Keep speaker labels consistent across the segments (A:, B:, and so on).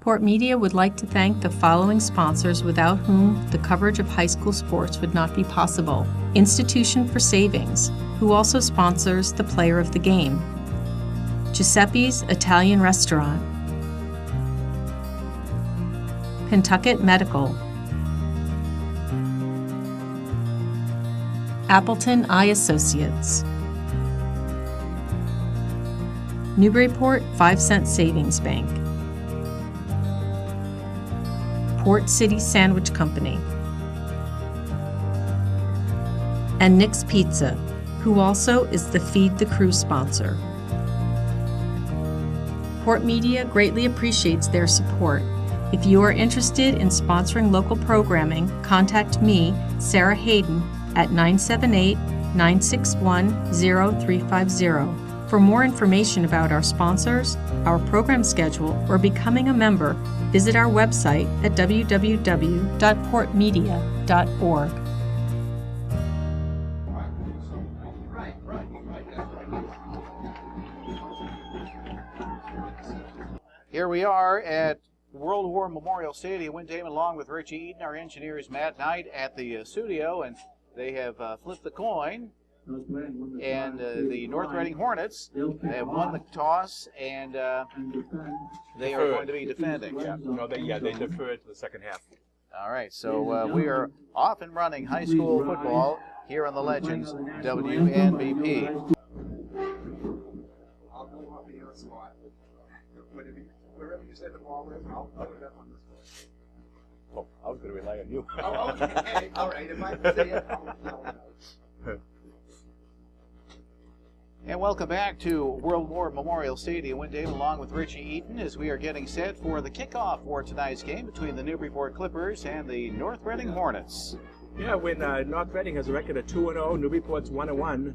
A: Port Media would like to thank the following sponsors without whom the coverage of high school sports would not be possible. Institution for Savings, who also sponsors the Player of the Game. Giuseppe's Italian Restaurant. Pentucket Medical. Appleton Eye Associates. Newburyport 5-Cent Savings Bank. Port City Sandwich Company. And Nick's Pizza, who also is the Feed the Crew sponsor. Port Media greatly appreciates their support. If you are interested in sponsoring local programming, contact me, Sarah Hayden, at 978-961-0350. For more information about our sponsors, our program schedule, or becoming a member, visit our website at www.portmedia.org.
B: Here we are at World War Memorial Stadium. Win Damon along with Richie Eaton, our engineer is Matt Knight at the studio, and they have flipped the coin. And the North Reading Hornets have won the toss, and they are going to be defending.
C: Yeah, they deferred to the second half.
B: All right, so we are off and running high school football here on the Legends WNBP.
D: Wherever you said the ball is, I'll put it up on this one.
C: Oh, I was going to rely on you.
D: Oh, okay. All right. If I say it, I'll know.
B: And welcome back to World War Memorial Stadium. Win Dave along with Richie Eaton as we are getting set for the kickoff for tonight's game between the Newburyport Clippers and the North Reading Hornets.
C: Yeah, when North Reading has a record of 2-0, Newburyport's 1-1,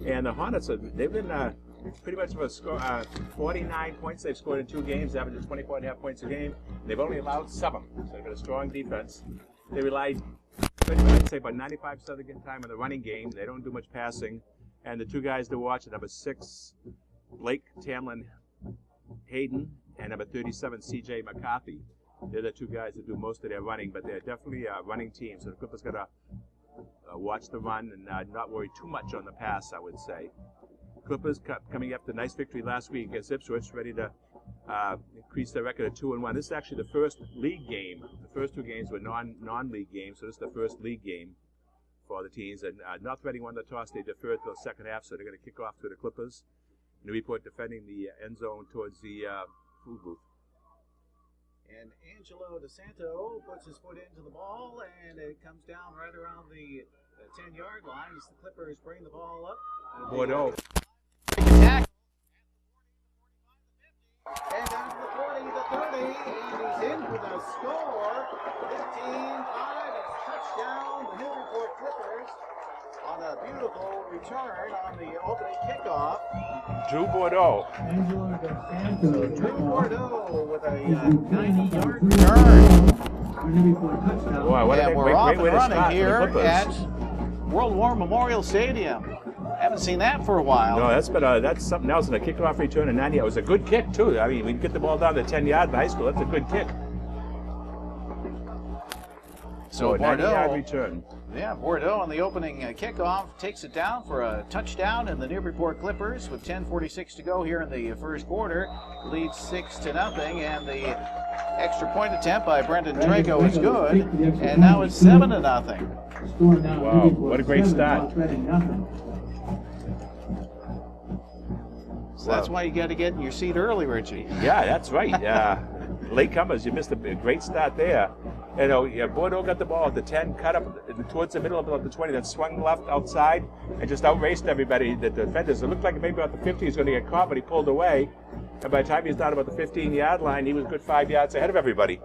C: and the Hornets they've been pretty much for a score, 49 points they've scored in 2 games, averaging 24.5 points a game. They've only allowed 7, so they've got a strong defense. They rely, I'd say, about 95% of the time on the running game. They don't do much passing. And the 2 guys to watch are number 6, Blake Tamlin Hayden, and number 37, C.J. McCarthy. They're the 2 guys that do most of their running, but they're definitely a running team. So the Clippers got to watch the run and not worry too much on the pass, I would say. Clippers coming after a nice victory last week against Ipswich, ready to increase their record of 2-1. This is actually the first league game. The first 2 games were non-league games, so this is the first league game for the teams. And North Reading won the toss. They deferred to the second half, so they're going to kick off to the Clippers. Newburyport defending the end zone towards the food booth.
B: And Angelo DeSanto puts his foot into the ball, and it comes down right around the 10-yard line as the Clippers bring the ball up.
C: Bordeaux.
B: Attack. And down to the 40, the 30, and he's in for the score. 15-5, it's touchdown, the Newburyport Clippers on a beautiful return on the opening kickoff.
C: Drew Bordeaux.
B: Drew Bordeaux with a 90-yard return.
C: Boy,
B: And we're off and running here at World War Memorial Stadium. Haven't seen that for a while.
C: No, that's something else. And a kickoff return in 90. It was a good kick too. I mean, we get the ball down to 10 yards in high school. That's a good kick. So a 90-yard return.
B: Yeah, Bordeaux on the opening kickoff takes it down for a touchdown, and the Newburyport Clippers, with 10:46 to go here in the first quarter, leads 6-0, and the extra point attempt by Brendan Drago is good, and now it's 7-0.
C: Wow, what a great start.
B: So that's why you got to get in your seat early, Richie.
C: Yeah, that's right. Latecomers, you missed a great start there. You know, Bordeaux got the ball at the 10, cut up towards the middle of the 20, then swung left outside and just outraced everybody, the defenders. It looked like maybe about the 50 he was going to get caught, but he pulled away. And by the time he was down about the 15-yard line, he was a good 5 yards ahead of everybody.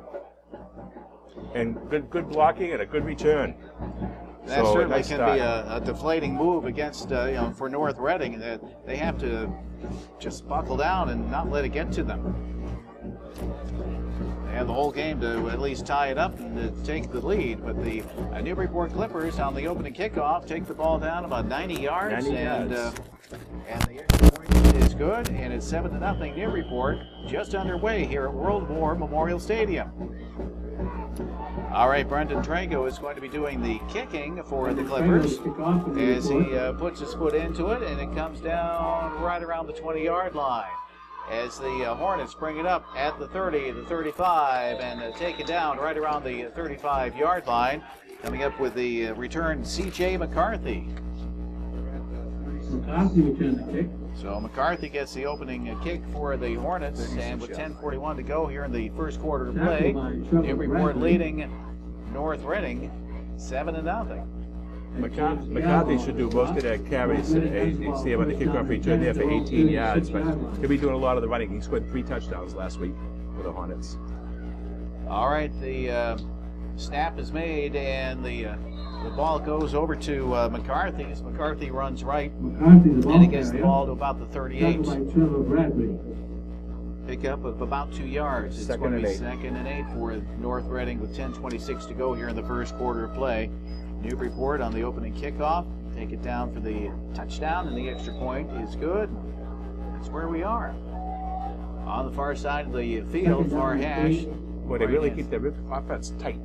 C: And good blocking and a good return.
B: That certainly can be a deflating move against, for North Reading. They have to just buckle down and not let it get to them. have the whole game to at least tie it up and to take the lead. But the Newburyport Clippers on the opening kickoff take the ball down about 90 yards.
C: 90
B: and
C: yards.
B: And the extra point is good, and it's 7-0 Newburyport, just underway here at World War Memorial Stadium. All right, Brendan Drago is going to be doing the kicking for the Clippers as he puts his foot into it, and it comes down right around the 20-yard line. As the Hornets bring it up at the 30, the 35, and take it down right around the 35-yard line. Coming up with the return, C.J. McCarthy.
E: McCarthy returns the kick.
B: So McCarthy gets the opening kick for the Hornets, and with 10:41 to go here in the first quarter of play, Newburyport leading North Reading 7-0.
C: McCarthy should do most of their carries. You see him on the kickoff return there for 18 yards, but he'll be doing a lot of the running. He scored 3 touchdowns last week for the Hornets.
B: All right, the snap is made, and the ball goes over to McCarthy as McCarthy runs right, and he gets the ball to about the 38. Pick up of about 2 yards. It's going to be 2nd and 8 for North Reading with 10:26 to go here in the first quarter of play. Newburyport on the opening kickoff. Take it down for the touchdown, and the extra point is good. That's where we are. On the far side of the field, far hash.
C: Boy, they really keep their offense tight.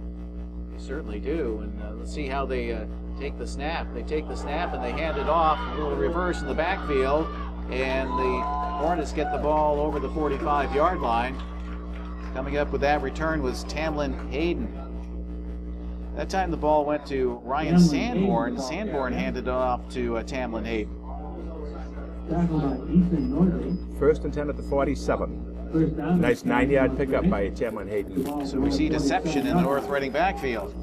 B: They certainly do, and let's see how they take the snap. They take the snap and they hand it off, a little reverse in the backfield, and the Hornets get the ball over the 45-yard line. Coming up with that return was Tamlin Hayden. That time the ball went to Ryan Sanborn. Sanborn handed it off to Tamlin Hayden.
C: 1st and 10 at the 47. Nice 9-yard pickup by Tamlin Hayden.
B: So we see deception in the North Reading backfield.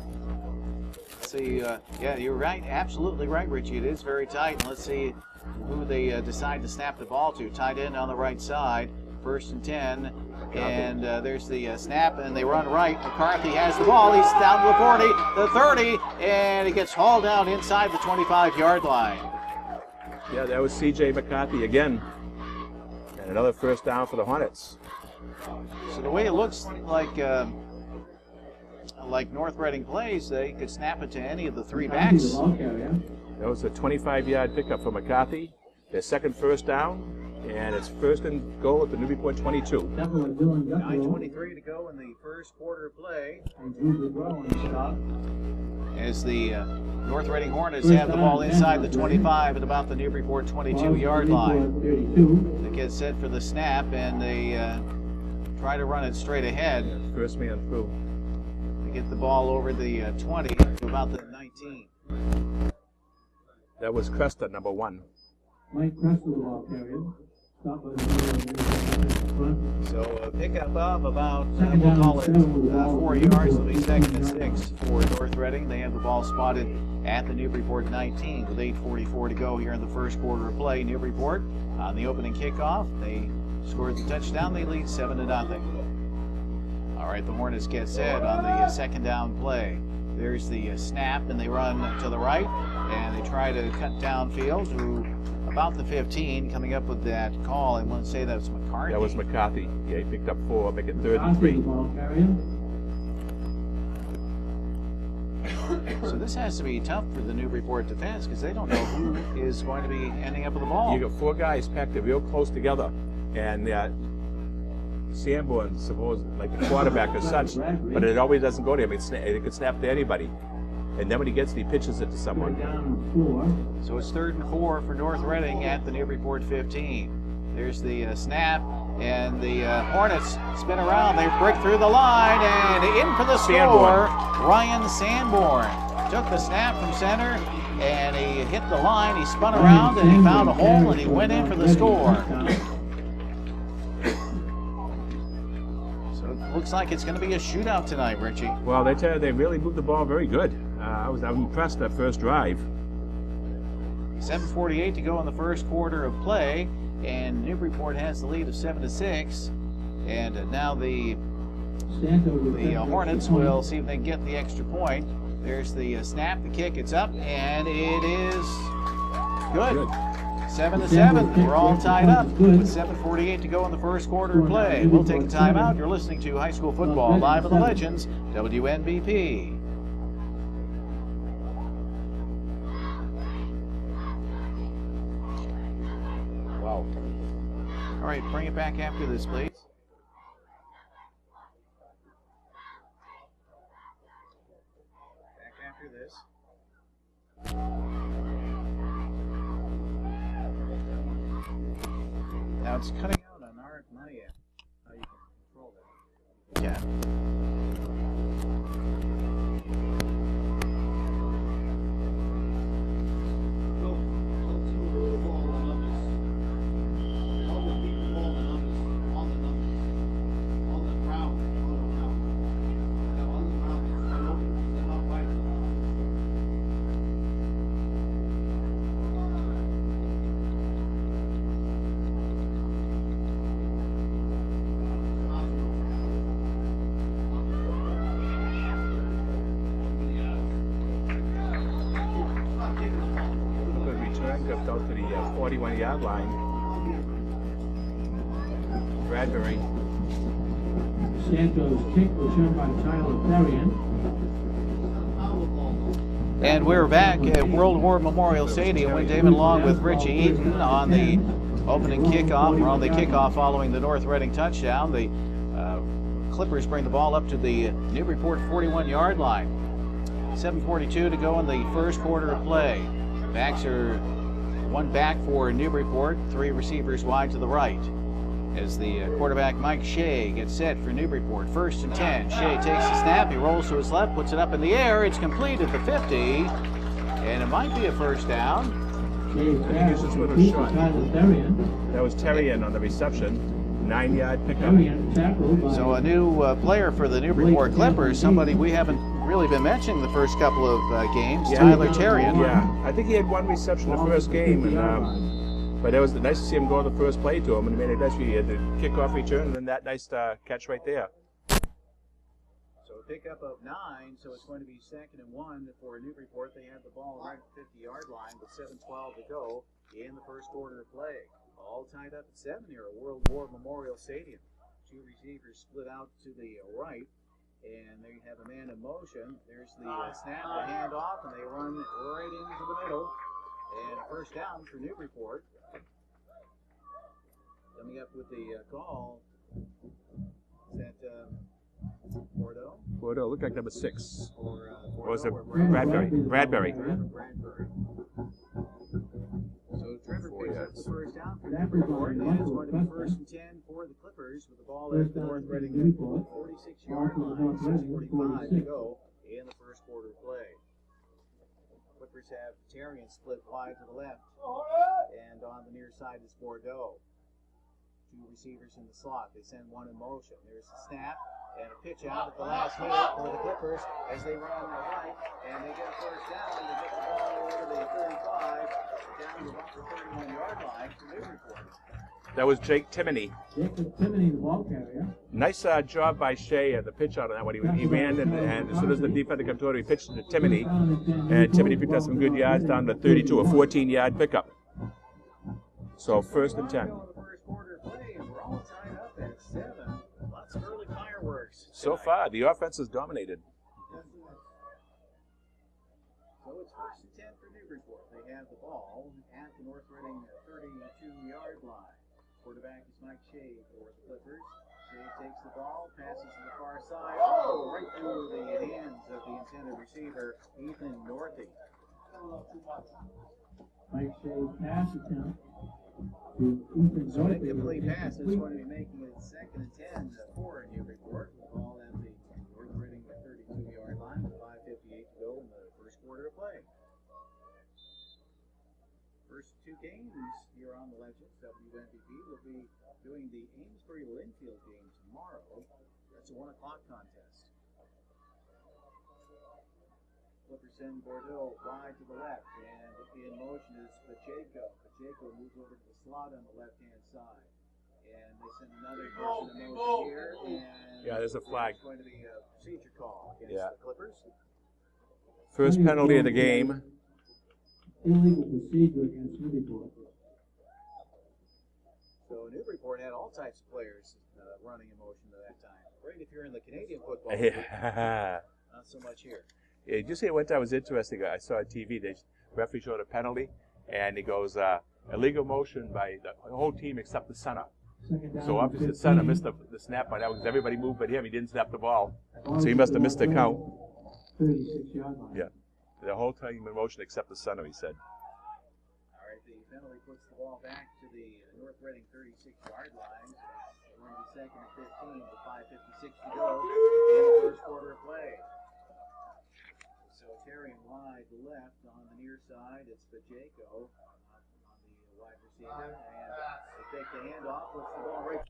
B: Let's see, yeah, you're right, absolutely right, Richie. It is very tight. And let's see who they decide to snap the ball to. Tight end on the right side, 1st and 10. And there's the snap, and they run right. McCarthy has the ball. He's down to the 40, the 30, and he gets hauled down inside the 25-yard line.
C: Yeah, that was C.J. McCarthy again. And another first down for the Hornets.
B: So the way it looks like North Reading plays, they could snap it to any of the 3 backs.
C: That was a 25-yard pickup for McCarthy. Their second first down. And it's 1st and goal at the Newburyport 22.
B: 9:23 to go in the first quarter of play. As the North Reading Hornets have the ball inside the 25 at about the Newburyport 22-yard line. They get set for the snap, and they try to run it straight ahead.
C: First man through.
B: They get the ball over the 20 to about the 19.
C: That was Cresta, number 1.
E: Mike Cresta, the ball carrier.
B: So a pickup of about, we'll call it 4 yards. It'll be 2nd and 6 for North Reading. They have the ball spotted at the Newburyport 19 with 8:44 to go here in the first quarter of play. Newburyport on the opening kickoff. They scored the touchdown. They lead 7-0. All right, the Hornets get set on the 2nd down play. There's the snap, and they run to the right, and they try to cut downfield to about the 15, coming up with that call. I want to say that was McCarthy.
C: That was McCarthy. Yeah, he picked up 4, make it 3rd and 3.
B: So this has to be tough for the Newburyport defense because they don't know who is going to be ending up with the ball.
C: You got 4 guys packed real close together, and Sanborn, suppose like the quarterback as such, but it always doesn't go to him. It could snap to anybody. And then when he gets it, he pitches it to someone.
B: So it's 3rd and 4 for North Reading at the Newburyport 15. There's the snap, and the Hornets spin around. They break through the line, and in for the score, Ryan Sanborn. Took the snap from center, and he hit the line. He spun around, and he found a hole, and he went in for the score. So it looks like it's going to be a shootout tonight, Richie.
C: Well, they tell you they really moved the ball very good. I'm impressed that first drive.
B: 7:48 to go in the first quarter of play, and Newburyport has the lead of 7-6. And now the Hornets will see if they can get the extra point. There's the snap, the kick, it's up, and it is good. 7-7. We're all tied up with 7:48 to go in the first quarter of play. We'll take a timeout. You're listening to High School Football live on the Legends, WNBP. Wow. All right, bring it back after this, please. Back after this. Now it's cutting out on my end. How you can control that? Yeah.
C: Out to the 41-yard line. Bradbury.
E: Santos kick returned by Tyler Therian.
B: And we're back at World War Memorial Stadium with David along with Richie Eaton on the opening kickoff, or on the kickoff following the North Reading touchdown. The Clippers bring the ball up to the Newburyport 41-yard line. 7:42 to go in the first quarter of play. Backs are one back for Newburyport, three receivers wide to the right. As the quarterback Mike Shea gets set for Newburyport. 1st and 10. Shea takes the snap, he rolls to his left, puts it up in the air. It's complete at the 50, and it might be a first down.
C: That was Terrian on the reception. 9-yard pickup.
B: So a new player for the Newburyport Clippers, somebody we haven't really been mentioning the first couple of games,
C: yeah,
B: Tyler Terrian.
C: Yeah, I think he had one reception the first game, and but it was nice to see him go the first play to him, and he made a nice he had the kickoff return, and then that nice catch right there.
B: So a pickup of 9, so it's going to be 2nd and 1 for Newburyport. They have the ball right at the 50-yard line with 7:12 to go in the first quarter of play. All tied up at 7 here at World War Memorial Stadium. Two receivers split out to the right, and they have a man in motion. There's the snap, the handoff, and they run right into the middle. And a first down for Newburyport. Coming up with the call, is that Bordeaux?
C: Bordeaux, looked like number 6.
B: Or
C: was it
B: Bradbury?
C: Bradbury.
B: So Trevor picks up the first down for Newburyport, and it's going to be 1st and 10 for the Clippers with the ball at the North Reading 46-yard line, 6:45 to go in the first quarter of play. Clippers have Terrian split wide to the left, and on the near side is Bordeaux. Two receivers in the slot. They send one in motion. There's a snap and a pitch out at the last minute for the Clippers as they run right, and they get a first down, and they get the ball over the 35, down to about the 31-yard line for Newburyport.
C: That was Jake Timoney.
E: Jacob Timoney, the ball carrier.
C: Nice job by Shea at the pitch out on that one. He ran, and as soon as the defender came toward him, he pitched to Timoney, and Timoney picked up some good yards down to 32, a 14-yard pickup. So 1st and 10.
B: We're all tied up at 7. Lots of early fireworks.
C: So far, the offense has dominated.
B: So it's 1st and 10 for Newburyport. They have the ball at the North Reading 32-yard line. Quarterback is Mike Shea for the Clippers. Shea takes the ball, passes to the far side. Oh, right through the hands of the intended receiver, Ethan Northey.
E: Mike Shea's pass attempt to Ethan
B: So an
E: Northey.
B: incomplete pass is going to be making it 2nd and 10 for Newburyport. The ball at the North Reading 32-yard line with 5:58 to go in the first quarter of play. First two games here on the Legends WNBP will be doing the Amesbury-Linfield game tomorrow. That's a 1 o'clock contest. Clippers send Bordeaux wide to the left, and in motion is Pacheco. Pacheco moves over to the slot on the left-hand side. And they send another person in motion here, and
C: there's a flag.
B: It's going to be a procedure call against the Clippers.
C: First penalty of the game.
E: Illegal procedure against Newburyport.
B: Newburyport had all types of players running in motion at that time. Great if you're in the Canadian football.
C: Yeah.
B: Not so much here.
C: Yeah, just say one time was interesting. I saw on TV, the referee showed a penalty, and he goes, illegal motion by the whole team except the center. So obviously the center missed the snap by that because everybody moved but him. He didn't snap the ball. So he must have missed the count.
E: 36-yard line.
C: Yeah. The whole team in motion except the center, he said.
B: All right, the penalty puts the ball back to the North Reading 36-yard line. It's going to be second and 15 with 5:56 to go in the first quarter of play. So carrying wide left on the near side, it's Pacheco on the wide receiver, and they take the handoff, puts the ball right.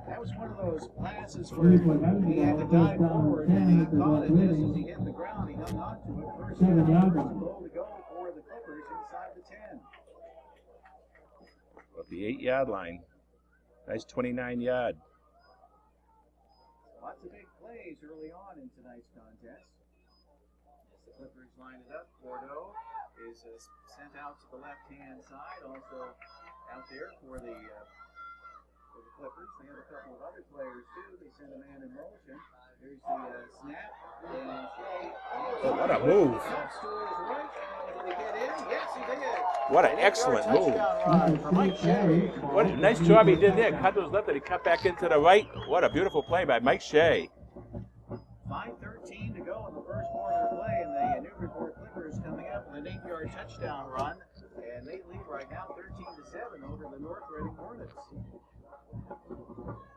B: That was one of those passes where he had to dive forward and he caught it just as he hit the ground. He hung on to it. First down, goal to go for the Clippers inside the 10.
C: At the 8-yard line. Nice 29-yard.
B: Lots of big plays early on in tonight's contest. As the Clippers line it up, Bordeaux is sent out to the left-hand side. Also out there for the Clippers. They have a couple of other players too. They send a man in motion. Here's the snap. And Shea.
C: Oh, what a move.
B: Cuts to his right. Did he get in? Yes, he did.
C: What an excellent move.
B: For Mike Shea.
C: What a nice job he did there. Cut to his left and he cut back into the right. What a beautiful play by Mike Shea.
B: 5:13 to go in the first quarter of play, and the Newburyport Clippers coming up with an 8-yard touchdown run, and they lead right now 13-7 over the North Reading Hornets.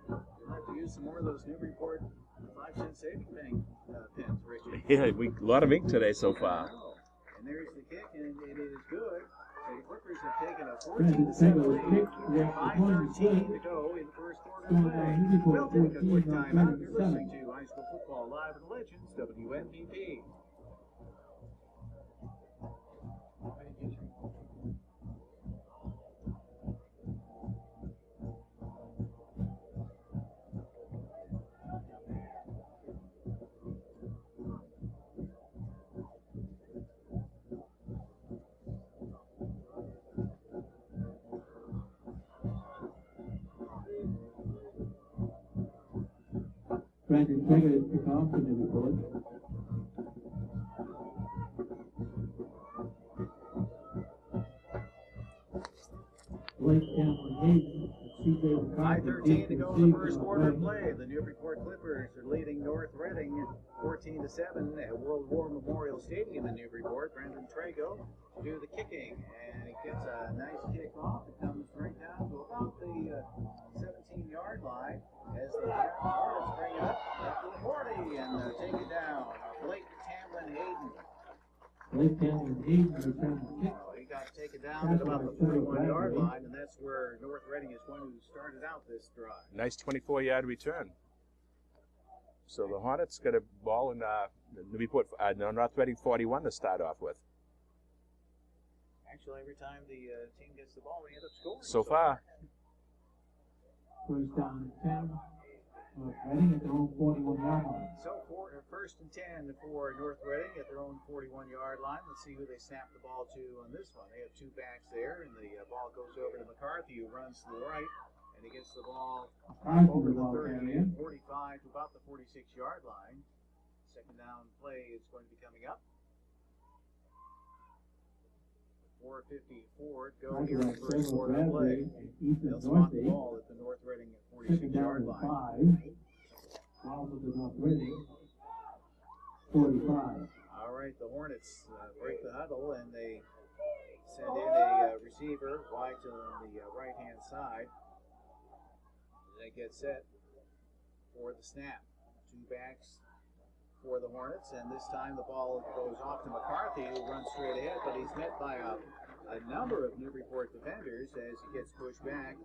B: We'll have to use some more of those Newburyport 5-cent saving pins, Richie.
C: Yeah, a lot of ink today so far.
B: And there's the kick, and it is good. The Clippers have taken a 14-7 lead. 5:13 to go in the first quarter of play. We'll take a quick timeout. You're listening to High School Football Live and Legends, WMPP.
E: Brandon Trigger is picked off in the report. Blake Cameron Hayden.
B: 5:13 to go in the first quarter of play. The Newburyport Clippers are leading North Reading 14-7 at World War Memorial Stadium in Newburyport. Brandon Trago to do the kicking, and he gets a nice kick off. It comes right down to about the 17-yard line as the Hornets bring it up to the 40 and take it down. Blake Tamlin Hayden.
E: Blake Cameron Hayden returns the kick.
B: He got taken down at about the 41-yard line, and that's where North Reading is going to start it out this drive.
C: Nice 24-yard return. So the Hornets got a ball in Newburyport, North Reading 41 to start off with.
B: Actually, every time the team gets the ball, they end up scoring.
C: So far.
E: First down and 10. North Reading at their own 41-yard line.
B: So first and 10 for North Reading at their own 41-yard line. Let's see who they snap the ball to on this one. They have two backs there, and the ball goes over to McCarthy, who runs to the right, and he gets the ball over the 30, 45 to about the 46-yard line. Second down play is going to be coming up. 4:54 to go here in the first quarter of play. They'll spot the ball at the North Reading 46-yard line.
E: Ball with the North Reading 45.
B: All right, the Hornets break the huddle, and they send in a receiver wide to the right-hand side. They get set for the snap. Two backs for the Hornets, and this time the ball goes off to McCarthy, who runs straight ahead, but he's met by a number of Newburyport defenders as he gets pushed back,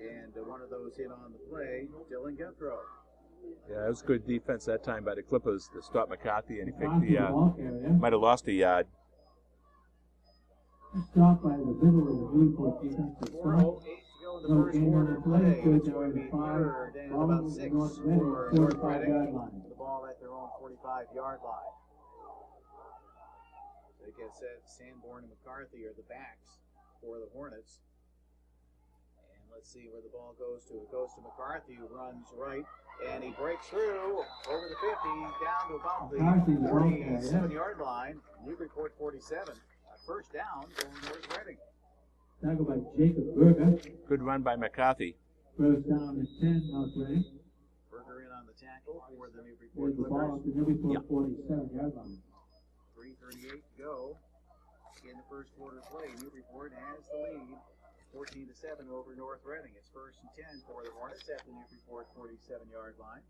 B: and one of those hit on the play, Dylan Guthrow.
C: Yeah, it was good defense that time by the Clippers to stop McCarthy, and he picked the, might have lost a yard.
E: Stopped by the middle of the Newburyport defense.
B: 4:08 to go go in the first quarter play. It's going to be third and about 6 for North Reading. The ball at their own 45-yard line. They get set. Sanborn and McCarthy are the backs for the Hornets. And let's see where the ball goes to. It goes to McCarthy, who runs right, and he breaks through over the 50, down to about the 47-yard line. Newburyport 47. A first down for North Reading.
E: Tackle by Jacob Berger.
C: Good run by McCarthy.
E: First down and 10, North Reading.
B: Berger in on the tackle for the Newburyport
E: There's the ball
B: Clippers.
E: at the Newburyport 47-yard line.
B: 3:38 to go in the first quarter play. Newburyport has the lead, 14-7 over North Reading. It's first and 10 for the Hornets at the Newburyport 47-yard line.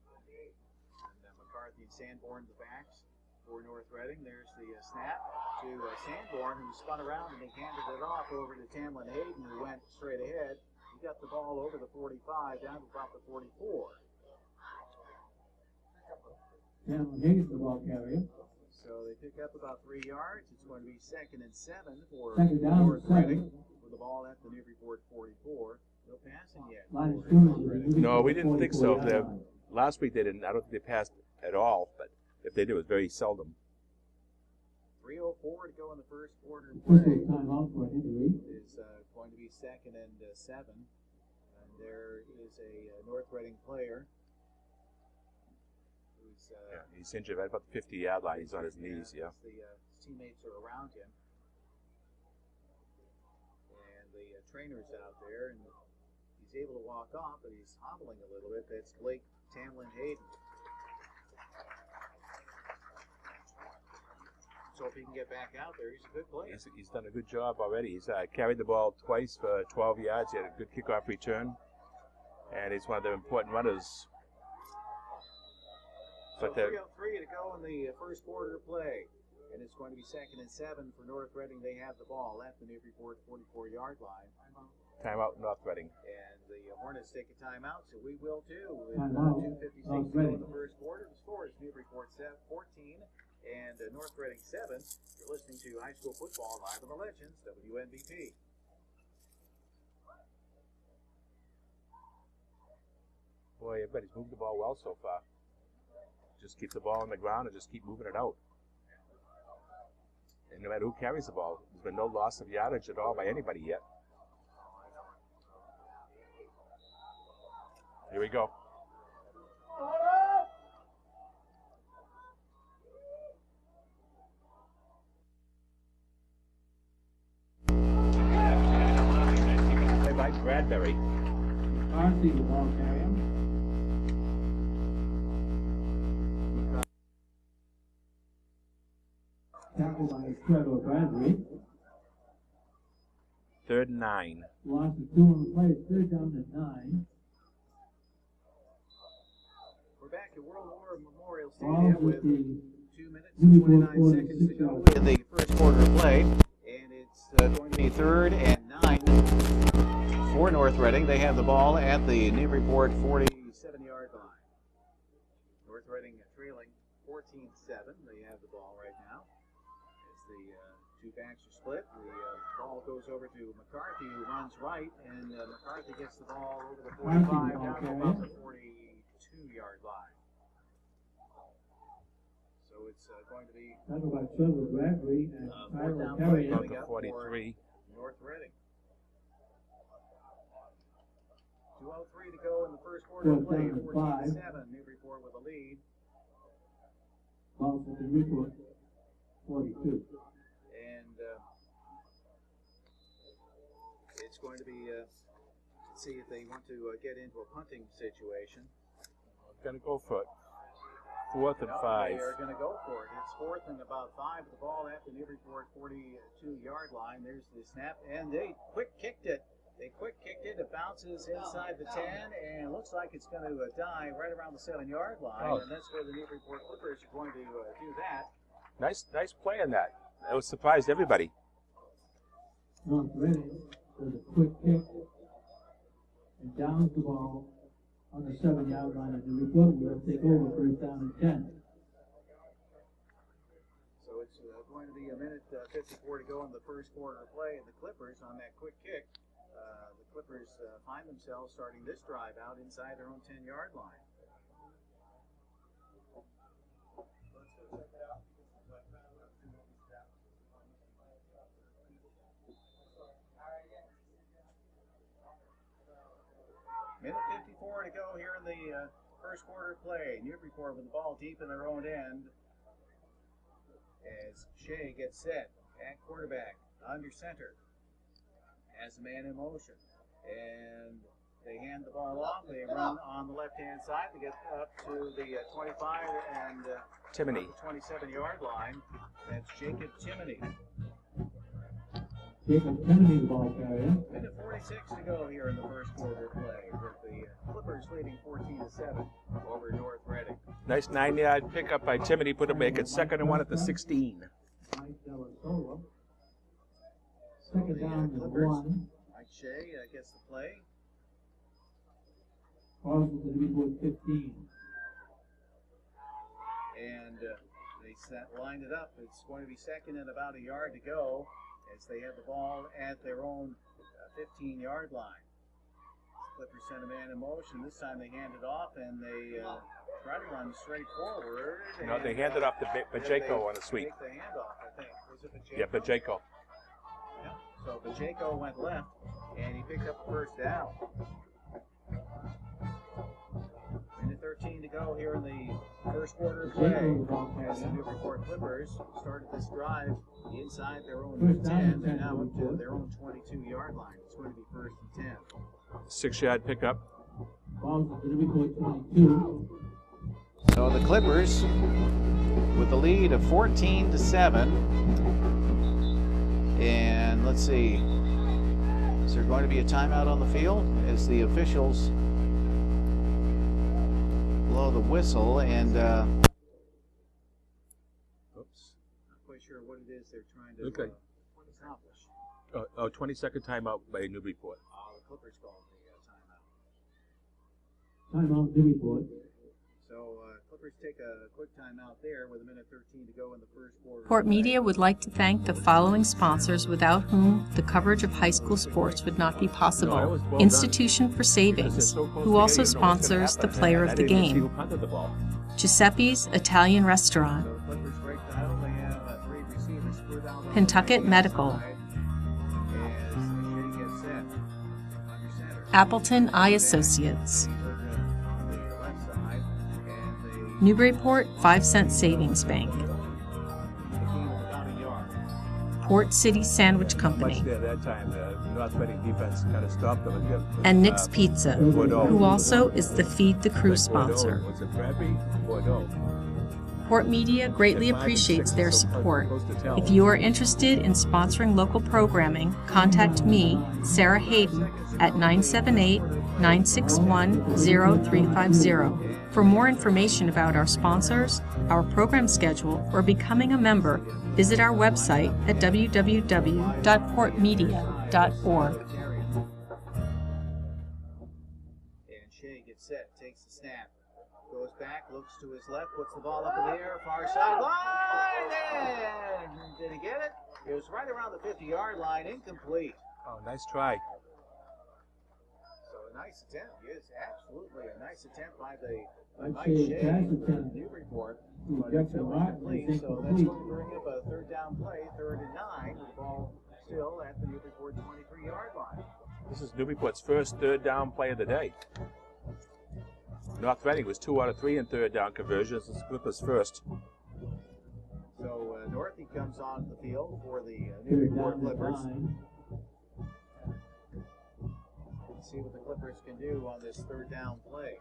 B: And McCarthy and Sanborn the backs for North Reading. There's the snap to Sanborn, who spun around and he handed it off over to Tamlin Hayden, who went straight ahead. He got the ball over the 45, down to about the 44.
E: Tamlin Hayden, the ball carrier.
B: So they pick up about 3 yards. It's going to be 2nd and 7 for
E: Second down,
B: North
E: 7.
B: Reading with the ball at the Newburyport 44. No passing yet.
E: Line
B: for
E: of scrimmage.
B: North Reading.
C: No, we didn't think so.
E: 44-yard line.
C: Last week they didn't. I don't think they passed at all, but if they did, it was very seldom.
B: 3:04 to go in the first quarter
E: Official
B: play.
E: timeout for an injury.
B: Is going to be 2nd and 7. And there is a North Reading player who's
C: He's injured right about the 50-yard line. He's on his knees, yeah.
B: The teammates are around him. And the trainer's out there, and he's able to walk off, but he's hobbling a little bit. That's Blake Tamlin Hayden. So if he can get back out there, he's a good player.
C: He's done a good job already. He's carried the ball twice for 12 yards. He had a good kickoff return, and he's one of the important runners.
B: So
C: But
B: 3:03 to go in the first quarter play. And it's going to be 2nd and 7 for North Reading. They have the ball at the Newburyport 44-yard line.
C: timeout North Reading.
B: And the Hornets take a timeout, so we will too. With
E: Timeout.
B: 2:56
E: North
B: to go
E: Reading.
B: in the first quarter. The score is Newburyport 14 and North Reading 7. You're listening to High School Football live on the Legends, WNBP.
C: Boy, everybody's moved the ball well so far. Just keep the ball on the ground and just keep moving it out. And no matter who carries the ball, there's been no loss of yardage at all by anybody yet. Here we go. Play by Bradbury.
E: McCarthy, the ball carrier. Tackle by Trevor Bradbury.
C: 3rd and 9.
E: Loss of 2 on the play. Third down and 9.
B: We're back at World War Memorial
E: Ball
B: Stadium
E: with
B: with
E: the
B: 2 minutes and
E: Newburyport
B: 29 seconds to go
E: 46
B: in the first quarter of play. And it's going to be 3rd and 9 for North Reading. They have the ball at the Newburyport 47-yard line. North Reading trailing 14-7. They have the ball right now. As the two backs are split, the ball goes over to McCarthy, who runs right, and McCarthy gets the ball over the 45 down to about the 42-yard line. So it's going to be
E: Tackle by Trevor Bradbury and
B: fourth
E: Tyler
B: down
E: Carrier.
C: About
B: coming
C: the
B: up
C: 43.
B: for North Reading. 2:03 to go in the first quarter of
E: Fourth
B: play.
E: down and
B: 14-7. Newburyport with a lead.
E: Ball with the Newburyport 42.
B: And it's going to be, see if they want to get into a punting situation.
C: Gonna go for it. 4th and
B: No,
C: 5.
B: they are going to go for it. It's 4th and about 5. The ball at the Newburyport 42-yard line. There's the snap, and they quick kicked it. They quick kicked it. It bounces inside the 10, and it looks like it's going to die right around the 7-yard line.
C: Oh.
B: And that's where the Newburyport Clippers are going to do that.
C: Nice play on that. That was surprised everybody.
E: North Reading does a quick kick and downs the ball on the 7-yard line, and the Newburyport will take over first down and 10.
B: So it's going to be a minute 54 to go in the first quarter of play, and the Clippers on that quick kick the Clippers find themselves starting this drive out inside their own 10-yard line. Minute 54 to go here in the first quarter play. Newburyport with the ball deep in their own end as Shea gets set at quarterback, under center, has a man in motion, and they hand the ball off. They run on the left-hand side to get up to the 25 and
C: Timoney.
B: 27-yard line. That's Jacob Timoney.
E: Jacob Kennedy, the ball carrier.
B: Minute 46 to go here in the first quarter play, with the Clippers leading 14-7 over North Reading.
C: Nice 9-yard pickup by Timoney. Put him make it 2nd and 1 at the 16.
E: Mike Delasola. Second down to
B: Clippers.
E: 1.
B: Mike Shea gets the play.
E: Ball to the Newburyport 15.
B: And they lined it up. It's going to be 2nd and about a yard to go as they have the ball at their own 15-yard line. Clippers send a man in motion. This time they hand it off, and they try to run straight forward.
C: No, they handed off to Bajeko on a sweep.
B: Take the handoff, I think. Was it Bajeko?
C: Yeah, Bajeko.
B: Yeah. So Bajeko went left, and he picked up the first down. Minute 13 to go here in the first quarter of play as the Newburyport Clippers started this drive inside their own 10. They're now up to their own 22-yard line. It's going to be 1st and 10.
C: 6-yard pickup.
E: Ball to the Newburyport 22.
B: So the Clippers with the lead of 14-7. And let's see, is there going to be a timeout on the field as the officials blow the whistle? And oops, not quite sure what it is they're trying to accomplish.
C: 20-second timeout by Newburyport.
B: The Clippers called the timeout.
E: Timeout Newburyport.
B: So Clippers take a quick timeout there with a minute 13 to go in the first quarter.
A: Port Media would like to thank the following sponsors without whom the coverage of high school sports would not be possible. Institution for Savings, who also sponsors the player of the game. Giuseppe's Italian Restaurant.
B: So Clippers break the huddle. They have 3 receivers split out on the
A: Pentucket
B: right
A: Medical.
B: side as Shea gets set under center.
A: Appleton Eye Associates.
B: On the left side, and they
A: Newburyport 5-cent Savings Bank.
B: gain about a yard.
A: Port City Sandwich
C: Much
A: Company.
C: there that time. The North Reading defense kind of stopped them.
A: And Nick's Pizza, who also is the Feed the Crew sponsor.
C: Was it Bradby? Bordeaux.
A: Port Media greatly appreciates their support. If you are interested in sponsoring local programming, contact me, Sarah Hayden, at 978-961-0350. For more information about our sponsors, our program schedule, or becoming a member, visit our website at www.portmedia.org.
B: And Shea gets set, takes the snap, goes back, looks to his left, puts the ball up in the air, far sideline, and did he get it? It was right around the 50-yard line, incomplete.
C: Oh, nice try.
B: So a nice attempt, yes, absolutely a nice attempt by
E: I'd
B: Mike
E: say
B: Shea
E: pass
B: of
E: attempt.
B: Newburyport.
E: To
B: But
E: Jeff
B: it's still
E: Martin
B: incomplete,
E: is
B: so that's
E: incomplete.
B: going to bring up a 3rd down play, 3rd and 9, with the ball still at the Newburyport 23-yard line.
C: This is Newburyport's first 3rd down play of the day. North Reading was 2 out of 3 in 3rd down conversions. This is Clippers' first.
B: So Northey comes on the field for the
E: Third
B: Newburyport
E: down to
B: Clippers.
E: 9.
B: Let's see what the Clippers can do on this 3rd down play.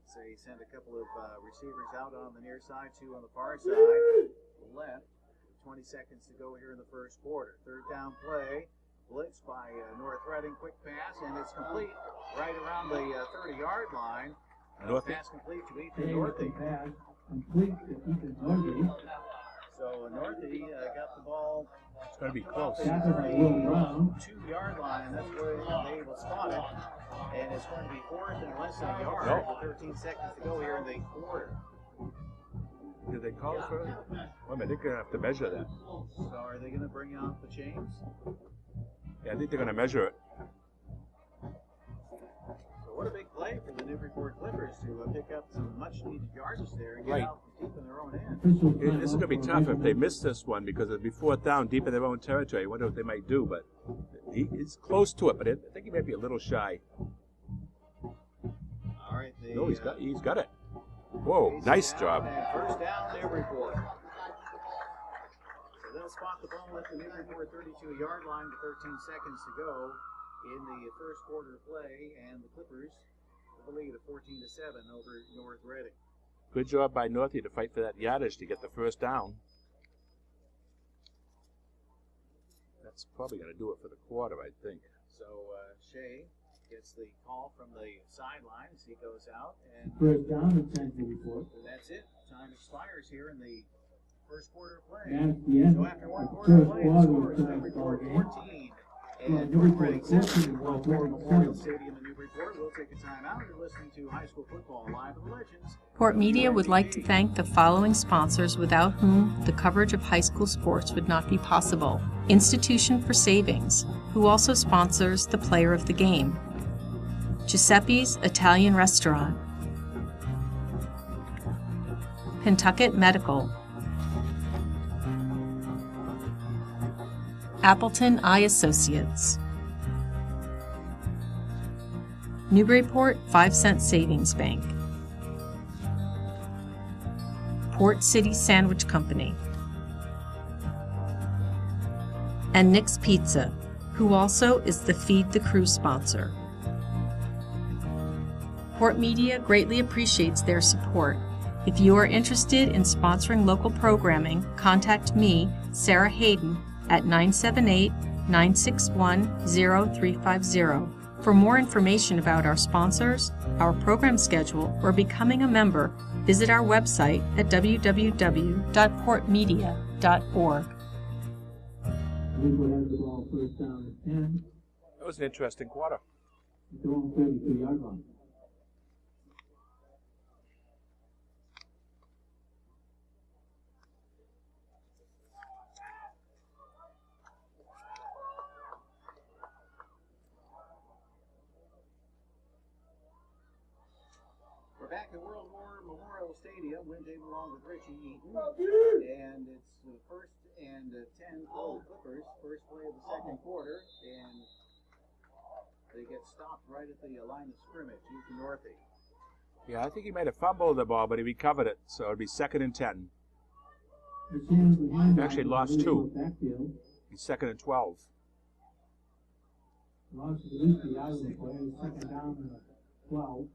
B: So he sent a couple of receivers out on the near side, 2 on the far side, left. 20 seconds to go here in the first quarter. 3rd down play, blitz by North Reading, quick pass, and it's complete right around the 30-yard line.
C: Northey?
B: Pass complete to Ethan
E: Shea with the
B: Northey.
E: pass complete to Ethan Northey.
B: So Northey got the ball
C: It's going to be close.
E: Tackle by Will Brown.
B: 2-yard line. That's where they will spot it. And it's going to be 4th and less than a yard
C: Nope.
B: with 13 seconds to go here in the quarter.
C: Did they call it for? Wait a minute, they're gonna have to measure that.
B: So are they going to bring out the chains?
C: Yeah, I think they're gonna measure it.
B: So what a big play for the Newburyport Clippers to pick up some much-needed yardage there and get
C: Right.
B: out deep in their own end.
C: This is gonna be tough if they miss this one because it'll be 4th down deep in their own territory. I wonder what they might do, but he's close to it. But I think he might be a little shy.
B: All right,
C: No, he's got it. Whoa, nice job.
B: First down, Newburyport. So they'll spot the ball at the Newburyport 32-yard line with 13 seconds to go in the first quarter of play, and the Clippers with the lead of 14-7 over North Reading.
C: Good job by Northie to fight for that yardage to get the first down. That's probably going to do it for the quarter, I think.
B: So Shea gets the call from the sidelines. He goes out, and
E: First down and 10 Newburyport.
B: that's it. Time expires here in the first quarter of play.
E: That's the end
B: So
E: of
B: after one
E: the
B: quarter of
E: first
B: play, the
E: quarter
B: score
E: of
B: is
E: tonight's ball
B: Newburyport
E: game.
B: 14
E: Well,
B: and
E: Newburyport
B: North Reading 7.
E: 14,
B: World
E: North
B: War
E: Reading
B: Memorial
E: 7.
B: Stadium in Newburyport. We'll take a timeout. You're listening to high school football live at the Legends.
A: Port Media would like to thank the following sponsors without whom the coverage of high school sports would not be possible. Institution for Savings, who also sponsors the player of the game. Giuseppe's Italian Restaurant. Pentucket Medical. Appleton Eye Associates. Newburyport 5-cent Savings Bank. Port City Sandwich Company. And Nick's Pizza, who also is the Feed the Crew sponsor. Port Media greatly appreciates their support. If you are interested in sponsoring local programming, contact me, Sarah Hayden, at 978-961-0350. For more information about our sponsors, our program schedule, or becoming a member, visit our website at www.portmedia.org.
E: Newburyport has the ball first down and 10.
C: That was an interesting quarter.
E: At their own 32-yard line.
B: We're back at World War Memorial Stadium. Win Dave along with Richie Eaton. And it's the 1st and 10 for the Clippers. First play of the second quarter. And they get stopped right at the line of scrimmage. Eaton Northie.
C: Yeah, I think he might have fumbled the ball, but he recovered it, so it'd be 2nd and 10. Actually lost 2.
E: Backfield.
C: He's 2nd and 12.
E: Lost at least the out of the play. Second down and 12.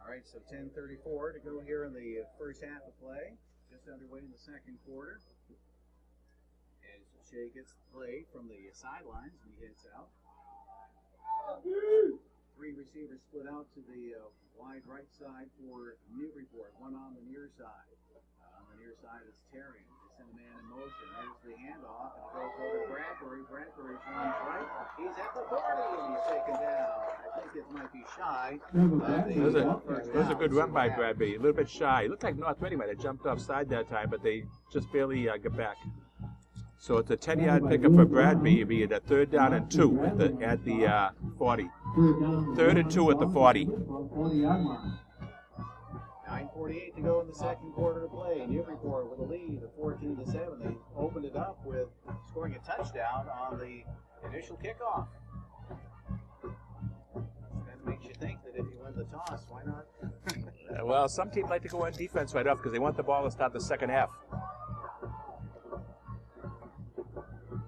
B: All right, so 10:34 to go here in the first half of play. Just underway in the second quarter. As Shea gets the play from the sidelines and he heads out. 3 receivers split out to the wide right side for Newburyport. One on the near side. On the near side is Terry. They send a man in motion. There's the handoff and it goes over to Bradbury. Bradbury runs right. He's at the 40 and he's taken down. I think it might be shy.
C: That was a good run by Bradbury. A little bit shy. It looked like North Reading might have jumped offside that time, but they just barely got back. So it's a 10-yard pickup for Bradbury. It'd be at 3rd down and 2 at the 40. 3rd and 2 at the 40.
E: 40-yard line.
B: 9:48 to go in the second quarter of play. Newburyport with a lead of 14-7. They opened it up with scoring a touchdown on the initial kickoff. That makes you think that if you win the toss, why not?
C: Well, some teams like to go on defense right off because they want the ball to start the second half.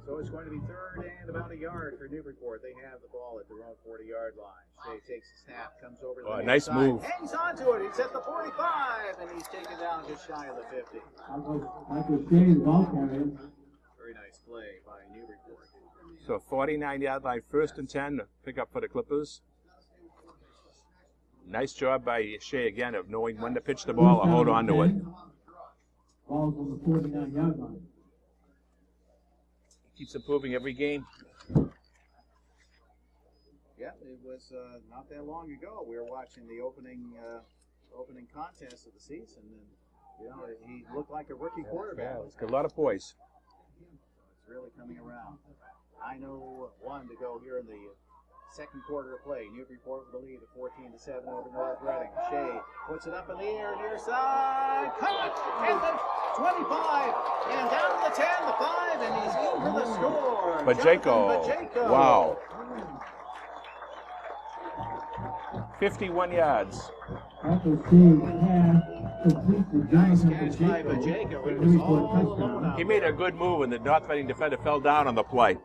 B: So it's going to be 3rd and about a yard for Newburyport. They have the ball at their own 40-yard line. Shea takes the snap, comes over to the near
C: nice
B: side,
C: move.
B: hangs on to it. He's at the 45, and he's taken down just shy of the 50.
E: Michael Shea, the ball carrier.
B: Very nice play by Newburyport.
C: So 49-yard line, 1st and 10 pick up for the Clippers. Nice job by Shea again of knowing when to pitch the ball or hold on to it.
E: Ball's on the 49-yard line.
C: Keeps improving every game.
B: Yeah, it was not that long ago. We were watching the opening opening contest of the season, and you know he looked like a rookie quarterback.
C: Yeah, it's got a lot of poise.
B: It's really coming around. 9:01 to go here in the second quarter of play. Newburyport with the lead of 14-7 over North Reading. Shea puts it up in the air, near side, caught at the 25, and down to the 10, the 5, and he's in for the score.
C: Bajeko. Wow. 51 yards.
B: Nice catch by Bajeko. He was all alone out
C: He made a good move, and the North Reading defender fell down on the play.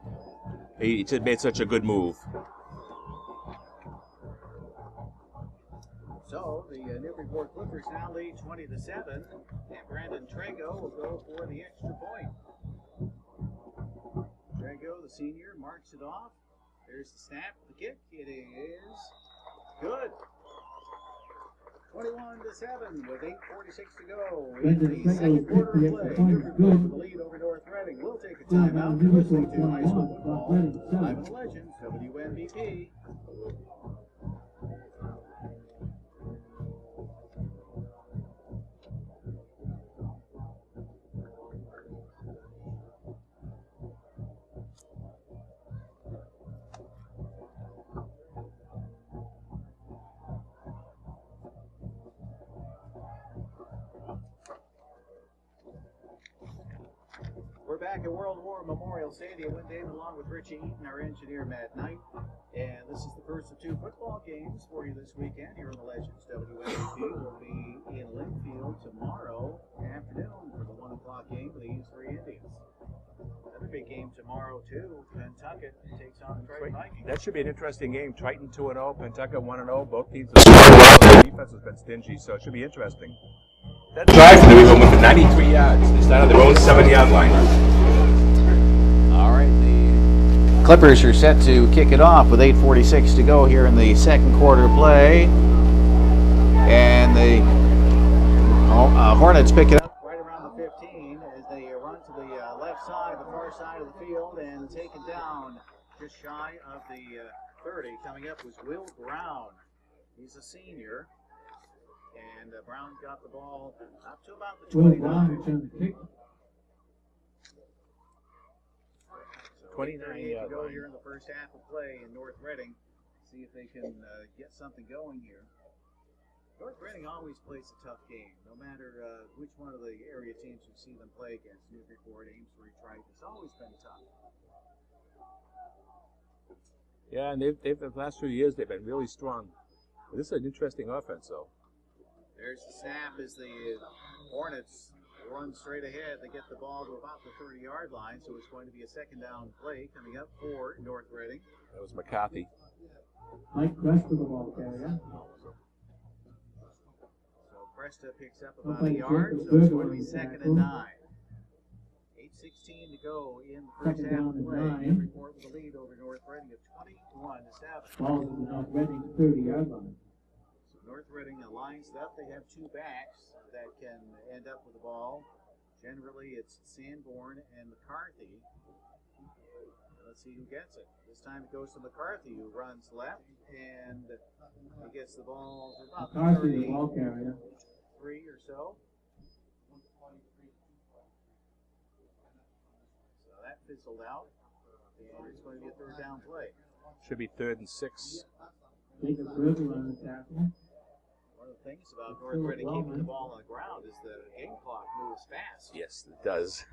C: He just made such a good move.
B: So the Newburyport Clippers now lead 20-7, and Brandon Trego will go for the extra point. Trego, the senior, marks it off. There's the snap, the kick. It is good. 21-7 with 8:46 to go in the second quarter of play. Newburyport with the lead over North Reading. We'll take a timeout. You're listening to high school football live in the Legends, WNBP. We're back at World War Memorial Stadium with David along with Richie Eaton, our engineer, Matt Knight. And this is the first of two football games for you this weekend here in the Legends. WNBP will be in Linfield tomorrow afternoon for the 1 o'clock game for the East 3 Indians. Another big game tomorrow, too. Pentucket takes on the Triton Vikings.
C: That should be an interesting game. Triton 2-0, Pentucket 1-0. Both teams the defense has been stingy, so it should be interesting. That drive for Newburyport went for 93 yards. They started their own 7-yard line.
B: All right, the Clippers are set to kick it off with 8:46 to go here in the second quarter play. And the Hornets pick it up right around the 15 as they run to the left side, the far side of the field, and taken down just shy of the 30. Coming up was Will Brown. He's a senior. And Brown got the ball up to about the 29.
C: 29
B: to go here in the first half of play in North Reading. See if they can get something going here. North Reading always plays a tough game, no matter which one of the area teams you see them play against. Newburyport, Amesbury, Triton. It's always been tough.
C: Yeah, and they've the last few years they've been really strong. But this is an interesting offense, though.
B: There's the snap as the Hornets run straight ahead. They get the ball to about the 30-yard line, so it's going to be a second down play coming up for North Reading.
C: That was McCarthy.
E: Mike Cresta, the ball carrier.
B: So Cresta picks up about a yard, so it's going to be 2nd and 9. 8:16 to go in the first half of play. Newburyport with the lead over North Reading of 21-7.
E: Ball to the North Reading 30-yard line.
B: North Reading lines it up. They have two backs that can end up with the ball. Generally, it's Sanborn and McCarthy. Let's see who gets it. This time it goes to McCarthy, who runs left, and he gets the ball to about
E: McCarthy, the ball carrier.
B: 3 or so. So that fizzled out, and it's going to be a third down play.
C: Should be 3rd and 6.
E: Jacob Grizzle on the tackle.
B: One of the things about North Reading keeping the ball on the ground is the game clock moves fast.
C: Yes, it does.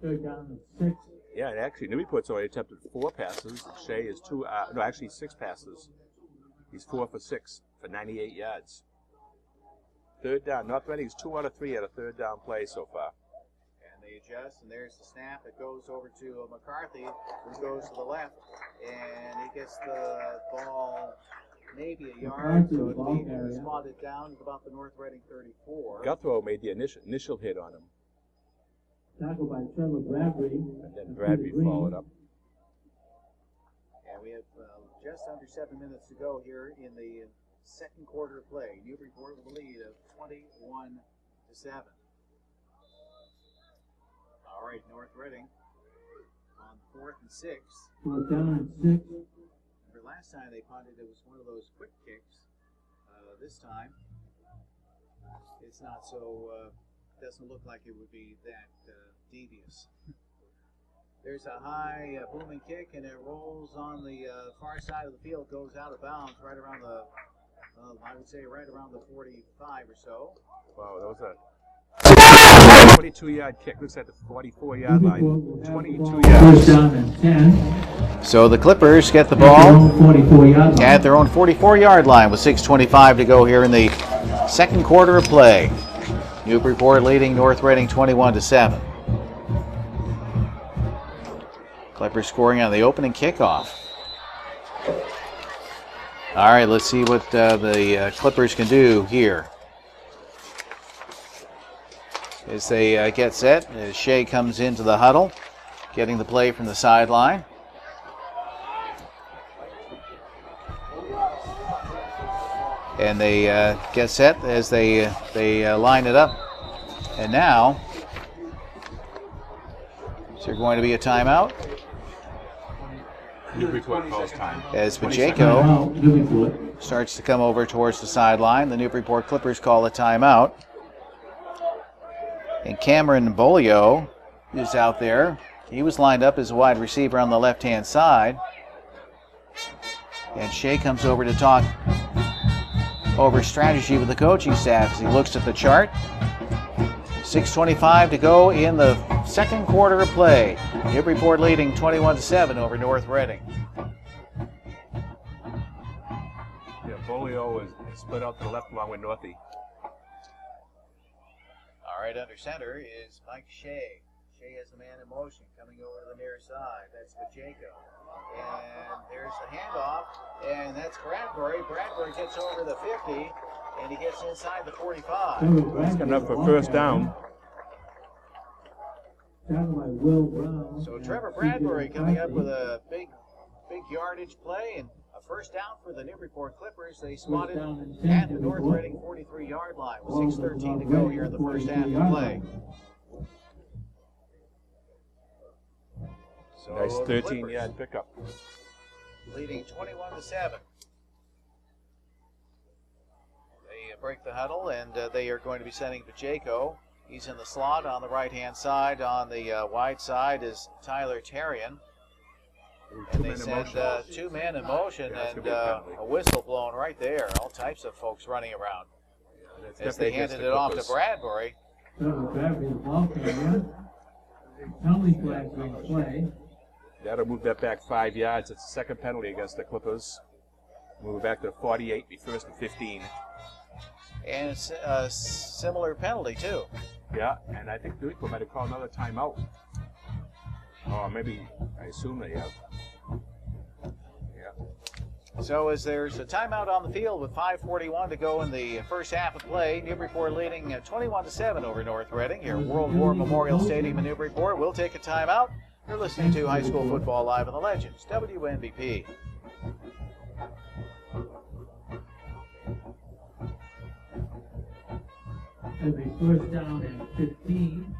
E: 3rd down and 6.
C: Yeah, and actually, Newburyport's already attempted 4 passes. Shea is 6 passes. He's 4 for 6 for 98 yards. 3rd down. North Reading's 2 out of 3 at a 3rd down play so far.
B: And they adjust, and there's the snap. It goes over to McCarthy, who goes to the left, and he gets the ball maybe a yard, so it'll be spotted down at about the North Reading 34.
C: Guthrow made the initial hit on him.
E: Tackle by Trevor Bradbury.
C: And then Bradbury followed up.
B: And we have just under 7 minutes to go here in the second quarter of play. Newburyport with a lead of 21-7. All right, North Reading on 4th and 6.
E: 4th down and 6.
B: Remember last time they punted, it was one of those quick kicks. this time, it's not so, doesn't look like it would be that devious. There's a high booming kick, and it rolls on the far side of the field, goes out of bounds right around the, I would say right around the 45 or so.
C: Wow, that was a 22-yard kick. Looks at the 44-yard line. 22 yards.
E: First down and 10.
B: So the Clippers get the ball at their own 44-yard line with 6:25 to go here in the second quarter of play. Newburyport leading North Reading 21-7. Clippers scoring on the opening kickoff. All right, let's see what the Clippers can do here. As they get set, as Shea comes into the huddle, getting the play from the sideline. And they get set as they line it up. And now, is there going to be a timeout?
C: Newburyport calls time.
B: As Pacheco starts to come over towards the sideline, the Newburyport Clippers call a timeout. And Cameron Bolio is out there. He was lined up as a wide receiver on the left-hand side. And Shea comes over to talk over strategy with the coaching staff as he looks at the chart. 6:25 to go in the second quarter of play. Newburyport leading 21-7 over North Reading.
C: Yeah, Bolio is split out to the left along with Northie.
B: All right, under center is Mike Shea. Shea has a man in motion coming over to the near side. That's Pacheco. And there's the handoff, and that's Bradbury. Bradbury gets over the 50, and he gets inside the 45.
C: He's coming up for first down.
B: So Trevor Bradbury coming up with a big yardage play, and a first down for the Newburyport Clippers. They spotted at the North Reading 43-yard line with 6:13 to go here in the first half of play. So
C: Nice 13-yard pickup.
B: Leading 21-7. They break the huddle, and they are going to be sending Pacheco. He's in the slot on the right-hand side. On the wide side is Tyler Terrian. And they send two men in motion, and a whistle blown right there. All types of folks running around as they handed it off to Bradbury.
C: That'll move that back 5 yards. It's the second penalty against the Clippers. Move it back to 48, be first and 15.
B: And it's a similar penalty, too.
C: Yeah, and I think Newburyport might have called another timeout. Or maybe, I assume they have. Yeah.
B: So as there's a timeout on the field with 5:41 to go in the first half of play, Newburyport leading 21-7 over North Reading here at World War Memorial Stadium in Newburyport. We'll take a timeout. You're listening to High School Football Live on the Legends, WNBP.
E: It'll be first down and 15.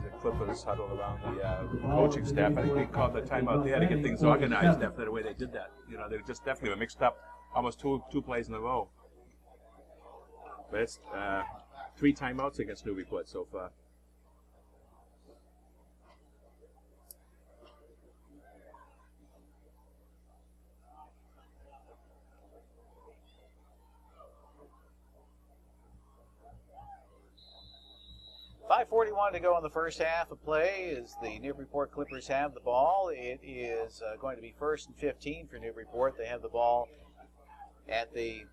C: There's the Clippers huddled around the coaching staff. I think they called the timeout there to get things organized after the way they did that. You know, they just definitely were mixed up almost two plays in a row. But it's 3 timeouts against Newburyport so far.
B: .541 to go in the first half of play as the Newburyport Clippers have the ball. It is going to be first and 15 for Newburyport. They have the ball at the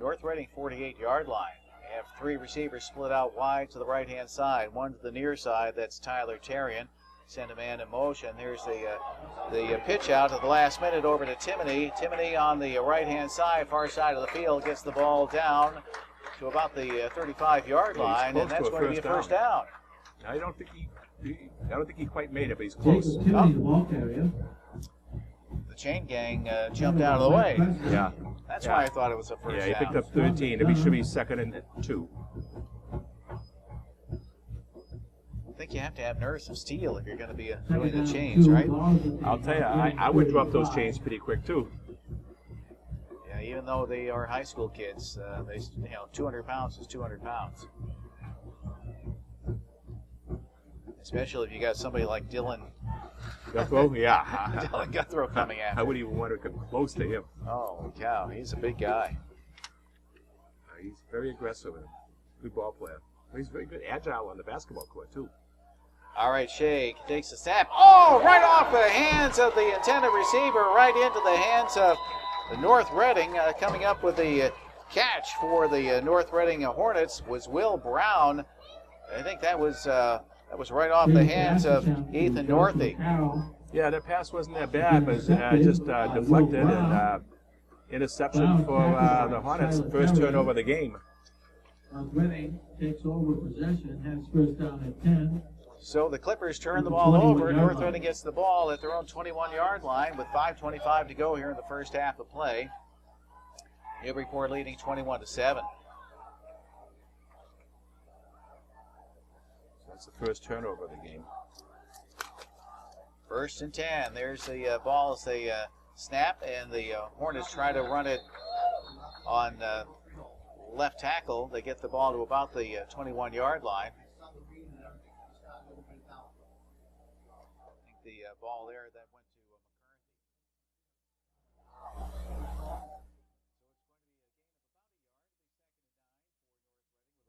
B: North Reading 48-yard line. They have 3 receivers split out wide to the right-hand side. One to the near side, that's Tyler Terrian. Send a man in motion. Here's the pitch out at the last minute over to Timoney. Timoney on the right-hand side, far side of the field, gets the ball down to about the 35-yard line, and that's going to be a first down.
C: I don't think he quite made it, but he's close.
B: The chain gang jumped out of the way.
C: Yeah.
B: That's why I thought it was a first down.
C: Yeah, he picked up 13. It should be second and 2.
B: I think you have to have nerves of steel if you're going to be doing the chains, right?
C: I'll tell you, I would drop those chains pretty quick, too.
B: Yeah, even though they are high school kids, 200 pounds is 200 pounds. Especially if you got somebody like Dylan
C: Guthrow? Yeah.
B: Dylan Guthrow coming after.
C: I wouldn't even want to come close to him.
B: Oh, cow. He's a big guy.
C: He's very aggressive and a good ball player. He's very good, agile on the basketball court, too.
B: All right, Shea takes a snap. Oh, right off the hands of the intended receiver, right into the hands of the North Reading. Coming up with the catch for the North Reading Hornets was Will Brown. I think that was right off the hands of Ethan Northey.
C: Yeah, that pass wasn't that bad, but just deflected and interception for the Hornets. First turnover of the game.
E: Reading takes over possession, has first down at 10.
B: So the Clippers turn the ball over. North Reading gets the ball at their own 21-yard line with 5:25 to go here in the first half of play. Newburyport leading 21-7.
C: That's the first turnover of the game.
B: First and 10. There's the ball as they snap, and the Hornets try to run it on left tackle. They get the ball to about the 21-yard line. I think the ball there that went to McCarthy.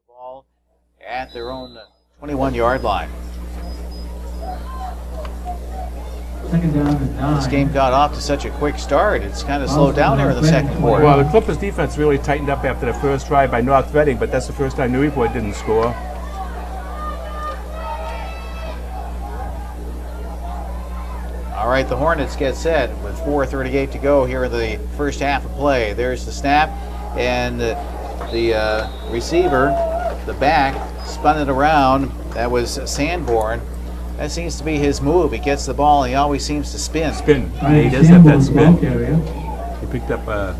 B: The ball at their own 21-yard line.
E: Second down and 9.
B: This game got off to such a quick start. It's kind of slowed down here in the second quarter.
C: Well, the Clippers defense really tightened up after the first drive by North Reading, but that's the first time Newburyport didn't score.
B: All right, the Hornets get set with 4:38 to go here in the first half of play. There's the snap, and the receiver, the back, spun it around. That was Sanborn. That seems to be his move. He gets the ball, and he always seems to spin.
C: He does have that spin. He picked up, I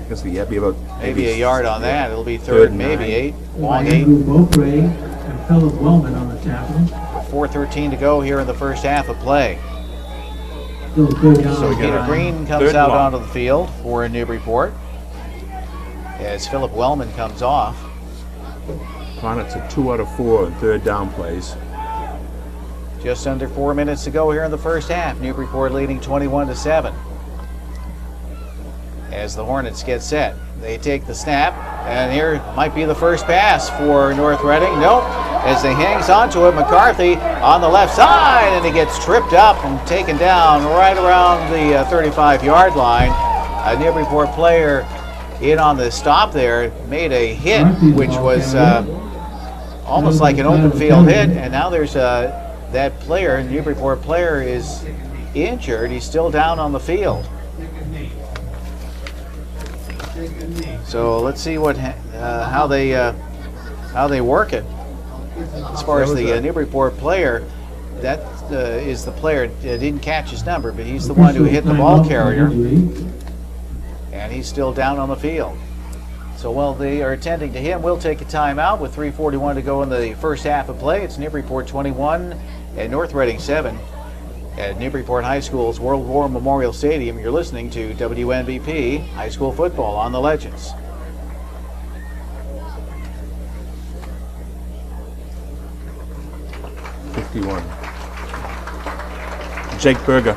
C: guess he had about
B: maybe a yard on that. It'll be third and maybe 8. Long 8.
E: And Philip Wellman on the tackle.
B: 4:13 to go here in the first half of play.
E: So
B: Peter Green comes out onto the field for Newburyport as Philip Wellman comes off.
C: Hornets are 2 out of 4 in third down plays.
B: Just under 4 minutes to go here in the first half. Newburyport leading 21-7. As the Hornets get set, they take the snap, and here might be the first pass for North Reading. Nope. As he hangs onto it, McCarthy on the left side, and he gets tripped up and taken down right around the 35-yard line. A Newburyport player in on the stop there made a hit, which was almost like an open field hit, and now there's that player, Newburyport player, is injured. He's still down on the field. So let's see what how they work it. As far as the Newburyport player, that is the player that didn't catch his number, but he's the one who hit the ball carrier, and he's still down on the field. So while they are attending to him, we'll take a timeout with 3:41 to go in the first half of play. It's Newburyport 21 and North Reading 7 at Newburyport High School's World War Memorial Stadium. You're listening to WNBP High School Football on the Legends.
C: Jake Berger.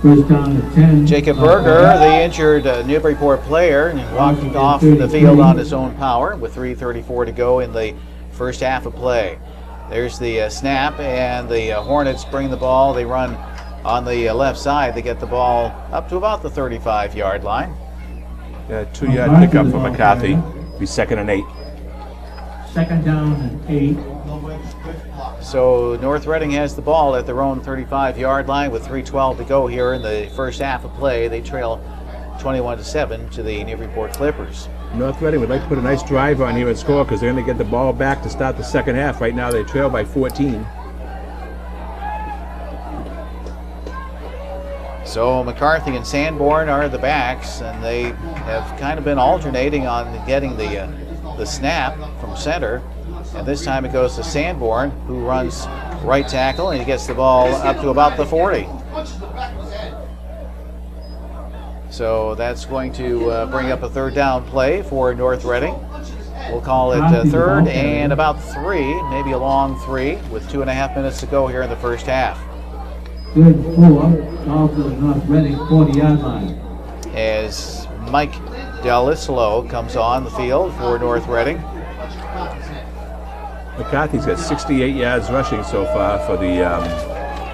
E: First down at 10.
B: Jacob Berger, the injured Newburyport player, walking off the field on his own power with 3:34 to go in the first half of play. There's the snap, and the Hornets bring the ball. They run on the left side. They get the ball up to about the 35-yard line.
C: 2-yard pickup for McCarthy. Be 2nd and 8.
E: Second down and 8.
B: So North Reading has the ball at their own 35-yard line with 3:12 to go here in the first half of play. They trail 21-7 to the Newburyport Clippers.
C: North Reading would like to put a nice drive on here and score because they're going to get the ball back to start the second half. Right now they trail by 14.
B: So McCarthy and Sanborn are the backs, and they have kind of been alternating on getting the snap from center. And this time it goes to Sanborn, who runs right tackle, and he gets the ball up to about the 40. So that's going to bring up a third down play for North Reading. We'll call it third and about 3, maybe a long 3, with 2.5 minutes to go here in the first half.
E: Good 4, off the North Reading 40-yard line.
B: As Mike Delislo comes on the field for North Reading.
C: McCarthy's got 68 yards rushing so far for the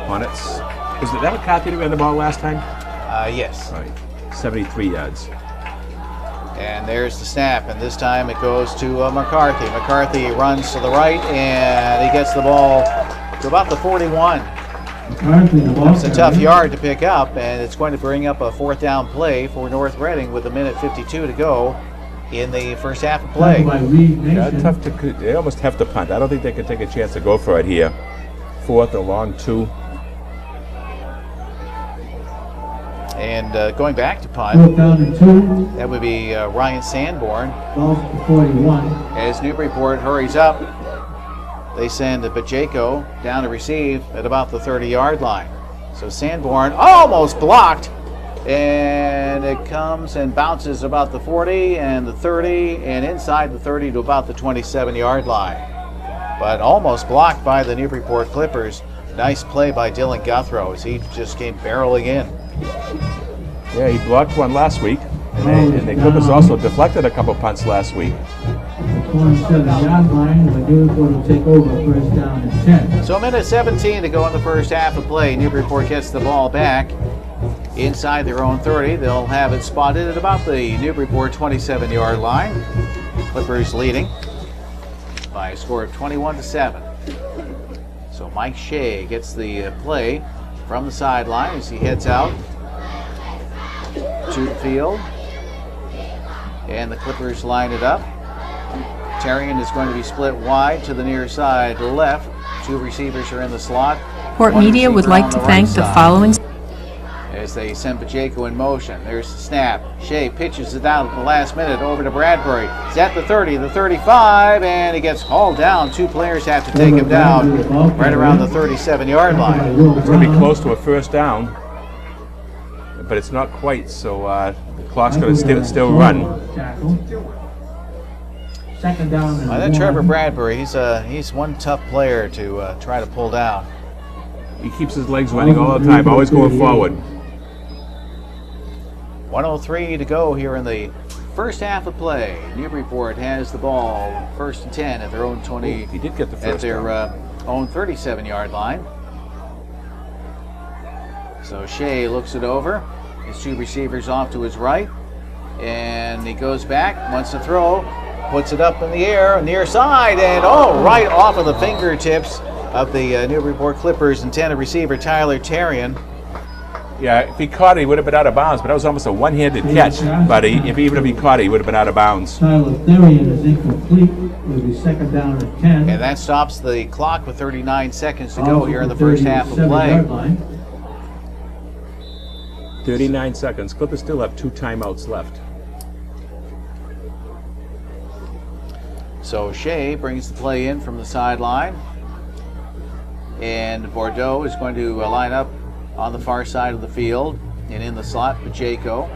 C: Hornets. Was that McCarthy that ran the ball last time?
B: Yes.
C: All right, 73 yards.
B: And there's the snap, and this time it goes to McCarthy. McCarthy runs to the right, and he gets the ball to about the 41. It's a tough yard to pick up, and it's going to bring up a fourth down play for North Reading with 1:52 to go in the first half of play.
C: Yeah, tough to. They almost have to punt. I don't think they could take a chance to go for it here. Fourth, a long 2.
B: And going back to punt, that would be Ryan Sanborn.
E: 41.
B: As Newburyport hurries up, they send Pacheco down to receive at about the 30-yard line. So Sanborn almost blocked, and it comes and bounces about the 40 and the 30 and inside the 30 to about the 27-yard line. But almost blocked by the Newburyport Clippers. Nice play by Dylan Guthrow as he just came barreling in.
C: Yeah, he blocked one last week, and the Clippers also deflected a couple punts last week.
E: 27-yard line, but you're going to take over first down and 10.
B: So 1:17 to go in the first half of play. Newburyport gets the ball back inside their own 30. They'll have it spotted at about the Newburyport 27-yard line. Clippers leading by a score of 21-7. So Mike Shea gets the play from the sideline as he heads out to the field. And the Clippers line it up. Tarian is going to be split wide to the near side left. 2 receivers are in the slot.
A: Port Media would like to thank the following.
B: As they send Pacheco in motion. There's the snap. Shea pitches it down at the last minute over to Bradbury. He's at the 30, the 35, and he gets hauled down. 2 players have to take him down right around the 37-yard line.
C: It's going to be close to a first down, but it's not quite, so the clock's going to still run.
E: Second down.
B: That Trevor Bradbury, he's one tough player to try to pull down.
C: He keeps his legs running all the time, always going forward.
B: 1:03 to go here in the first half of play. Newburyport has the ball, 1st and 10 at their own 20.
C: He did get the first
B: at their own 37-yard line. So Shea looks it over. His 2 receivers off to his right, and he goes back, wants to throw, puts it up in the air, near side, and right off of the fingertips of the Newburyport Clippers intended receiver Tyler Tarian.
C: Yeah, if he caught it, he would have been out of bounds, but that was almost a one-handed catch. But even if he caught it, he would have been out of bounds.
E: Tyler Tarian is incomplete. It'll be second down at 10.
B: And that stops the clock with 39 seconds to go here in the first half of play.
C: 39 seconds. Clippers still have 2 timeouts left.
B: So Shea brings the play in from the sideline. And Bordeaux is going to line up on the far side of the field. And in the slot, Pacheco.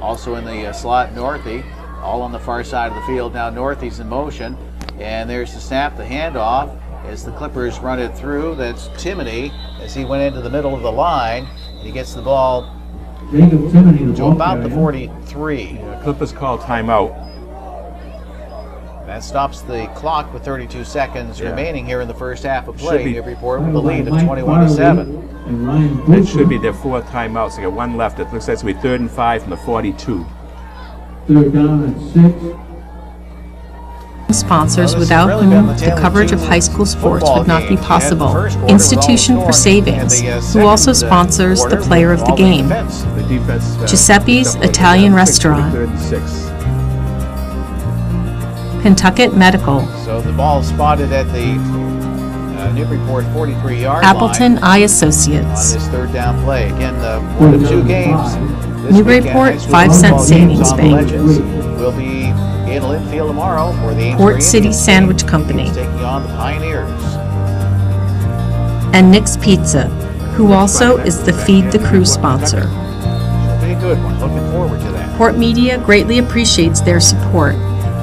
B: Also in the slot, Northey. All on the far side of the field. Now Northey's in motion. And there's the snap, the handoff. As the Clippers run it through, that's Timoney as he went into the middle of the line. He gets the ball to about the 43.
C: Yeah, Clippers call timeout.
B: That stops the clock with 32 seconds remaining here in the first half of play. Newburyport with the lead of 21-7.
C: That should be their 4th timeout. So they got 1 left. It looks like it's going to be 3rd and 5 from the 42.
E: Third down at 6.
A: Sponsors without whom the coverage of high school sports would not be possible. Institution for Savings, who also sponsors the player of the game. Giuseppe's Italian Restaurant. Pentucket Medical,
B: So the ball spotted at the Newburyport 43-yard
A: Appleton
B: line
A: Eye
B: on
A: Associates,
B: this third down play. Again, one of two games. This
A: Newburyport
B: weekend,
A: 5 cent
B: football
A: savings
B: games on the
A: bank.
B: Legends will be in Linfield tomorrow for the
A: Port
B: Amesbury
A: City
B: Indians
A: Sandwich
B: team.
A: Company,
B: It's taking on the Pioneers.
A: and Nick's Pizza, who also is the Feed the Crew sponsor.
B: Should be a good one. Looking forward to that.
A: Port Media greatly appreciates their support.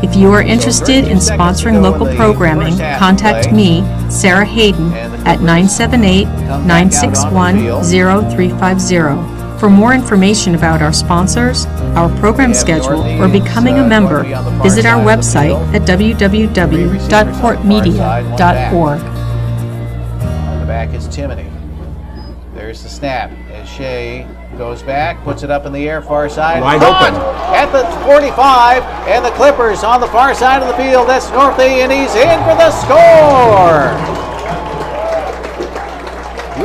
A: If you are interested in sponsoring local programming, contact me, Sarah Hayden, at 978-961-0350. For more information about our sponsors, our program schedule, or becoming a member, visit our website at www.portmedia.org.
B: On the back is Timony. There's the snap as Shea goes back, puts it up in the air, far side.
C: Wide
B: Caught
C: open.
B: at the 45, and the Clippers on the far side of the field. That's Northey, and he's in for the score.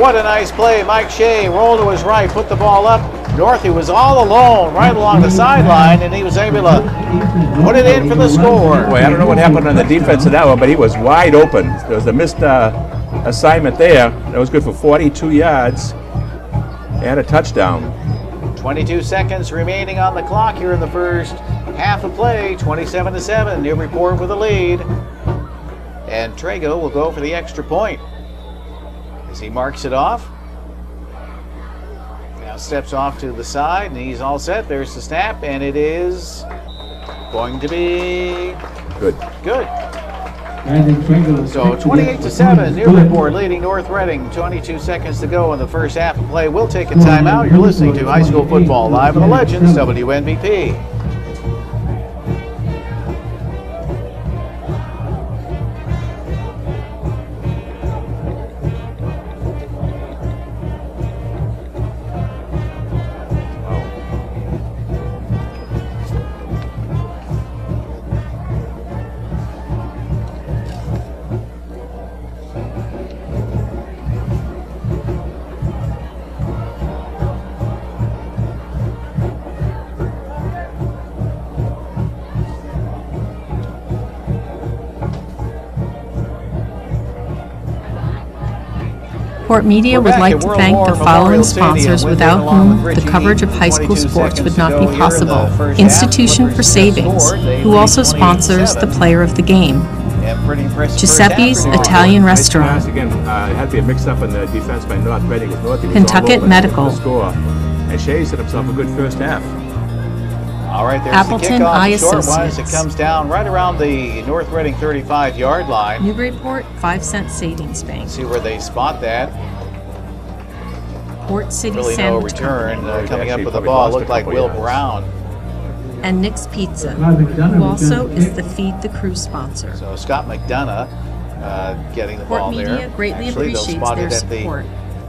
B: What a nice play. Mike Shea rolled to his right, put the ball up. Northey was all alone right along the sideline, and he was able to put it in for the score.
C: Boy, I don't know what happened on the defense of that one, but he was wide open. There was a missed assignment there. That was good for 42 yards and a touchdown.
B: 22 seconds remaining on the clock here in the first half of play. 27-7. Newburyport with a lead. And Trago will go for the extra point as he marks it off. Now steps off to the side, and he's all set. There's the snap, and it is going to be
C: Good.
B: good. So 28-7, Newburyport leading North Reading. 22 seconds to go in the first half of play. We'll take a timeout. You're listening to High School Football Live on the Legends, WNBP.
A: Port Media would like to thank the following sponsors without whom the coverage of high school sports would not be possible. Institution for Savings, who also sponsors the player of the game. Giuseppe's Italian Restaurant.
C: Again, it had to be a mix-up in the defense by North Reading.
A: Pentucket Medical.
C: And Shea set himself a good first half.
B: All right, there's
A: Appleton
B: the
A: Eye
B: kickoff, short one as it
A: Associates.
B: comes down right around the North Reading 35-yard line.
A: Newburyport 5 cent savings bank.
B: See where they spot that.
A: Port City
B: Really no
A: Sandwich
B: return
A: Company.
B: coming up
C: Actually
B: with the
C: probably
B: ball.
C: lost a
B: Looked like
C: couple
B: Will
C: yards.
B: Brown.
A: And Nick's Pizza, who also is the Feed the Crew sponsor.
B: So Scott McDonough getting the
A: Port
B: ball
A: Media
B: there.
A: greatly
B: Actually, they'll
A: appreciates
B: spot
A: their
B: it at the
A: support.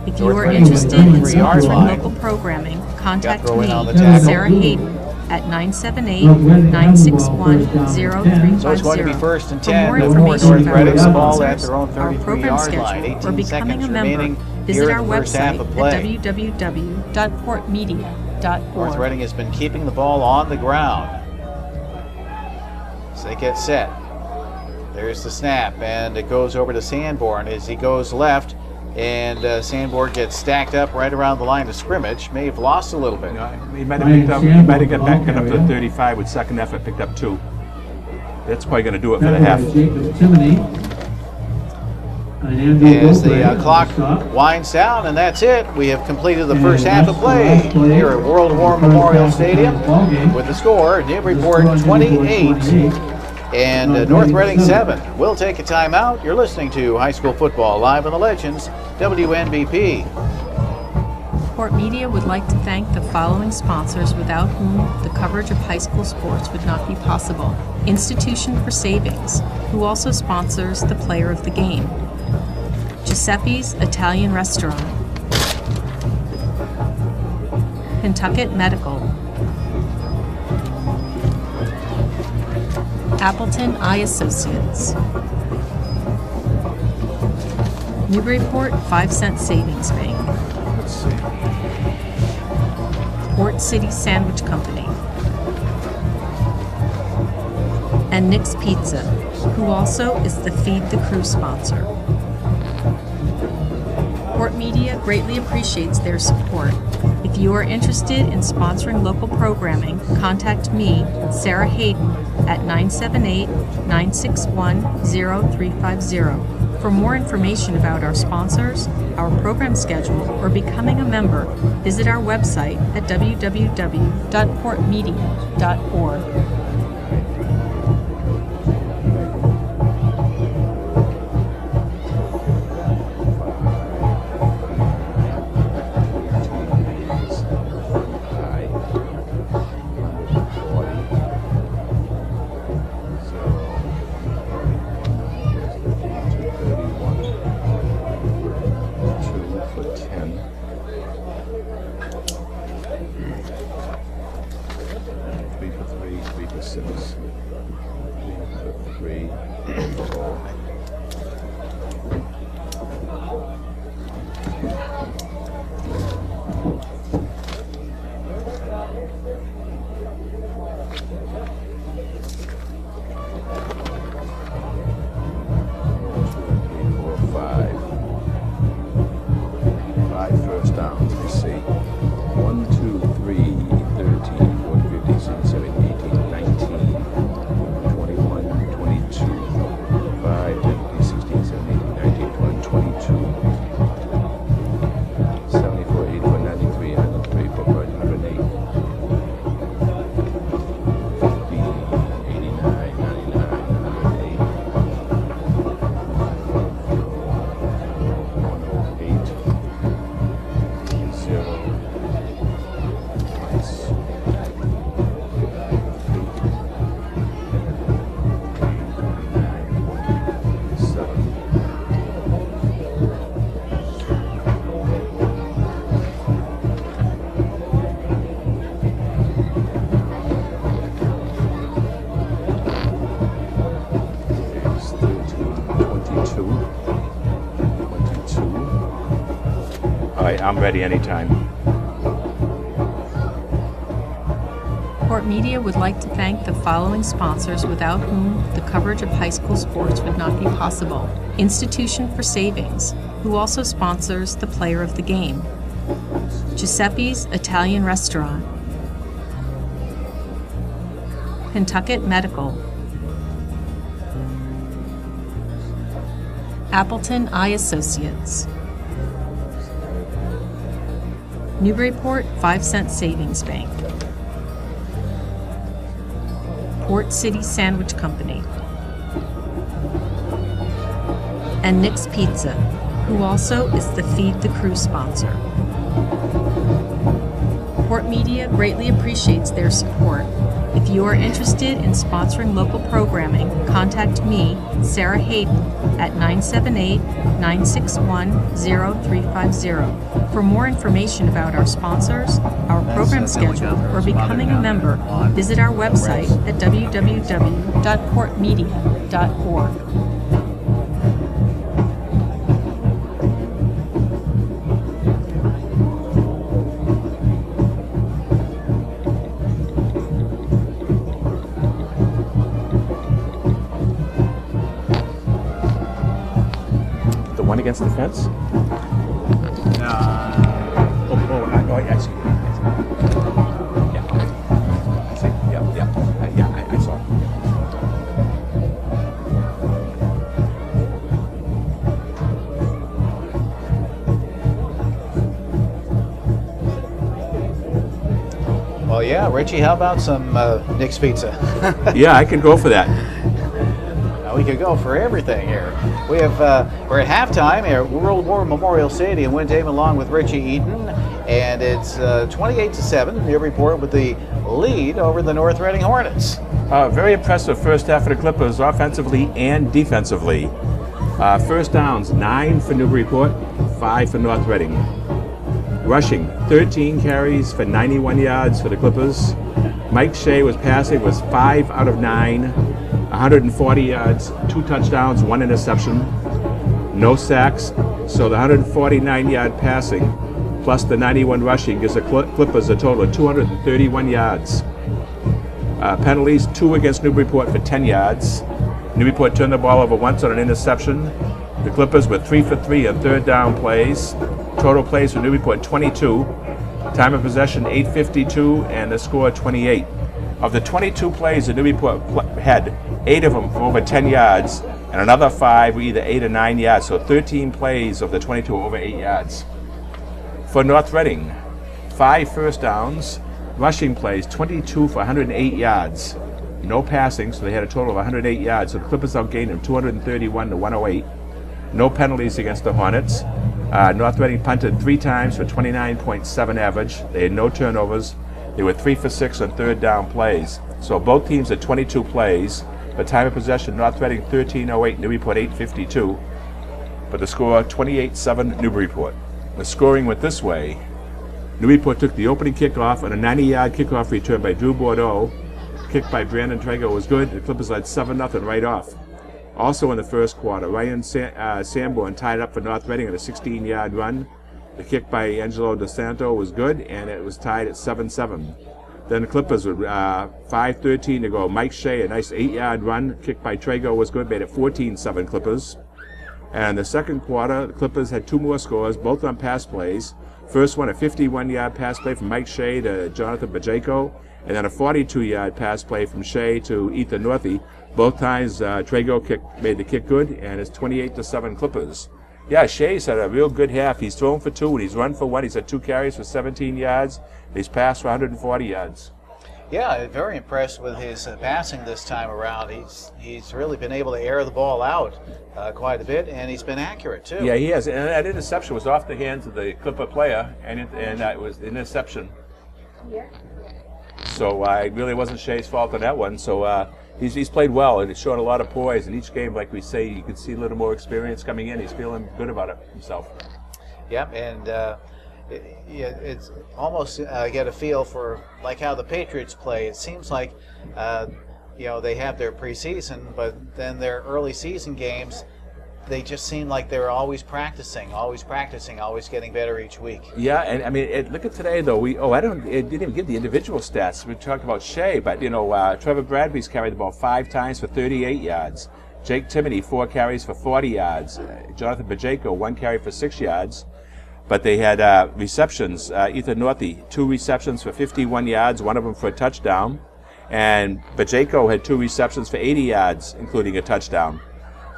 A: If you
B: North
A: are
B: Reading
A: interested in
B: 33-yard
A: sponsoring
B: line.
A: local programming, contact
B: throw in
A: me,
B: on the tackle.
A: Sarah Hayden, at 978-961-0350.
B: So it's going to be first and
A: For
B: 10
A: more
B: for
A: information
B: North
A: about
B: Reading.
A: our
B: The ball at
A: sponsors,
B: their own
A: our program
B: 33-yard line.
A: schedule, or
B: 18
A: becoming
B: seconds
A: a member,
B: remaining
A: visit
B: here
A: our
B: in the first half
A: website
B: of
A: at
B: play.
A: www.portmedia.org.
B: North Reading has been keeping the ball on the ground. So they get set. There's the snap, and it goes over to Sanborn as he goes left, and Sanborn gets stacked up right around the line of scrimmage. May have lost a little bit.
C: He might have picked up. He might have got back up to 35 with second effort. Picked up 2. That's probably going to do it for the half.
B: As the clock winds down, and that's it. We have completed the first half of play here at World War Memorial Stadium with the score, Newburyport 28 and North Reading 7. We'll take a timeout. You're listening to High School Football Live on the Legends, WNBP.
A: Port Media would like to thank the following sponsors without whom the coverage of high school sports would not be possible. Institution for Savings, who also sponsors the player of the game. Giuseppe's Italian Restaurant. Pentucket Medical. Appleton Eye Associates. Newburyport 5 cent savings bank.
C: Let's see.
A: Port City Sandwich Company. and Nick's Pizza, who also is the Feed the Crew sponsor. Port Media greatly appreciates their support. If you are interested in sponsoring local programming, contact me, Sarah Hayden, at 978-961-0350. For more information about our sponsors, our program schedule, or becoming a member, visit our website at www.portmedia.org.
C: I'm ready anytime.
A: Port Media would like to thank the following sponsors without whom the coverage of high school sports would not be possible. Institution for Savings, who also sponsors the Player of the Game. Giuseppe's Italian Restaurant. Pentucket Medical. Appleton Eye Associates. Newburyport 5-cent Savings Bank. Port City Sandwich Company. And Nick's Pizza, who also is the Feed the Crew sponsor. Port Media greatly appreciates their support. If you are interested in sponsoring local programming, contact me, Sarah Hayden, at 978-961-0350. For more information about our sponsors, our program schedule, or becoming a member, visit our website at www.portmedia.org.
C: The one against the fence? I see. Yeah, I saw.
B: Well, yeah, Richie, how about some Nick's Pizza?
C: Yeah, I can go for that.
B: We could go for everything here. We have we're at halftime at World War Memorial Stadium. Win Damon along with Richie Eaton, and it's 28-7. Newburyport with the lead over the North Reading Hornets.
C: Very impressive first half of the Clippers, offensively and defensively. First downs, 9 for Newburyport, 5 for North Reading. Rushing, 13 carries for 91 yards for the Clippers. Mike Shea was passing, was 5 out of 9. 140 yards, 2 touchdowns, 1 interception, no sacks. So the 149-yard passing plus the 91 rushing gives the Clippers a total of 231 yards. Penalties, 2 against Newburyport for 10 yards. Newburyport turned the ball over once on an interception. The Clippers were 3 for 3 on third down plays. Total plays for Newburyport 22. Time of possession 8:52 and the score 28. Of the 22 plays that Newburyport had, 8 of them for over 10 yards, and another 5 were either 8 or 9 yards. So 13 plays of the 22 were over 8 yards. For North Reading, 5 first downs, rushing plays 22 for 108 yards. No passing, so they had a total of 108 yards. So the Clippers outgained them 231 to 108. No penalties against the Hornets. North Reading punted 3 times for 29.7 average. They had no turnovers. They were 3 for 6 on third down plays. So both teams had 22 plays. But time of possession, North Reading 13:08, Newburyport 8:52. But the score 28-7 Newburyport. The scoring went this way. Newburyport took the opening kickoff on a 90-yard kickoff return by Drew Bordeaux. Kick by Brandon Trago was good. The Clippers led 7-0 right off. Also in the first quarter, Ryan Sanborn tied up for North Reading on a 16-yard run. The kick by Angelo DeSanto was good, and it was tied at 7-7. Then the Clippers with 5:13 to go. Mike Shea, a nice 8-yard run. Kick by Trago was good, made it 14-7 Clippers. And the second quarter, the Clippers had 2 more scores, both on pass plays. First one, a 51-yard pass play from Mike Shea to Jonathan Bajeko, and then a 42-yard pass play from Shea to Ethan Northey. Both times, Trago made the kick good, and it's 28-7 Clippers. Yeah, Shea's had a real good half. He's thrown for 2, and he's run for 1. He's had 2 carries for 17 yards. He's passed for 140 yards.
B: Yeah, very impressed with his passing this time around. He's really been able to air the ball out quite a bit, and he's been accurate too.
C: Yeah, he has. And that interception was off the hands of the Clipper player, and it was an interception. So it really wasn't Shea's fault on that one. So he's played well, and it's shown a lot of poise. In each game, like we say, you can see a little more experience coming in. He's feeling good about it himself.
B: Yep, and it's almost get a feel for like how the Patriots play. It seems like they have their preseason, but then their early season games, they just seem like they're always practicing, always getting better each week.
C: Yeah, and I mean, look at today though. It didn't even give the individual stats. We talked about Shea, but Trevor Bradley's carried the ball 5 times for 38 yards. Jake Timoney 4 carries for 40 yards. Jonathan Bajeko 1 carry for 6 yards. But they had receptions. Ethan Northey 2 receptions for 51 yards, 1 of them for a touchdown, and Bajeko had 2 receptions for 80 yards, including a touchdown.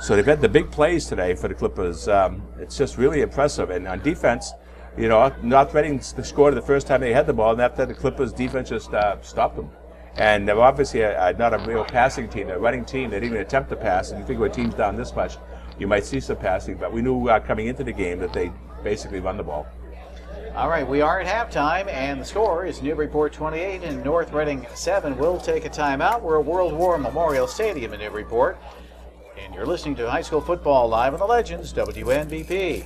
C: So they've had the big plays today for the Clippers. It's just really impressive. And on defense, North Reading scored the first time they had the ball, and after the Clippers' defense just stopped them. And they're obviously not a real passing team. They're a running team. They didn't even attempt to pass. And you figure when teams down this much, you might see some passing. But we knew coming into the game that they basically run the ball.
B: All right, we are at halftime, and the score is Newburyport 28 and North Reading 7. We'll take a timeout. We're at World War Memorial Stadium in Newburyport. And you're listening to high school football live on the Legends, WNBP.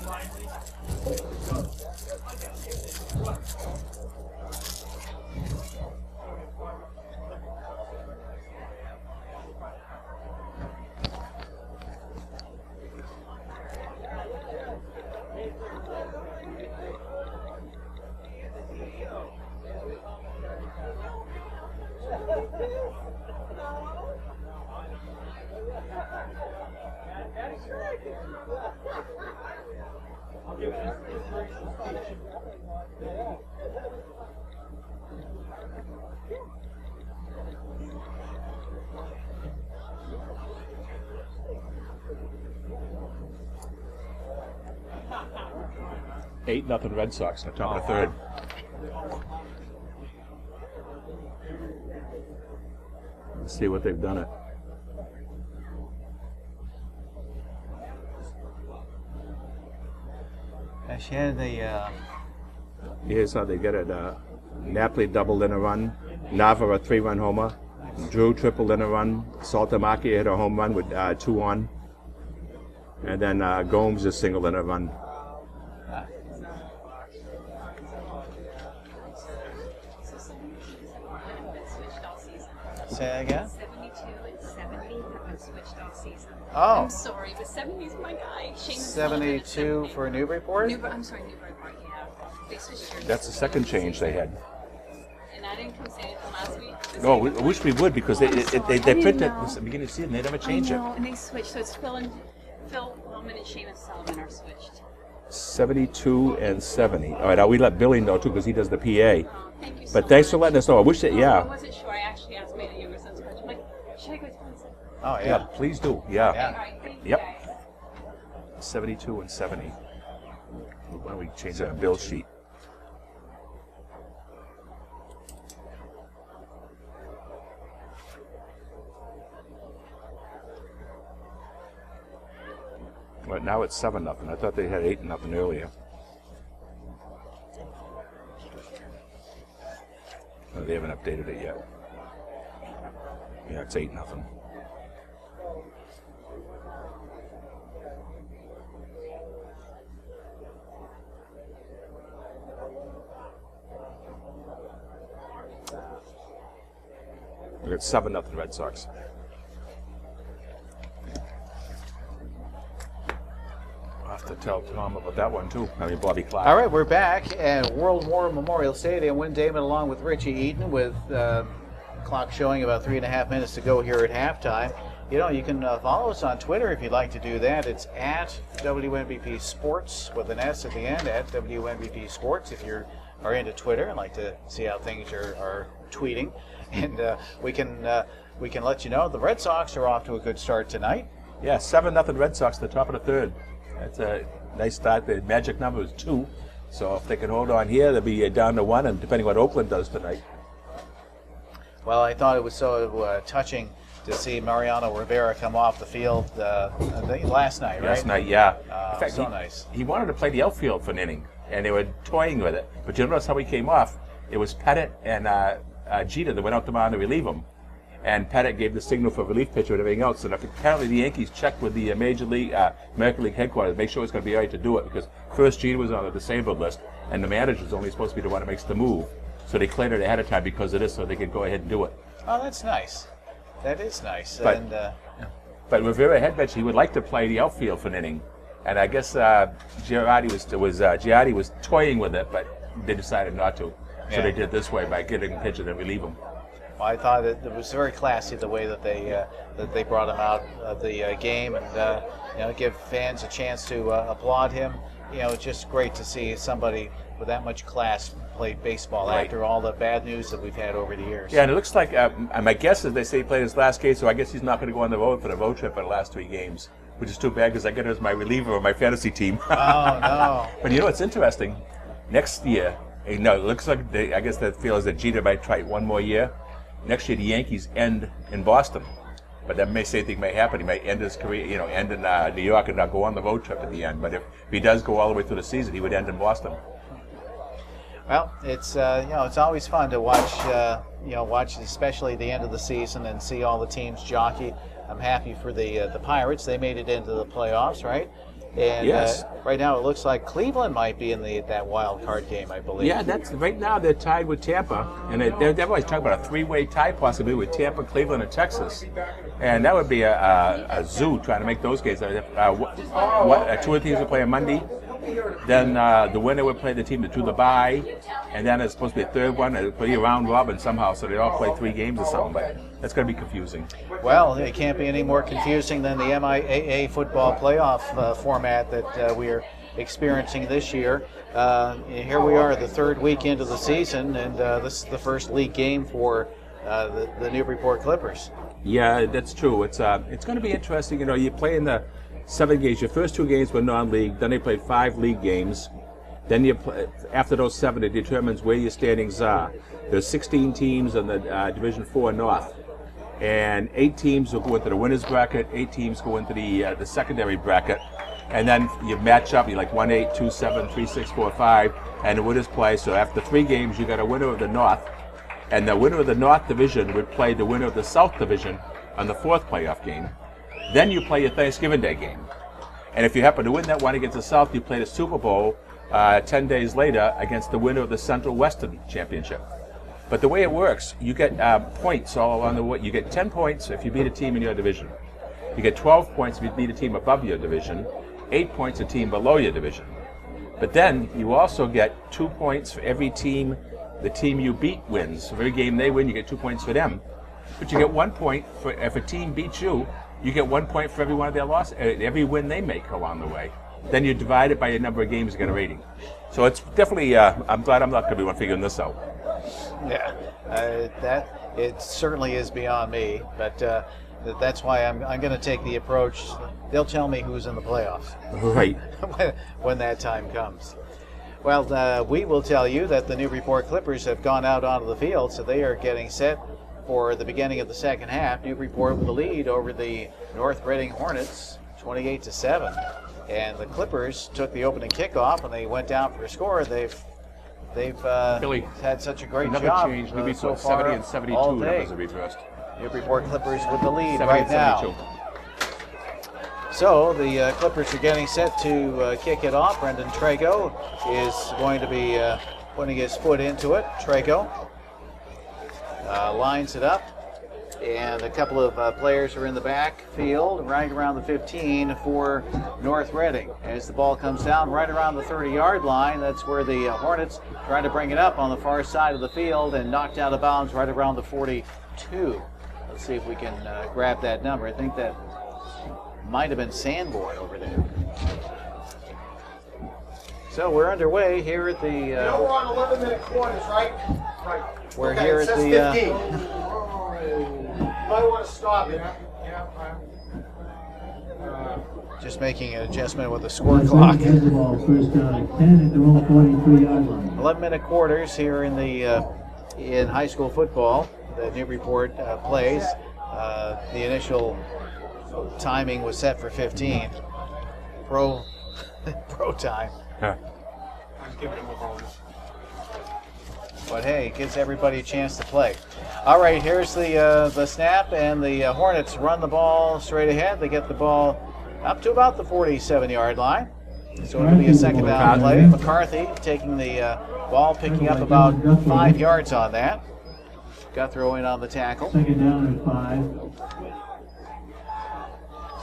C: Nothing Red Sox in the top of the third. Let's see what they've done it. Here's how they get it. Napoli doubled in a run. Nava a 3-run homer. Drew tripled in a run. Saltamaki hit a home run with 2 on. And then Gomes just singled in a run.
B: Say that again?
F: 72 and 70 have been switched all season.
B: Oh.
F: I'm sorry, but 70 is my guy.
B: 72 for Newburyport?
F: I'm sorry, Newburyport, yeah. They switched your
C: That's the second change they had.
F: And I didn't come say anything last week.
C: No, I wish we would because they
F: didn't
C: print it
F: know.
C: at the beginning of the season. They never
F: I
C: change it.
F: know, and they switched, so it's Phil Holman and Seamus Sullivan are switched.
C: 72 and 70. All right, now we let Billy know too because he does the PA.
F: Oh, thank you so
C: But thanks for
F: much.
C: letting us know. I wish that,
F: I
C: yeah.
F: wasn't sure. I actually asked my younger son's coach. I'm like, should I go tell him?
B: Oh,
C: Yeah,
B: yeah.
C: please do. Yeah.
B: Yeah.
F: All right, thank you
C: Yep.
F: guys.
C: 72 and 70. Why don't we change that bill sheet? Well, now it's 7-0. I thought they had 8-0 earlier. No, they haven't updated it yet. Yeah, it's 8-0. We got 7-0 Red Sox. I'll have to tell Tom about that one too. I mean, Bobby Clark.
B: All right, we're back at World War Memorial Stadium. Win Damon along with Richie Eaton with clock showing about 3.5 minutes to go here at halftime. You know, you can follow us on Twitter if you'd like to do that. It's at WNBP Sports with an S at the end, at WNBP Sports if you are into Twitter and like to see how things are tweeting. And we can let you know the Red Sox are off to a good start tonight.
C: Yeah, 7-0 Red Sox at the top of the third. That's a nice start. The magic number is 2. So if they can hold on here, they'll be down to 1, and depending what Oakland does tonight.
B: Well, I thought it was so touching to see Mariano Rivera come off the field I think last night, right?
C: Last night, yeah. In fact,
B: so nice.
C: He wanted to play the outfield for an inning, and they were toying with it. But you notice how he came off? It was Pettit and Jeter that went out the mound to relieve him. And Pettit gave the signal for relief pitcher and everything else. And apparently the Yankees checked with the Major League, American League headquarters to make sure it's going to be all right to do it, because first Jeter was on the disabled list, and the manager is only supposed to be the one that makes the move. So they cleared it ahead of time because of this, so they could go ahead and do it.
B: Oh, that's nice. That is nice.
C: But-
B: And
C: But Rivera had mentioned he would like to play the outfield for an inning, and I guess Giardi was toying with it, but they decided not to. So
B: Yeah.
C: they did it this way by getting a pitcher to relieve him.
B: I thought it was very classy the way that they brought him out of the game, and give fans a chance to applaud him. It's just great to see somebody with that much class play baseball
C: Right.
B: after all the bad news that we've had over the years.
C: Yeah, and it looks like my guess is they say he played his last game, so I guess he's not going to go on the road for the road trip for the last 3 games, which is too bad because I get it as my reliever on my fantasy team.
B: Oh no!
C: But you know what's interesting? Next year, it looks like I guess that feels that Jeter might try one more year. Next year, the Yankees end in Boston, but that same thing may happen. He may end his career, end in New York and not go on the road trip at the end. But if he does go all the way through the season, he would end in Boston.
B: Well, it's it's always fun to watch watch especially the end of the season and see all the teams jockey. I'm happy for the Pirates. They made it into the playoffs, right? And
C: Yes.
B: right now it looks like Cleveland might be in that wild card game, I believe.
C: Yeah, that's right now they're tied with Tampa, and they're always talking about a 3-way tie possibly with Tampa, Cleveland, and Texas, and that would be a zoo trying to make those games. 2 of the teams will play on Monday, then the winner would play the team that drew the bye, and then it's supposed to be a third one. It'll be a round robin somehow, so they all play 3 games or something. But that's going to be confusing.
B: Well, it can't be any more confusing than the MIAA football playoff format that we are experiencing this year. Here we are, the 3rd week into the season, and this is the first league game for the Newburyport Clippers.
C: Yeah, that's true. It's going to be interesting. You play in the 7 games. Your first 2 games were non-league. Then they played 5 league games. Then after those 7, it determines where your standings are. There's 16 teams in the Division 4 North, and 8 teams will go into the winners bracket. 8 teams go into the secondary bracket, and then you match up. You like 1-8, 2-7, 3-6, 4-5, and the winners play. So after 3 games, you got a winner of the North, and the winner of the North Division would play the winner of the South Division on the 4th playoff game. Then you play your Thanksgiving Day game. And if you happen to win that one against the South, you play the Super Bowl 10 days later against the winner of the Central Western Championship. But the way it works, you get points all along the way. You get 10 points if you beat a team in your division. You get 12 points if you beat a team above your division, 8 points a team below your division. But then you also get 2 points for every team the team you beat wins. For every game they win, you get 2 points for them. But you get 1 point for if a team beats you. You get 1 point for every one of their losses, every win they make along the way. Then you divide it by your number of games to get a rating. So it's definitely. I'm glad I'm not going to be one figuring this out.
B: Yeah, that it certainly is beyond me, but that's why I'm going to take the approach. They'll tell me who's in the playoffs.
C: Right.
B: when that time comes. Well, we will tell you that the Newburyport Clippers have gone out onto the field, so they are getting set for the beginning of the second half. Newburyport with the lead over the North Reading Hornets, 28-7. And the Clippers took the opening kickoff, and they went down for a score. They've
C: Billy,
B: had such a great
C: another
B: job
C: change.
B: so
C: Newburyport
B: far
C: 70 and 72
B: all day.
C: numbers are reversed.
B: Newburyport Clippers with the lead
C: 70
B: right
C: and
B: now.
C: 72.
B: So the Clippers are getting set to kick it off. Brendan Trago is going to be putting his foot into it. Trago lines it up, and a couple of players are in the backfield right around the 15 for North Reading. As the ball comes down right around the 30-yard line, that's where the Hornets try to bring it up on the far side of the field and knocked out of bounds right around the 42. Let's see if we can grab that number. I think that might have been Sandboy over there. So we're underway here at the.
D: You know, we're on 11-minute quarters, right? Right.
B: We're
D: Okay,
B: here
D: it
B: at
D: says
B: the.
D: 15. You might want to stop it.
B: Just making an adjustment with the score clock.
E: Has the ball first down and 10 at their own 43-yard line.
B: 11-minute quarters here in the in high school football that Newburyport plays. The initial timing was set for 15. Pro time.
C: Huh.
D: I'm giving him a bonus.
B: But hey, it gives everybody a chance to play. All right, here's the snap, and the Hornets run the ball straight ahead. They get the ball up to about the 47-yard line. So it'll be a second down play. McCarthy taking the ball, picking up about 5 yards on that. Guthrow in on the tackle.
E: Second down and 5.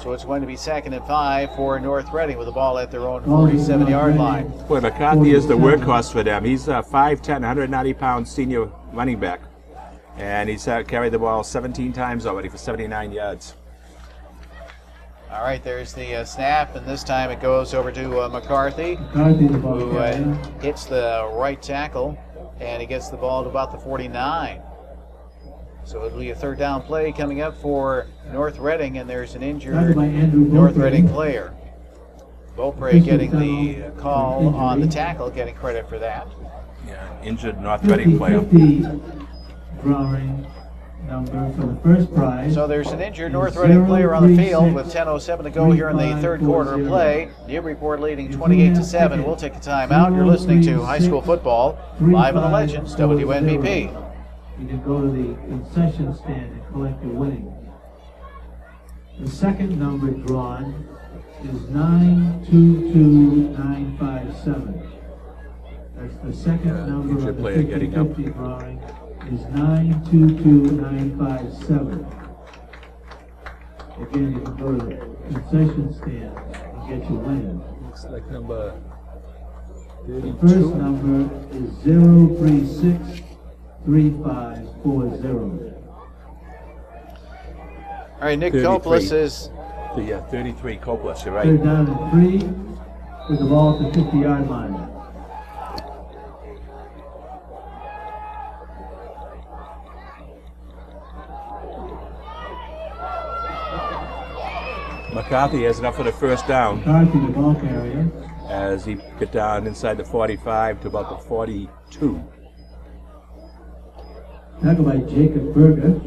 B: So it's going to be 2nd and 5 for North Reading with the ball at their own 47-yard line.
C: Boy, McCarthy is the workhorse for them. He's a 5'10", 190-pound senior running back. And he's carried the ball 17 times already for 79 yards.
B: All right, there's the snap, and this time it goes over to McCarthy, who hits the right tackle, and he gets the ball to about the 49. So it'll be a third down play coming up for North Reading, and there's an injured North Reading player. Beaupre getting the call on the tackle, getting credit for that.
C: Yeah, injured North Reading player.
E: Drawing number for the first prize.
B: So there's an injured North Reading player on the field with 10:07 to go here in the third quarter of play. Newburyport leading 28-7. We'll take a timeout. You're listening to High School Football, live on the Legends, WNBP.
E: You can go to the concession stand and collect your winnings. The second number drawn is 922957. That's the second number of the 50-50 drawing is 922957. Again, you can go to the concession stand and get your winnings.
C: Looks like number 32.
E: The first number is 0363540.
B: All right, Nick
C: 33.
B: Copeless is
C: 33, Copeless, you're right.
E: Third down and 3 with the ball at the 50-yard line.
C: McCarthy has enough for the first down
E: McCarthy, the ball carrier.
C: as he get down inside the 45 to about the 42.
E: Tackle by Jacob Berger.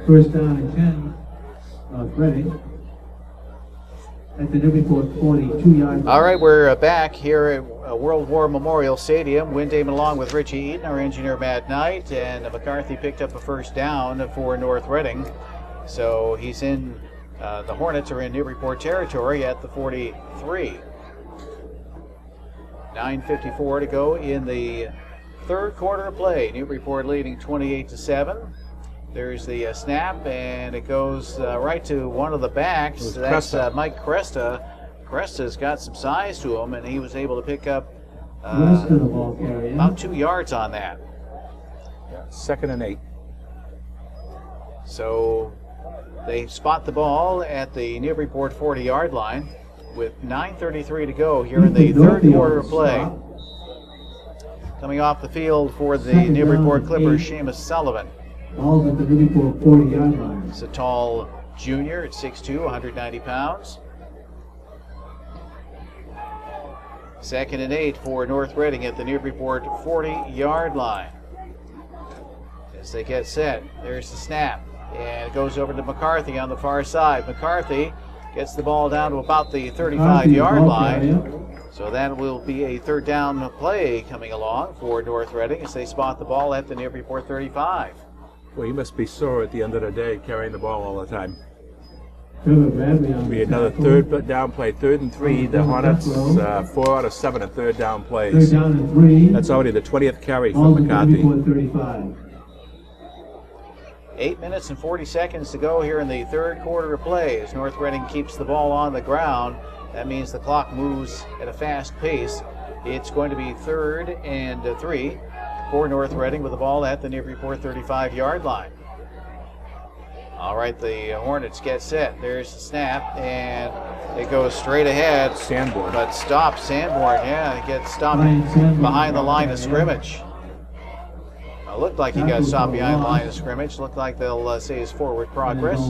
E: First down and 10. North Reading. At the Newburyport 42-yard line.
B: all right. We're back here at World War Memorial Stadium. Win Damon along with Richie Eden, our engineer Matt Knight, and McCarthy picked up a first down for North Reading. So he's in. The Hornets are in Newburyport territory at the 43. 9:54 to go in the third quarter of play. Newburyport leading 28-7. There's the snap, and it goes right to one of the backs. That's Mike Cresta. Cresta's got some size to him, and he was able to pick up
E: West of the ball carrier.
B: about 2 yards on that.
C: Yeah, 2nd and 8.
B: So they spot the ball at the Newburyport 40-yard line with 9:33 to go here in the third quarter of play. Coming off the field for the Newburyport Clippers, Seamus Sullivan.
E: Ball's at the Newburyport 40-yard line.
B: He's a tall junior at 6'2", 190 pounds. 2nd and 8 for North Reading at the Newburyport 40-yard line. As they get set, there's the snap. And it goes over to McCarthy on the far side. McCarthy gets the ball down to about the 35-yard line. So that will be a third down play coming along for North Reading as they spot the ball at the Newburyport 35.
C: Well, he must be sore at the end of the day carrying the ball all the time.
E: Trevor Bradley on
C: Be
E: the
C: another
E: tackle.
C: third down play, 3rd and 3. The Hornets 4 out of 7 at third down
E: Third
C: plays.
E: down and 3.
C: That's already the 20th carry
E: Ball's
C: from
E: at the
C: McCarthy.
E: Newburyport 35.
B: 8 minutes and 40 seconds to go here in the third quarter of play as North Reading keeps the ball on the ground. That means the clock moves at a fast pace. It's going to be 3rd and 3 for North Reading with the ball at the Newburyport 35-yard line. All right, the Hornets get set. There's the snap, and it goes straight ahead.
C: Sanborn.
B: But stopped. Sanborn, yeah, it gets stopped
E: Ryan Sanborn.
B: behind the line of scrimmage. Looked like he got stopped behind the line of scrimmage. Looked like they'll say his forward progress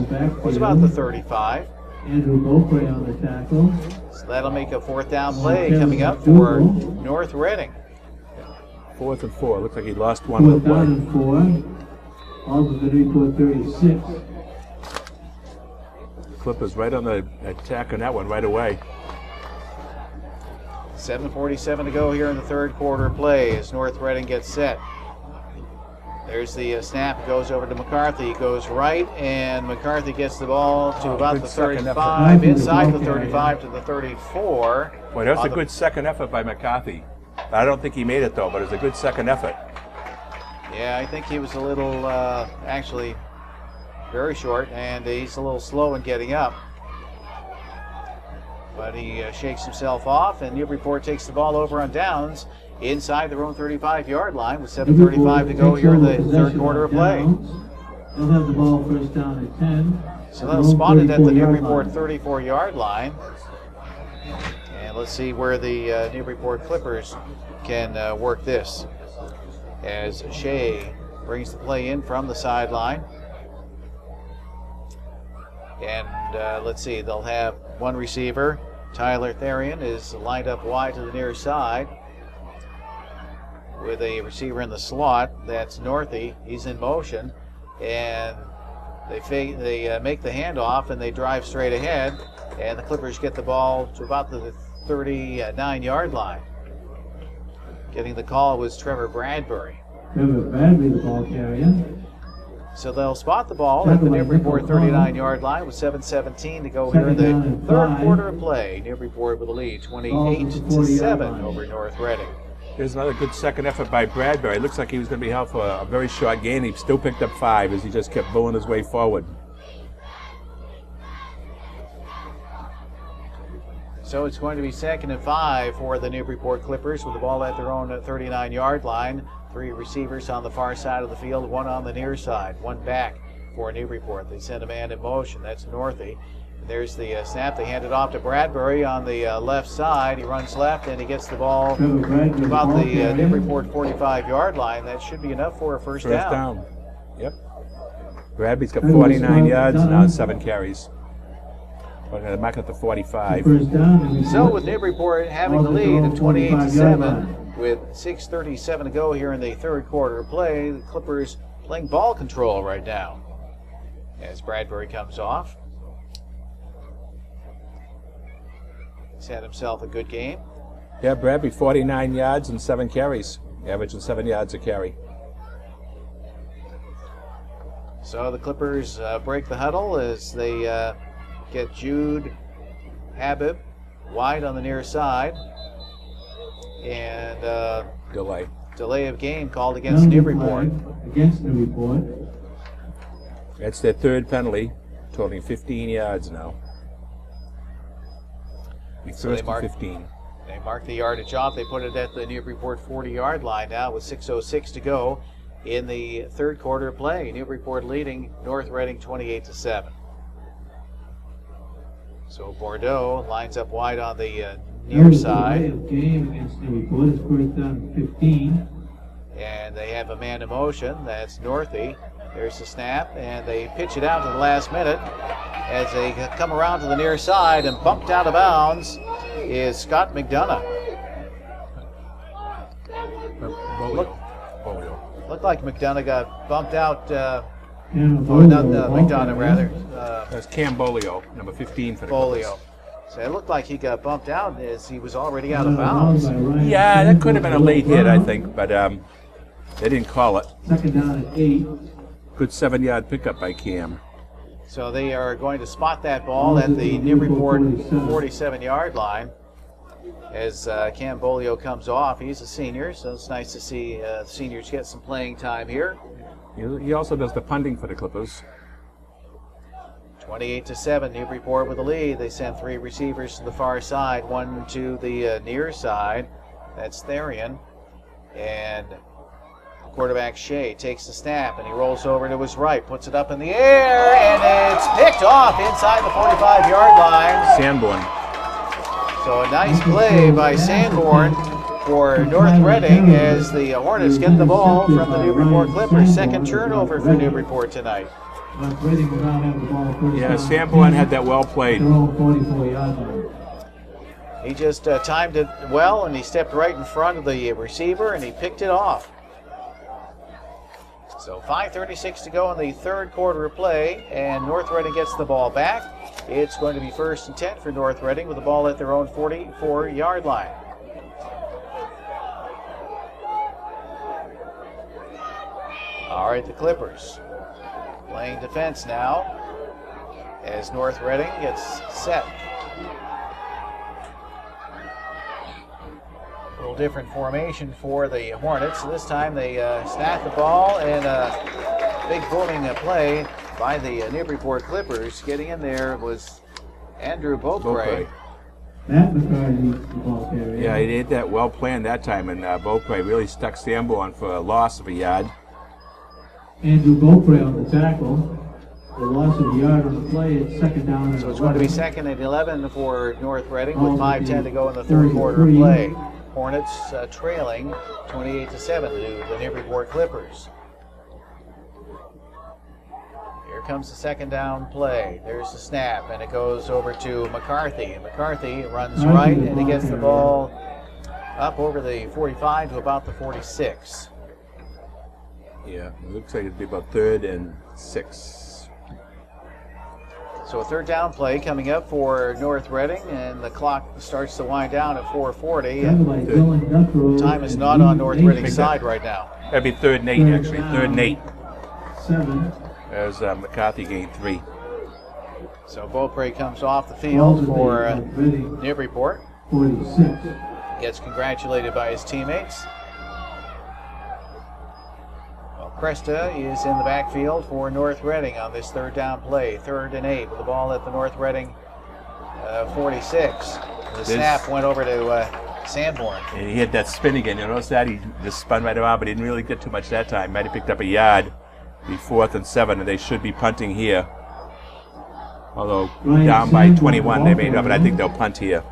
B: was about the 35.
E: Andrew Beaupre on the tackle.
B: So that'll make a fourth down play coming up for North Reading.
C: 4th and 4. Looks like he lost one with
E: Fourth down
C: play.
E: and 4. Ball's at the Newburyport 36.
C: Clippers right on the attack on that one right away.
B: 7:47 to go here in the third quarter play as North Reading gets set. There's the snap, goes over to McCarthy, goes right, and McCarthy gets the ball to about
C: good
B: the
C: second
B: 35,
E: effort.
B: inside the 35 to the 34.
C: Boy, that was
B: On
C: a
B: the-
C: good second effort by McCarthy. I don't think he made it though, but it was a good second effort.
B: Yeah, I think he was a little, actually, very short, and he's a little slow in getting up. But he shakes himself off, and Newburyport takes the ball over on downs inside their own 35-yard line with 7:35 to go here in the third quarter of play.
E: They'll have the ball first down at 10.
B: So they'll spot it at the Newburyport 34-yard line. And let's see where the Newburyport Clippers can work this. As Shea brings the play in from the sideline. And let's see, they'll have one receiver. Tyler Therian is lined up wide to the near side with a receiver in the slot. That's Northy. He's in motion, and they make the handoff and they drive straight ahead, and the Clippers get the ball to about the 39-yard line. Getting the call was Trevor Bradbury.
E: Trevor Bradley, the ball carrier.
B: So they'll spot the ball at the Newburyport 39-yard line with 7:17 to go here in the third quarter of play. Newburyport with a lead, 28-7 over North Reading.
C: Here's another good second effort by Bradbury. Looks like he was going to be held for a very short gain. He still picked up 5 as he just kept bowling his way forward.
B: So it's going to be 2nd and 5 for the Newburyport Clippers with the ball at their own 39-yard line. 3 receivers on the far side of the field, 1 on the near side, 1 back for Newburyport. They send a man in motion. That's Northy. There's the snap. They hand it off to Bradbury on the left side. He runs left and he gets the ball to about the Newburyport 45-yard line. That should be enough for a first down.
C: Yep. Bradbury's got 49 yards and now 7 carries. We're going to mark at the 45.
E: First down.
B: So with Newburyport having the lead of 28-7 with 6:37 to go here in the third quarter of play, the Clippers playing ball control right now as Bradbury comes off. He's had himself a good game.
C: Yeah, Bradbury 49 yards and 7 carries, averaging 7 yards a carry.
B: So the Clippers break the huddle as they get Jude Habib wide on the near side. And delay of game called against Newburyport.
E: Against Newburyport.
C: That's their 3rd penalty, totaling 15 yards now.
B: So they
C: First and
B: mark
C: 15.
B: They mark the yardage off. They put it at the Newburyport 40-yard line now with 6:06 to go in the third quarter of play. Newburyport leading North Reading 28-7. So Bordeaux lines up wide on the near side.
E: Game against Newburyport. It's first down 15.
B: And they have a man in motion. That's Northey. There's the snap, and they pitch it out to the last minute as they come around to the near side, and bumped out of bounds is Scott McDonough. Looked like McDonough got bumped out. Not McDonough, rather.
C: That's Cam Bolio, number 15 for the
B: Bolio. So it looked like he got bumped out as he was already out of bounds.
C: Yeah, that could have been a late hit, I think, but they didn't call it.
E: Second down at 8.
C: Good 7-yard pickup by Cam.
B: So they are going to spot that ball at the Newburyport 47-yard line as Cam Bolio comes off. He's a senior, so it's nice to see seniors get some playing time here.
C: He also does the punting for the Clippers.
B: 28-7, Newburyport with the lead. They send 3 receivers to the far side, 1 to the near side. That's Therian. And quarterback Shea takes the snap, and he rolls over to his right, puts it up in the air, and it's picked off inside the 45-yard line.
C: Sanborn.
B: So a nice play by Sanborn for North Reading as the Hornets get the ball from the Newburyport Clippers. Second turnover for Newburyport tonight.
C: Yeah, Sanborn had that well played.
B: He just timed it well, and he stepped right in front of the receiver, and he picked it off. So 5:36 to go in the third quarter of play, and North Reading gets the ball back. It's going to be 1st and 10 for North Reading with the ball at their own 44-yard line. All right, the Clippers playing defense now as North Reading gets set. A little different formation for the Hornets. This time they snap the ball, and a big booming play by the Newburyport Clippers. Getting in there was Andrew Beaupre.
C: Yeah, he did that well planned that time, and Beaupre really stuck Sanborn for a loss of a yard.
E: Andrew Beaupre on the tackle. The loss of a yard on the play. It's second down.
B: So it's going to be 2nd and 11 for North Reading with 5:10 to go in the third quarter of play. Hornets trailing 28-7 to the Newburyport Clippers. Here comes the second down play. There's the snap, and it goes over to McCarthy. And McCarthy runs right, and he gets the ball up over the 45 to about the 46.
C: Yeah, it looks like it'd be about 3rd and 6.
B: So a third down play coming up for North Reading, and the clock starts to wind down at 4:40. And time is not on North Reading's side right now.
C: That'd be 3rd and 8, actually. 3rd and 8.
E: 7.
C: As McCarthy gained 3.
B: So Beaupre comes off the field for Newburyport.
E: 46.
B: Gets congratulated by his teammates. Cresta is in the backfield for North Reading on this third down play. 3rd and 8 with the ball at the North Reading 46. The snap went over to Sanborn.
C: And he had that spin again. You notice that? He just spun right around, but he didn't really get too much that time. Might have picked up a yard. Be 4th and 7, and they should be punting here. Although down by 21, they made up, and I think they'll punt here.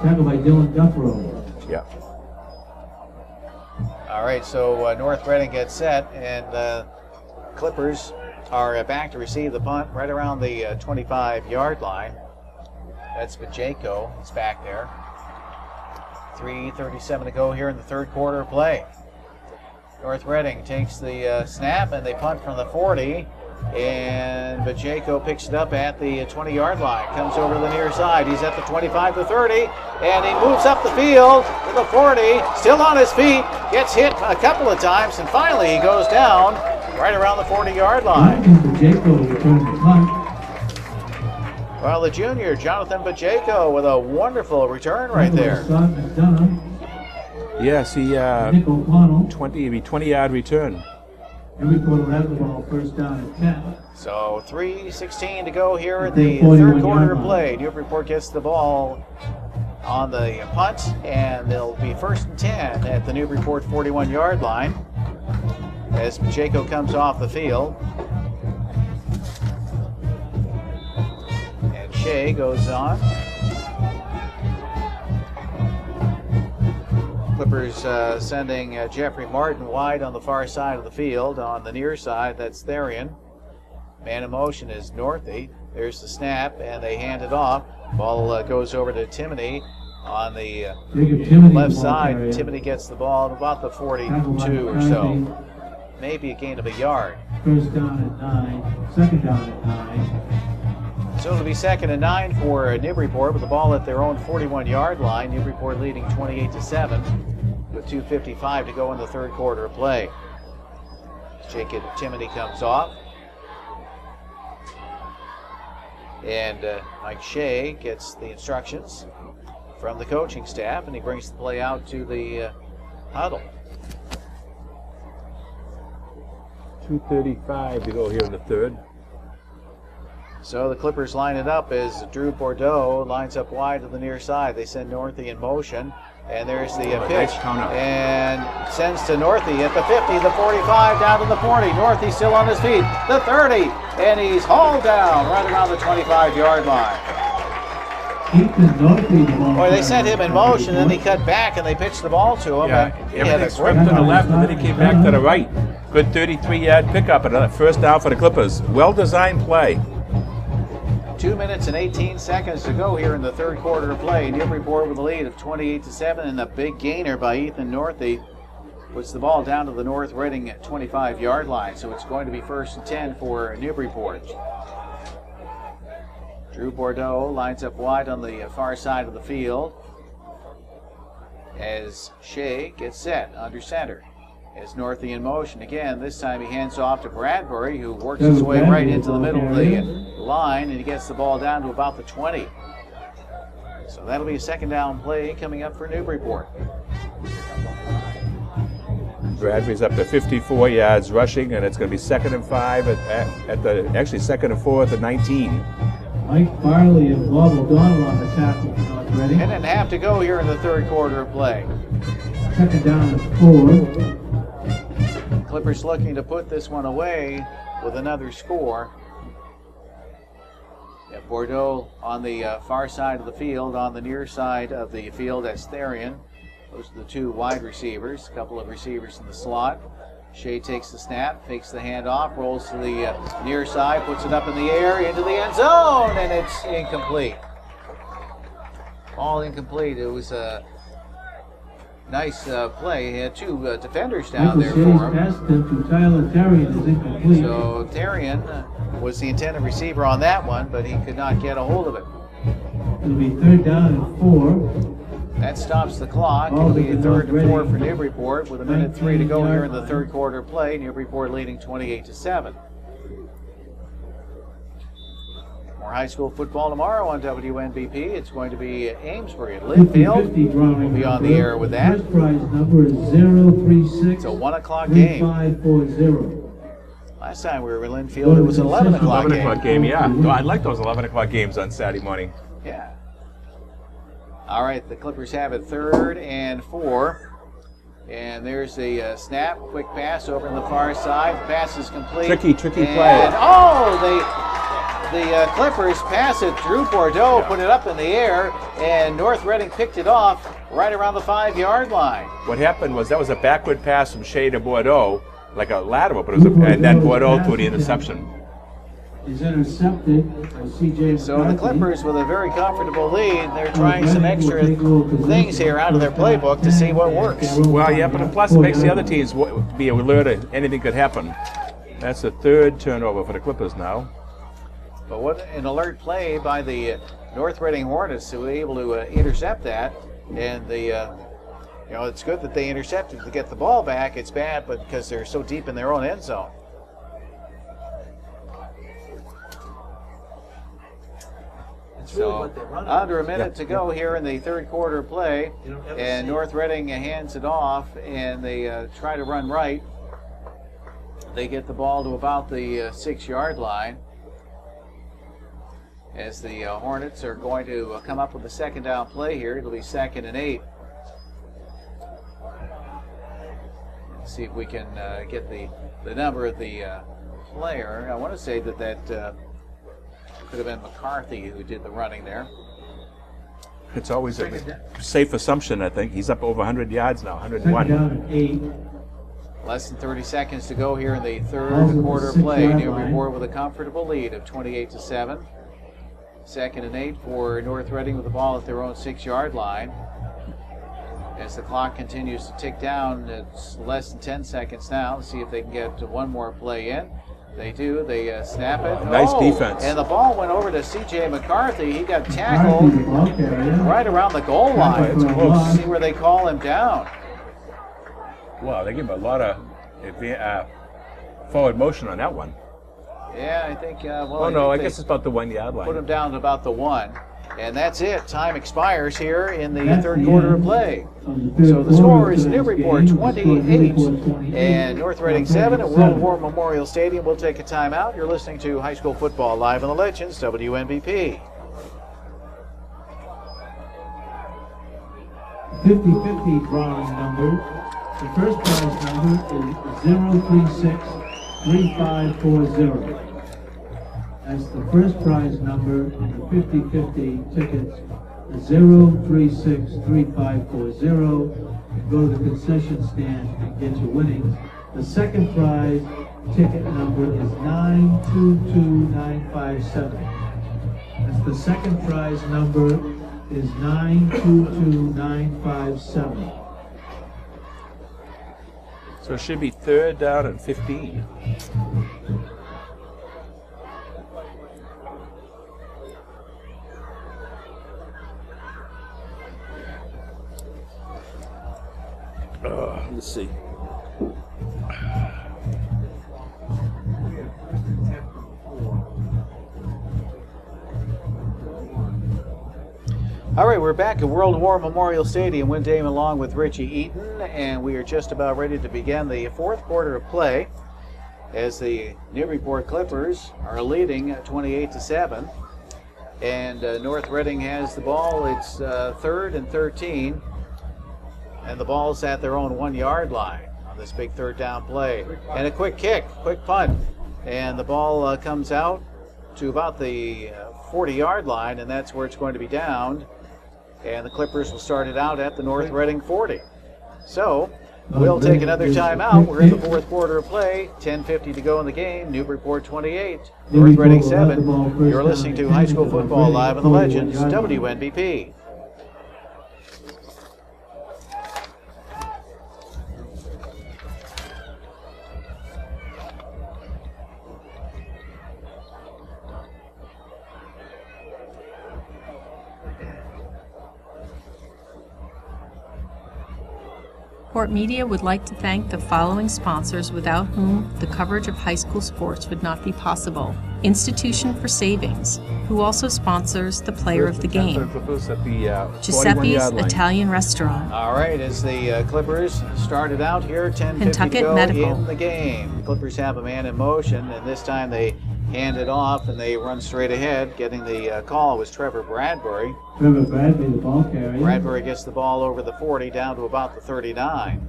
E: Tackled by Dylan Duffro.
C: Yeah.
B: All right, so North Reading gets set, and Clippers are back to receive the punt right around the 25-yard line. That's Bajako. He's back there. 3:37 to go here in the third quarter of play. North Reading takes the snap, and they punt from the 40. And Bajako picks it up at the 20-yard line. Comes over to the near side. He's at the 25 to 30. And he moves up the field to the 40. Still on his feet. Gets hit a couple of times. And finally he goes down right around the 40-yard line. Well, the junior, Jonathan Bajako, with a wonderful return right there.
C: Yes, he 20-yard return.
E: Newburyport will have the ball first down at 10.
B: So 3:16 to go here in the third quarter of play. Newburyport gets the ball on the punt, and they'll be 1st and 10 at the Newburyport 41-yard line as Pacheco comes off the field. And Shea goes on. Clippers sending Jeffrey Martin wide on the far side of the field. On the near side, that's Therian. Man in motion is Northey. There's the snap, and they hand it off. Ball goes over to Timoney on the left side. Timoney gets the ball at about the 42 or so. Maybe a gain of a yard.
E: First down at 9, second down at 9.
B: So it'll be 2nd and 9 for Newburyport with the ball at their own 41-yard line. Newburyport leading 28-7 with 2:55 to go in the third quarter of play. Jacob Timoney comes off. And Mike Shea gets the instructions from the coaching staff, and he brings the play out to the huddle.
C: 2:35 to go here in the third.
B: So the Clippers line it up as Drew Bordeaux lines up wide to the near side. They send Northey in motion, and there's the pitch,
C: nice counter.
B: and sends to Northey at the 50, the 45, down to the 40. Northey still on his feet, the 30, and he's hauled down right around the 25-yard line. Boy, they sent him in motion, then he cut back, and they pitched the ball to him.
C: Yeah,
B: He had a
C: everything swept to the left, and then he came back to the right. Good 33-yard pickup and a first down for the Clippers. Well-designed play.
B: 2 minutes and 18 seconds to go here in the third quarter of play. Newburyport with a lead of 28-7, and a big gainer by Ethan Northey puts the ball down to the North Reading 25-yard line. So it's going to be 1st and 10 for Newburyport. Drew Bordeaux lines up wide on the far side of the field as Shea gets set under center. As Northey in motion again. This time he hands off to Bradbury, who works his way right into the middle of the line, and he gets the ball down to about the 20. So that'll be a 2nd down play coming up for Newburyport.
C: Bradbury's up to 54 yards rushing, and it's going to be 2nd and 5 at the, actually 2nd and 4 at the 19.
E: Mike Farley and Bob O'Donnell on the tackle for North Reading.
B: 10.5 to go here in the third quarter of play.
E: 2nd down at 4.
B: Clippers looking to put this one away with another score. Bordeaux on the far side of the field. On the near side of the field, that's Therian. Those are the two wide receivers. A couple of receivers in the slot. Shea takes the snap, fakes the handoff, rolls to the near side, puts it up in the air, into the end zone, and it's incomplete. All incomplete. It was a nice play. He had two defenders down there for him. So Therian was the intended receiver on that one, but he could not get a hold of it.
E: It'll be 3rd down and 4.
B: That stops the clock. It'll be 3rd and 4 for Newburyport with 1:03 to go here in the third quarter play. Newburyport leading 28-7. More high school football tomorrow on WNBP. It's going to be Amesbury at Linfield. We'll be on the air with that.
E: First prize number is 036.
B: It's a 1 o'clock game.
E: 3540.
B: Last time we were in Linfield, it was an 11 o'clock game.
C: 11 o'clock game, yeah. No, I like those 11 o'clock games on Saturday morning.
B: Yeah. All right, the Clippers have it 3rd and 4. And there's the snap, quick pass over on the far side. The pass is complete.
C: Tricky play.
B: And, the Clippers pass it. Drew Bordeaux put it up in the air, and North Reading picked it off right around the 5-yard line.
C: What happened was that was a backward pass from Shea to Bordeaux, like a lateral, but it was and then Bordeaux threw the interception.
E: Is intercepted by C.J.
B: So the Clippers with a very comfortable lead. They're trying some extra things here out of their playbook to see what works.
C: Well, yeah, but plus it makes the other teams be alert that anything could happen. That's the 3rd turnover for the Clippers now.
B: But what an alert play by the North Reading Hornets who were able to intercept that. And it's good that they intercepted to get the ball back. It's bad, but because they're so deep in their own end zone. So under a minute to go here in the third quarter play, and North Reading hands it off, and they try to run right. They get the ball to about the 6-yard line. as the Hornets are going to come up with a second down play here. It'll be 2nd and 8. Let's see if we can get the number of the player. I want to say that could have been McCarthy who did the running there.
C: It's always a safe assumption, I think. He's up over 100 yards now, 101.
E: Second down and 8.
B: Less than 30 seconds to go here in the third quarter play. Newburyport with a comfortable lead of 28-7. 2nd and 8 for North Reading with the ball at their own 6-yard line. As the clock continues to tick down, it's less than 10 seconds now. Let's see if they can get one more play in. They do. They snap it.
C: Nice defense.
B: And the ball went over to C.J. McCarthy. He got tackled right around the goal line.
C: It's close.
B: See where they call him down.
C: Wow, they give him a lot of forward motion on that one.
B: Yeah, I think.
C: I guess it's about the 1-yard line.
B: Put him down to about the 1. And that's it. Time expires here in the third quarter of play. So the score is Newburyport 28 and North Reading 7 at World War Memorial Stadium. We'll take a timeout. You're listening to High School Football Live on the Legends, WNBP.
E: 50-50 drawing number. The first prize number is 0363540. That's the first prize number in the 50-50 tickets, 0363540. Go to the concession stand and get your winnings. The second prize ticket number is 922957. That's the second prize number is 922957.
C: So it should be 3rd down and 15. Let's see.
B: All right, we're back at World War Memorial Stadium. Win Damon along with Richie Eaton, and we are just about ready to begin the fourth quarter of play as the Newburyport Clippers are leading 28-7. And North Reading has the ball. It's 3rd and 13. And the ball's at their own 1-yard line on this big third down play. And a quick punt. And the ball comes out to about the 40-yard line, and that's where it's going to be downed. And the Clippers will start it out at the North Reading 40. So we'll take another timeout. We're in the fourth quarter of play. 10:50 to go in the game. Newburyport 28, North Reading 7. You're listening to High School Football Live on the Legends, WNBP.
A: Port Media would like to thank the following sponsors without whom the coverage of high school sports would not be possible. Institution for Savings, who also sponsors the player of the game. Giuseppe's Italian Restaurant.
B: All right, as the Clippers started out here, 10:50 to
A: Kentucky
B: go
A: Medical.
B: in the game. The Clippers have a man in motion, and this time they hand it off and they run straight ahead. Getting the call was Trevor Bradbury.
E: Trevor Bradbury, the ball carrier.
B: Bradbury gets the ball over the 40 down to about the 39.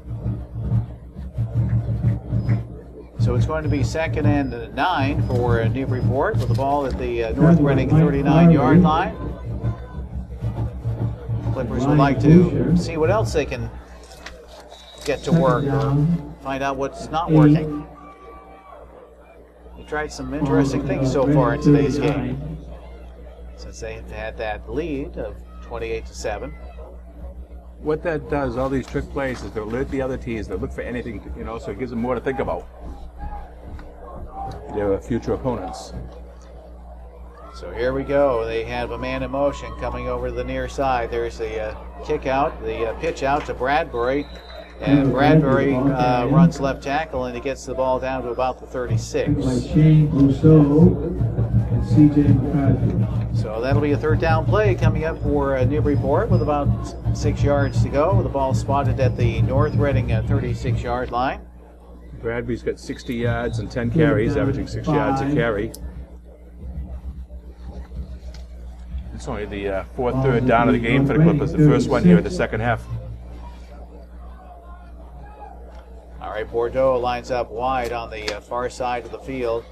B: So it's going to be 2nd and 9 for Newburyport with the ball at the North Reading 39-yard line. Clippers would like to see what else they can get to work or find out what's not working. They tried some interesting things so far in today's game, since they have had that lead of 28-7.
C: What that does, all these trick plays, is to alert the other teams to look for anything, so it gives them more to think about. Their future opponents.
B: So here we go. They have a man in motion coming over the near side. There's the kick out, the pitch out to Bradbury. And Bradbury runs left tackle, and he gets the ball down to about the 36.
E: Shane Rousseau and C.J. McCarthy.
B: So that'll be a third down play coming up for Newburyport with about 6 yards to go. The ball spotted at the North Reading 36-yard line.
C: Bradbury's got 60 yards and 10 carries, averaging 6 yards a carry. It's only the fourth third down of the game for the Clippers. The first one here in the second half.
B: All right, Bordeaux lines up wide on the far side of the field,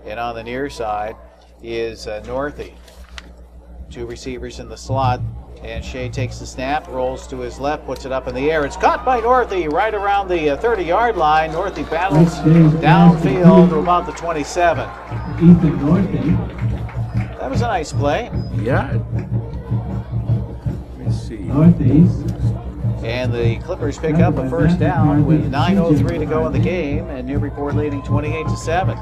B: and on the near side is Northey. Two receivers in the slot, and Shea takes the snap, rolls to his left, puts it up in the air. It's caught by Northey right around the 30-yard line. Northey battles downfield to about the 27.
E: Ethan Northey.
B: That was a nice play.
C: Yeah. Let me see.
E: Northeast.
B: And the Clippers pick up a first down with 9:03 to go in the game, and Newburyport leading 28-7.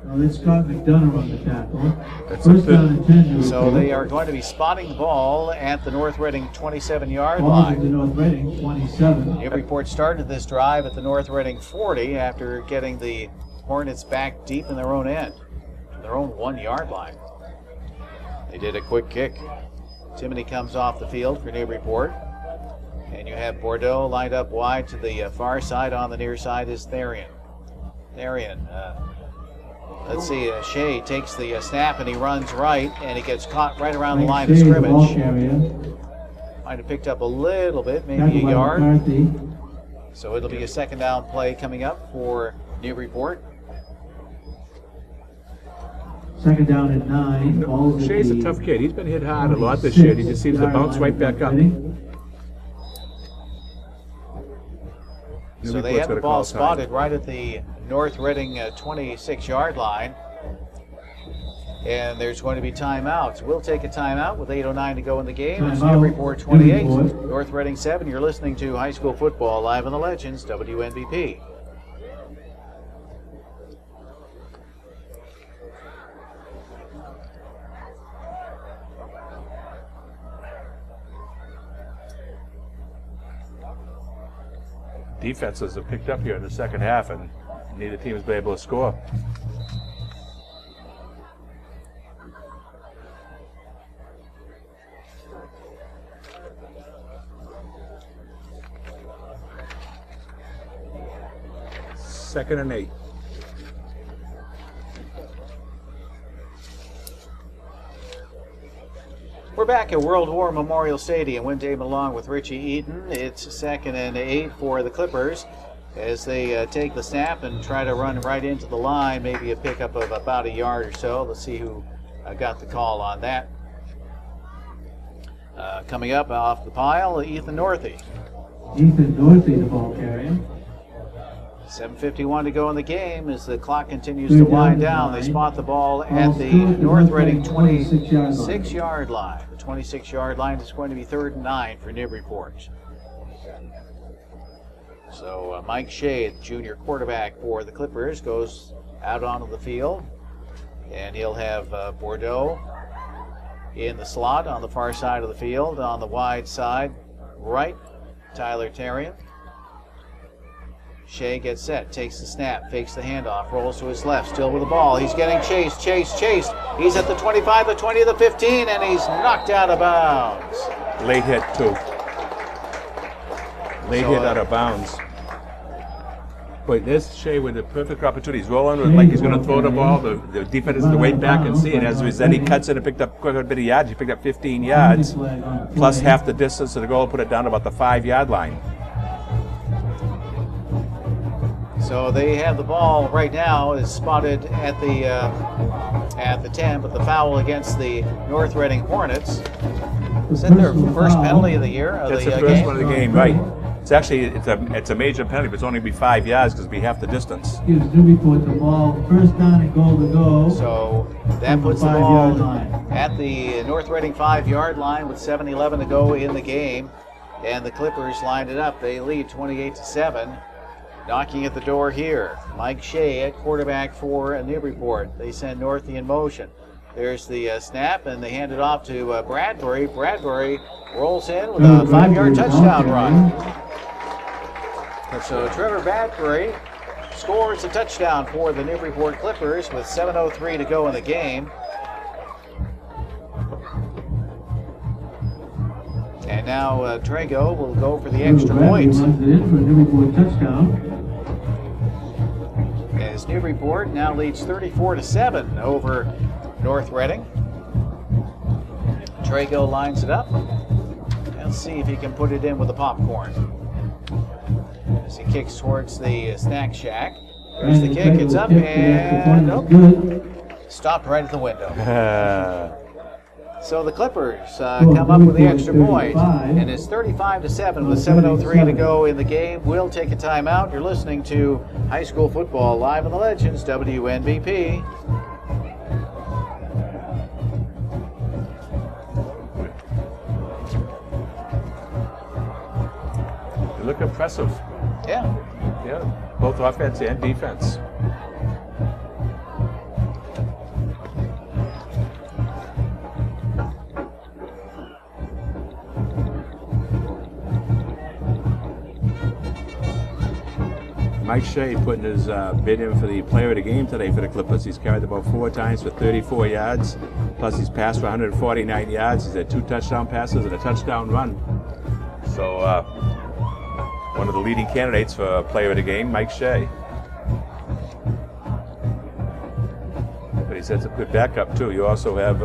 E: Well, it's Scott McDonough on the tackle.
C: That's
E: First down and 10.
B: So they are going to be spotting the ball at the North Reading 27-yard
E: Ball
B: line.
E: to the North Reading, 27.
B: Newburyport started this drive at the North Reading 40 after getting the Hornets back deep in their own end, their own 1-yard line. They did a quick kick. Timony comes off the field for Newburyport. And you have Bordeaux lined up wide to the far side. On the near side is Therian. Let's see, Shea takes the snap and he runs right, and he gets caught right around the line of scrimmage. Might have picked up a little bit, maybe a yard. So it'll be a second down play coming up for Newburyport.
E: Second down at 9.
C: Shea's a tough kid. He's been hit hard a lot this year. He just seems to bounce right back up.
B: So they have the ball spotted right at the North Reading 26-yard line. And there's going to be timeouts. We'll take a timeout with 8:09 to go in the game. It's Newburyport 28, North Reading 7. You're listening to High School Football live on the Legends, WNBP.
C: Defenses have picked up here in the second half, and neither team has been able to score. Second and 8.
B: We're back at World War Memorial Stadium. Windham along with Richie Eaton. It's second and 8 for the Clippers as they take the snap and try to run right into the line, maybe a pickup of about a yard or so. Let's see who got the call on that. Coming up off the pile, Ethan Northey.
E: Ethan Northey, the ball carrier.
B: 7:51 to go in the game as the clock continues to wind down. They spot the ball at the North Reading 26-yard line. The 26-yard line is going to be 3rd and 9 for Newburyport. So Mike Shea, the junior quarterback for the Clippers, goes out onto the field, and he'll have Bordeaux in the slot on the far side of the field. On the wide side right, Tyler Terrian. Shea gets set, takes the snap, fakes the handoff, rolls to his left, still with the ball. He's getting chased. He's at the 25, the 20, the 15, and he's knocked out of bounds.
C: Late hit, too. Late hit out of bounds. But there's Shea with a perfect opportunity. He's rolling with, like he's going to throw the ball. The defense is to wait back and see it. As a result, he cuts it and picked up quite a bit of yards. He picked up 15 yards, plus half the distance to the goal, put it down to about the 5-yard line.
B: So they have the ball right now. Is spotted at the 10, but the foul against the North Reading Hornets. Is that their first penalty of the year?
C: That's the first one of the game, right? It's actually it's a major penalty, but it's only be 5 yards because we half the distance.
E: Gives Newburyport the ball, first down and goal to go.
B: So that puts the ball at the North Reading 5-yard line with 7:11 to go in the game, and the Clippers lined it up. They lead 28-7. Knocking at the door here, Mike Shea at quarterback for Newburyport. They send Northey in motion. There's the snap, and they hand it off to Bradbury. Bradbury rolls in with a 5-yard touchdown run. So Trevor Bradbury scores a touchdown for the Newburyport Clippers with 7:03 to go in the game. And now Trago will go for the extra point. As Newburyport now leads 34-7 over North Reading. Drago lines it up. Let's see if he can put it in with the popcorn. As he kicks towards the snack shack. There's the kick, it's up, and nope, stopped right at the window. So the Clippers come up with the extra point, and it's 35-7 with 7:03 to go in the game. We'll take a timeout. You're listening to high school football live on the Legends, WNBP.
C: They look impressive.
B: Yeah.
C: Yeah, both offense and defense. Mike Shea putting his bid in for the player of the game today for the Clippers. He's carried the ball 4 times for 34 yards. Plus he's passed for 149 yards. He's had 2 touchdown passes and a touchdown run. So one of the leading candidates for player of the game, Mike Shea. But he's had a good backup too. You also have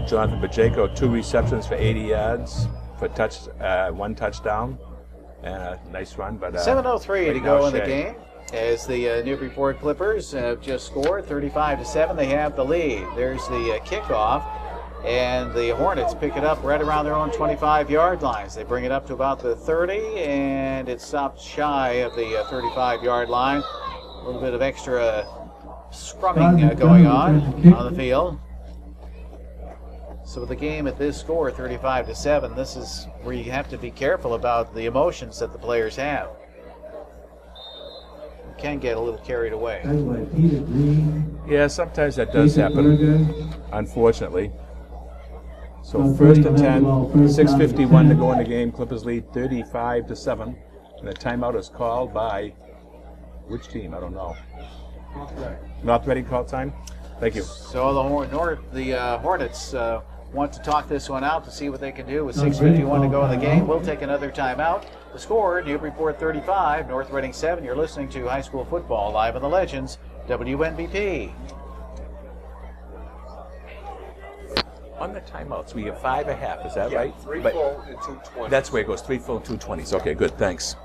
C: Jonathan Pacheco, 2 receptions for 80 yards for 1 touchdown. And a nice run, but
B: 7:03 to go in the game as the Newburyport Clippers have just scored 35-7. They have the lead. There's the kickoff, and the Hornets pick it up right around their own 25-yard lines. They bring it up to about the 30, and it stops shy of the 35-yard line. A little bit of extra scrumming going on the field. So with the game at this score, 35-7, this is where you have to be careful about the emotions that the players have. You can get a little carried away.
C: Yeah, sometimes that does happen, unfortunately. So 1st and 10, 6:51 to go in the game. Clippers lead 35-7. And the timeout is called by which team? I don't know. North Reading call time? Thank you.
B: So the Hornets want to talk this one out to see what they can do with 6:51 to go in the game. We'll take another timeout. The score, Newburyport 35, North Reading 7. You're listening to high school football live on the Legends, WNBP.
C: On the timeouts, we have 5 1/2. Is that right?
D: 3 full and 2 20s.
C: That's where it goes. 3 full and 2 20s. Okay, good. Thanks.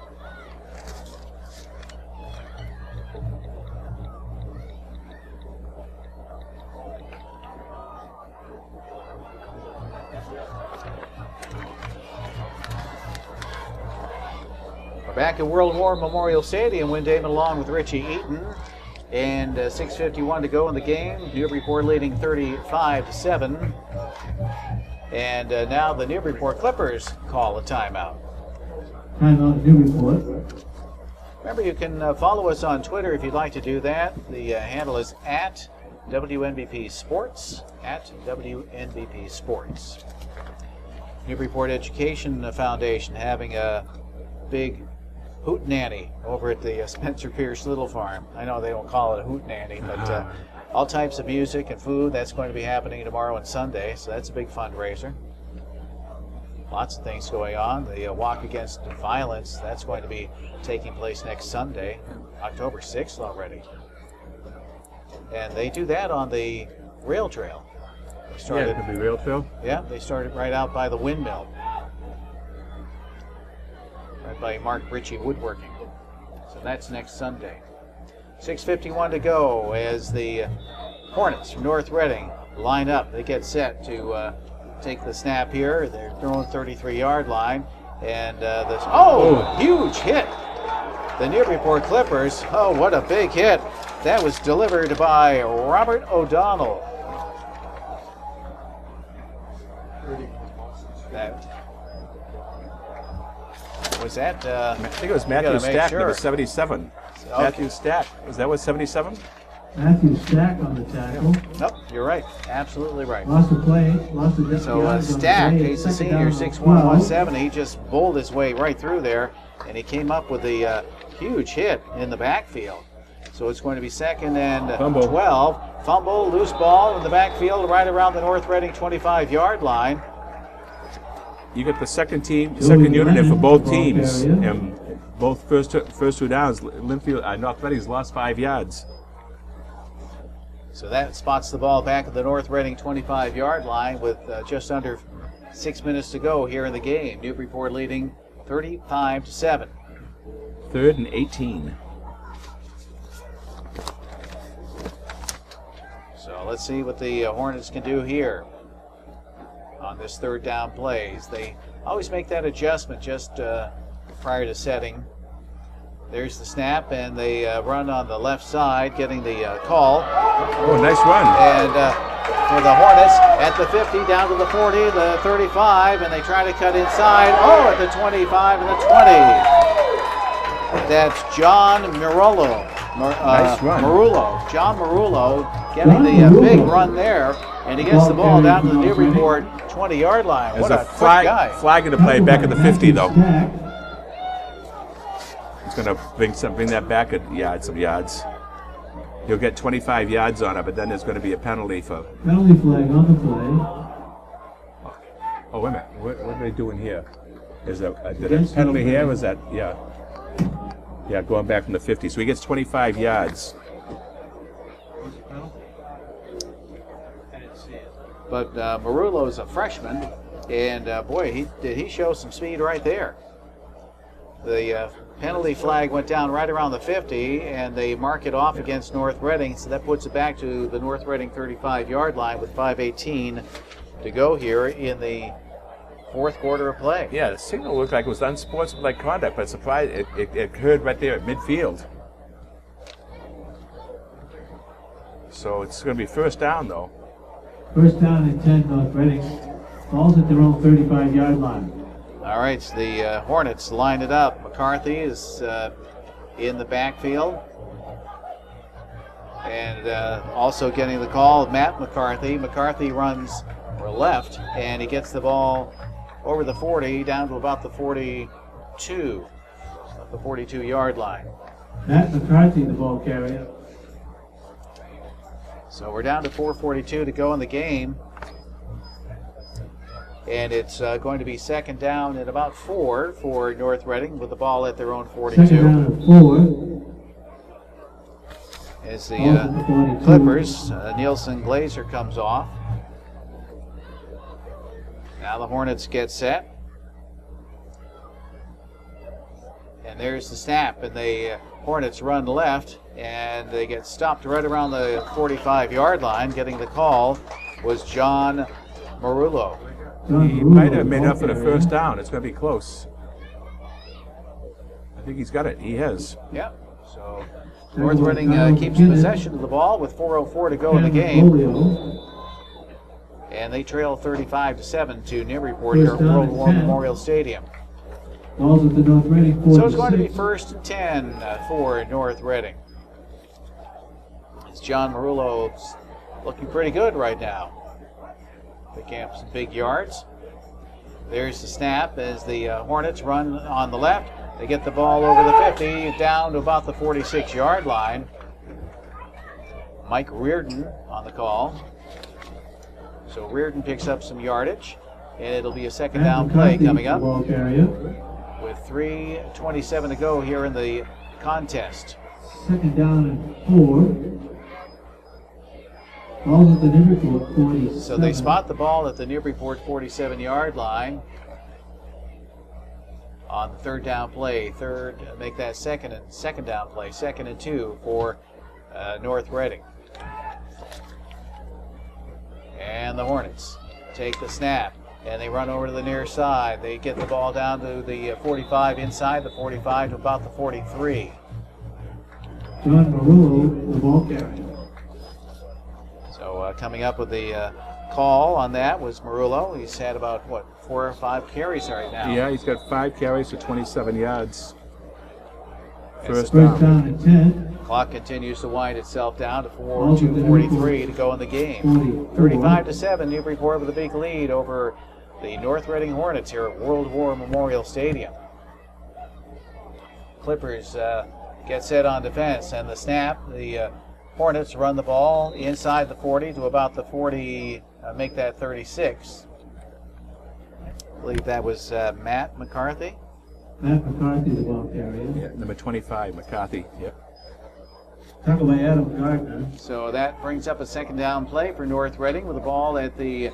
B: We're back at World War Memorial Stadium. Win Damon along with Richie Eaton. And 6:51 to go in the game. Newburyport leading 35-7. And now the Newburyport Clippers call a timeout.
E: Timeout Newburyport.
B: Remember, you can follow us on Twitter if you'd like to do that. The handle is at WNBP Sports, at WNBP Sports. Newburyport Education Foundation having a big hootenanny over at the Spencer Pierce Little Farm. I know they don't call it a hootenanny, but all types of music and food, that's going to be happening tomorrow and Sunday, so that's a big fundraiser. Lots of things going on. The Walk Against Violence, that's going to be taking place next Sunday, October 6th already. And they do that on the rail trail.
C: Yeah, it could be rail trail.
B: Yeah, they started right out by the windmill. Right by Mark Ritchie Woodworking. So that's next Sunday. 6:51 to go as the Hornets from North Reading line up. They get set to take the snap here. They're throwing 33-yard line. And this, huge hit. The Newburyport Clippers, what a big hit. That was delivered by Robert O'Donnell. Was that?
C: I think it was Matthew Stack, number 77. Okay. Matthew Stack. Was that what, 77?
E: Matthew Stack on the tackle.
B: Nope, you're right. Absolutely right.
E: Lost the play. Lost the
B: So Stack, he's a senior, 6'1", 170. He just bowled his way right through there, and he came up with a huge hit in the backfield. So it's going to be 2nd and 12. Fumble, loose ball in the backfield right around the North Reading 25-yard line.
C: You get the second unit in for both teams, and both first 2 downs. Linfield, North Reading's lost 5 yards.
B: So that spots the ball back at the North Reading 25-yard line with just under 6 minutes to go here in the game. Newburyport leading 35-7.
C: 3rd and 18.
B: So let's see what the Hornets can do here on this 3rd down plays. They always make that adjustment just prior to setting. There's the snap, and they run on the left side, getting the call.
C: Oh, nice run.
B: And for the Hornets at the 50, down to the 40, the 35, and they try to cut inside. Oh, at the 25 and the 20. That's John Marullo.
C: Nice run.
B: John Marullo getting the big run there, and he gets the ball down to the Newburyport 20-yard line. What a quick guy.
C: Flag in the play back at the 50, though. It's going to bring that back some yards. He'll get 25 yards on it, but then there's going to be a penalty for.
E: Penalty flag on the play.
C: Oh, wait a minute. What are they doing here? Is there a penalty here? Was that going back from the 50? So he gets 25 yards.
B: But Marullo is a freshman, and boy, did he show some speed right there. The penalty flag went down right around the 50, and they mark it off against North Reading, so that puts it back to the North Reading 35-yard line with 5:18 to go here in the 4th quarter of play.
C: Yeah, the signal looked like it was unsportsmanlike conduct, but surprised it occurred right there at midfield. So it's going to be 1st down, though.
E: 1st down and 10, North Reading. Ball's at their own 35-yard line.
B: All right, so the Hornets line it up. McCarthy is in the backfield. And also getting the call, Matt McCarthy. McCarthy runs left, and he gets the ball over the 40, down to about the 42, the 42-yard line.
E: Matt McCarthy, the ball carrier.
B: So we're down to 4:42 to go in the game. And it's going to be 2nd down and about 4 for North Reading with the ball at their own 42.
E: 2nd down and 4.
B: As the Clippers, Nielsen Glazer comes off. Now the Hornets get set. And there's the snap, and the Hornets run left, and they get stopped right around the 45-yard line. Getting the call was John Marullo.
C: He might have made up for the 1st down. It's going to be close. I think he's got it. He has.
B: Yep. So North Reading keeps possession of the ball with 4:04 to go in the game. And they trail 35-7 to Newburyport here at World War Memorial Stadium.
E: So
B: it's going to be 1st and 10 for North Reading. As John Marullo's looking pretty good right now. Picking up some big yards. There's the snap as the Hornets run on the left. They get the ball over the 50, down to about the 46-yard line. Mike Reardon on the call. So Reardon picks up some yardage, and it'll be a 2nd down play coming up with 3:27 to go here in the contest.
E: 2nd down and 4. Ball at the Newburyport 47.
B: So they spot the ball at the Newburyport 47-yard line on the 3rd down play. Make that second down play. 2nd and 2 for North Reading. And the Hornets take the snap, and they run over to the near side. They get the ball down to the 45, inside the 45 to about the 43.
E: John Marullo, the ball carrier.
B: So coming up with the call on that was Marullo. He's had about, 4 or 5 carries right now.
C: Yeah, he's got 5 carries for 27 yards.
E: First down and 10.
B: Clock continues to wind itself down to 4:43 to go in the game. 35-7, Newburyport with a big lead over the North Reading Hornets here at World War Memorial Stadium. Clippers get set on defense, and the snap, the Hornets run the ball inside the 40 to about the 40, make that 36. I believe that was Matt McCarthy.
E: Matt McCarthy, the ball carrier.
C: Yeah, number 25, McCarthy. Yep.
E: Tackle by Adam Gardner.
B: So that brings up a second down play for North Reading with the ball at the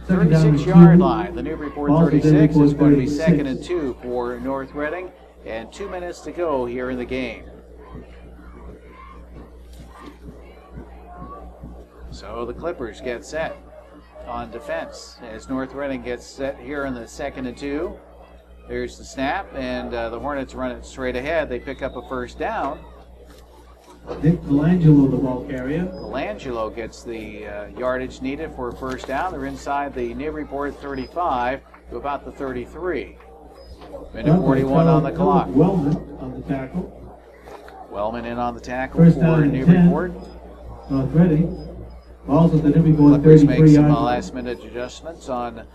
E: Second down and
B: 36-yard
E: 2.
B: line. The Newburyport
E: Ball for
B: 36
E: Newburyport
B: is going to be
E: 36.
B: second and 2 for North Reading, and 2 minutes to go here in the game. So the Clippers get set on defense as North Reading gets set here in the second and 2. There's the snap, and the Hornets run it straight ahead. They pick up a first down.
E: Nick Colangelo, the ball carrier.
B: Colangelo gets the yardage needed for a first down. They're inside the Newburyport 35 to about the 33. Minute 41 on the clock.
E: Wellman on the tackle.
B: Wellman in on the tackle
E: First
B: for
E: down and
B: Newburyport.
E: 10. North Reading. Balls at the Newburyport
B: Clippers make
E: 33
B: some
E: yard line.
B: last-minute adjustments on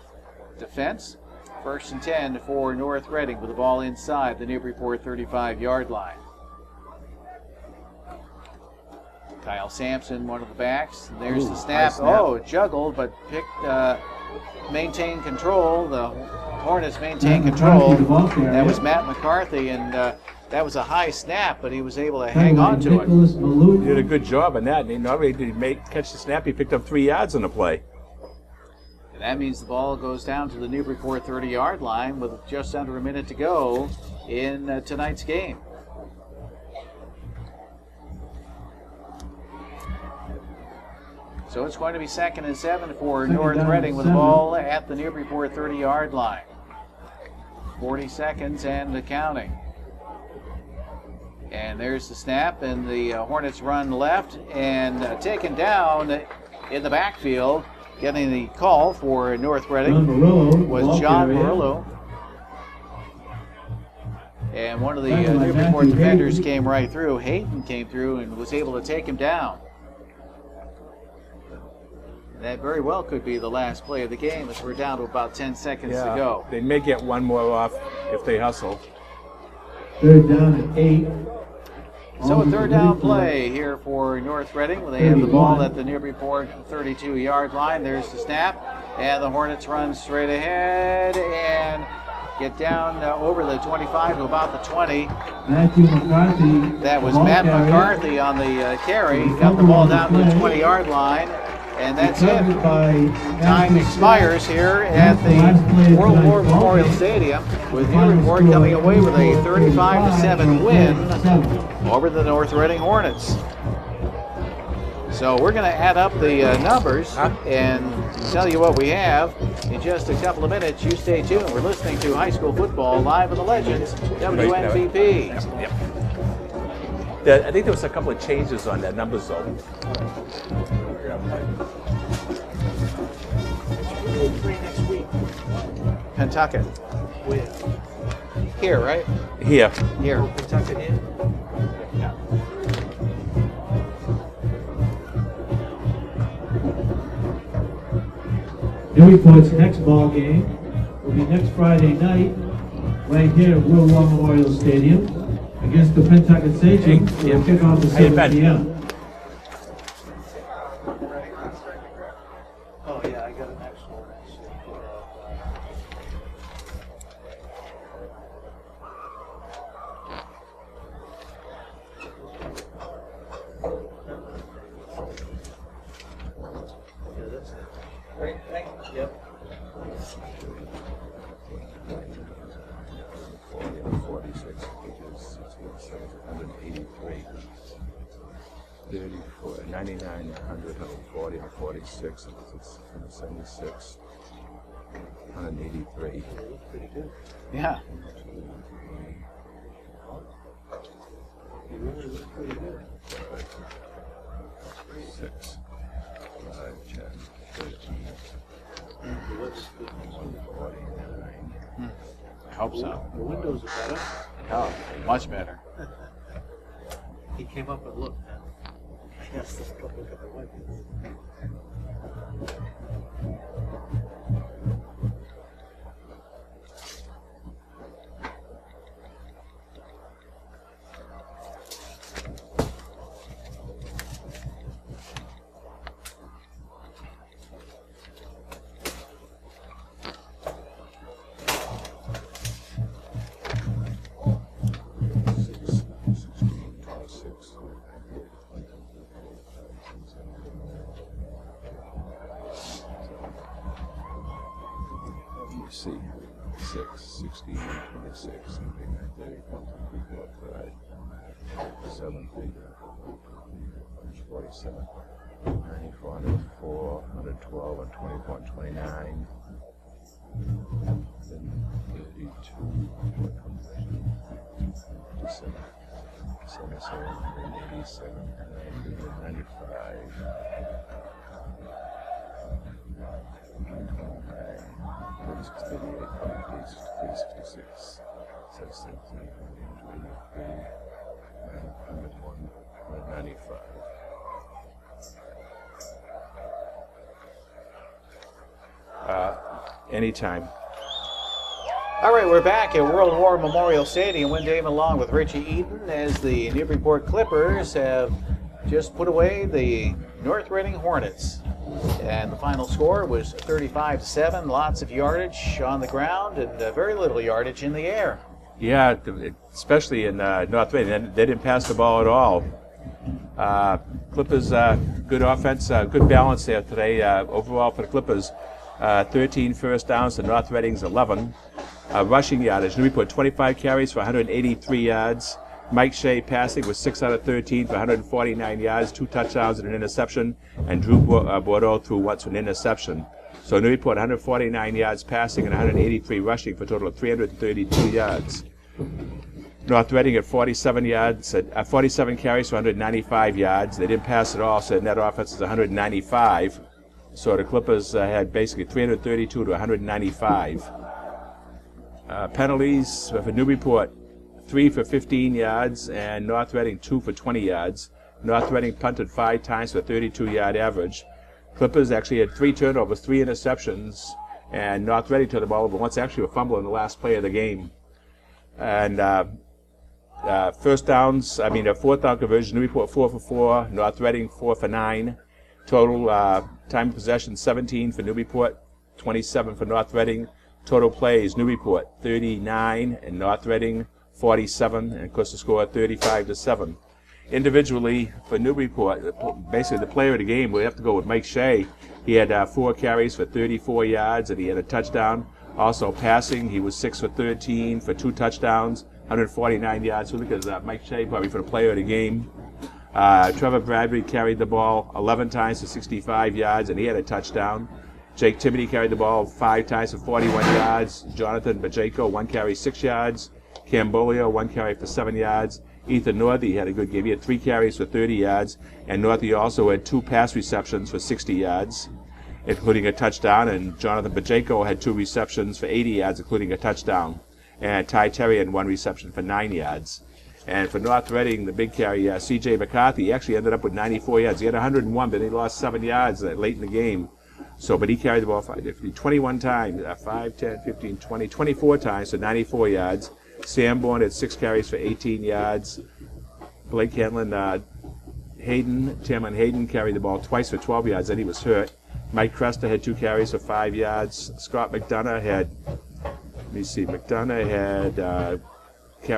B: defense. First and 10 for North Reading with the ball inside the Newburyport 35-yard line. Kyle Sampson, one of the backs. And there's the snap.
C: Nice snap.
B: Oh, juggled, but maintained control. The Hornets maintained
E: Matt
B: control.
E: McCarthy, the ball carrier.
B: That was Matt McCarthy, and that was a high snap, but he was able to hang on to it.
E: Nicholas
C: He
E: Malou.
C: did a good job on that. And not only did he catch the snap, he picked up 3 yards on the play.
B: And that means the ball goes down to the Newburyport 30-yard line with just under a minute to go in tonight's game. So it's going to be second and 7 for
E: Second
B: North
E: down
B: Reading
E: and
B: with the
E: 7.
B: ball at the Newburyport 30-yard line. 40 seconds and counting. And there's the snap, and the Hornets run left and taken down in the backfield. Getting the call for North Reading
E: John Murillo,
B: was
E: ball
B: John
E: carrier.
B: Murillo. And one of the
E: Tackled by
B: Newburyport
E: Matthew
B: defenders
E: Hayden.
B: came right through. Hayden came through and was able to take him down. That very well could be the last play of the game as we're down to about 10 seconds to go.
C: They may get one more off if they hustle.
E: Third down and 8.
B: So a third down play here for North Reading. They have the ball at the Newburyport 32-yard line. There's the snap, and the Hornets run straight ahead and get down over the 25 to about the 20.
E: Matthew McCarthy.
B: That was
E: ball
B: Matt
E: carrier.
B: McCarthy on the carry. Got the ball down to the 20-yard line, and that's
E: Recovered
B: it.
E: by
B: Time
E: Matthew
B: expires here at
E: That's the last play
B: the
E: of
B: World War
E: tonight's ball
B: Memorial
E: game.
B: Stadium, with
E: Final
B: Newburyport
E: score,
B: coming away with a
E: Newburyport
B: 35-7 win
E: 7.
B: over the North Reading Hornets. So we're going to add up the numbers and tell you what we have in just a couple of minutes. You stay tuned. We're listening to high school football live on the Legends, WNVP.
C: Yep. I think there was a couple of changes on that numbers though.
D: Next week.
B: Pentucket. Here, right?
C: Here.
B: Here.
D: Kentucky in.
B: Yeah.
E: Newburyport's next ball game will be next Friday night, right here at World War Memorial Stadium, against the Pentucket Sachems.
C: Hey,
E: We'll kick off at
C: How you
E: 7
C: been?
E: p.m.
D: Oh yeah, I got an extra one. Yep.
C: 46, 183, 34, 99, 100, 140, 146, 176, 183.
D: Pretty good.
B: Yeah.
D: You really look pretty good.
C: 6, 5, 10, 13,
D: You look good.
C: 149.
B: I hope so.
D: The windows are better.
B: Oh, much better.
D: He came up and looked. Yes, there's a couple of the windows.
C: me see. 6, 16, 26, 29, 30, 41, 7, 47, 94, 104, 112, and 24, and 29. Then 32, 57, 77, 87, 95. 36, 38, 58, 66, 67, 83, 101, 195. Anytime.
B: All right, we're back at World War Memorial Stadium. Win Damon along with Richie Eaton as the Newburyport Clippers have just put away the North Reading Hornets. And the final score was 35-7. Lots of yardage on the ground and very little yardage in the air.
C: Yeah, especially in North Reading. They didn't pass the ball at all. Clippers, good offense, good balance there today. Overall for the Clippers, 13 first downs to North Reading's 11. Rushing yardage, Newburyport 25 carries for 183 yards. Mike Shea passing was 6 out of 13 for 149 yards, 2 touchdowns and an interception, and Drew Bordeaux threw once an interception. So Newburyport 149 yards passing and 183 rushing for a total of 332 yards. North Reading at 47 carries for 195 yards. They didn't pass at all, so net offense is 195. So the Clippers had basically 332 to 195. Penalties for Newburyport, 3 for 15 yards, and North Reading 2 for 20 yards. North Reading punted 5 times for 32-yard average. Clippers actually had 3 turnovers, 3 interceptions, and North Reading turned the ball over once, actually a fumble in the last play of the game. And fourth down conversion, Newburyport 4 for 4, North Reading 4 for 9. Total time of possession 17 for Newburyport, 27 for North Reading. Total plays, Newburyport 39 and North Reading 47, and of course the score 35-7. Individually for Newburyport, basically the player of the game, we have to go with Mike Shea. He had 4 carries for 34 yards and he had a touchdown. Also passing, he was 6 for 13 for 2 touchdowns, 149 yards. So look at Mike Shea probably for the player of the game. Trevor Bradbury carried the ball 11 times for 65 yards and he had a touchdown. Jake Timoney carried the ball 5 times for 41 yards. Jonathan Bajeko, 1 carry, 6 yards. Cambolio, 1 carry for 7 yards. Ethan Northey had a good game. He had 3 carries for 30 yards. And Northey also had 2 pass receptions for 60 yards, including a touchdown. And Jonathan Bajeko had 2 receptions for 80 yards, including a touchdown. And Ty Terry had 1 reception for 9 yards. And for North Reading, the big carry, C.J. McCarthy actually ended up with 94 yards. He had 101, but he lost 7 yards late in the game. But he carried the ball 21 times, 5, 10, 15, 20, 24 times, so 94 yards. Sanborn had 6 carries for 18 yards. Blake Hanlon, Tamlin Hayden carried the ball twice for 12 yards, then he was hurt. Mike Cresta had 2 carries for 5 yards. Scott McDonough had,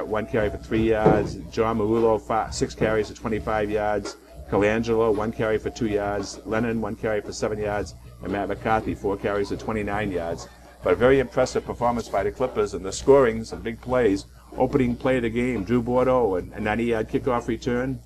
C: 1 carry for 3 yards. John Marullo, 6 carries for 25 yards. Colangelo, 1 carry for 2 yards. Lennon, 1 carry for 7 yards. And Matt McCarthy, 4 carries for 29 yards. But a very impressive performance by the Clippers, and the scoring, some big plays. Opening play of the game, Drew Bordeaux, a 90-yard kickoff return,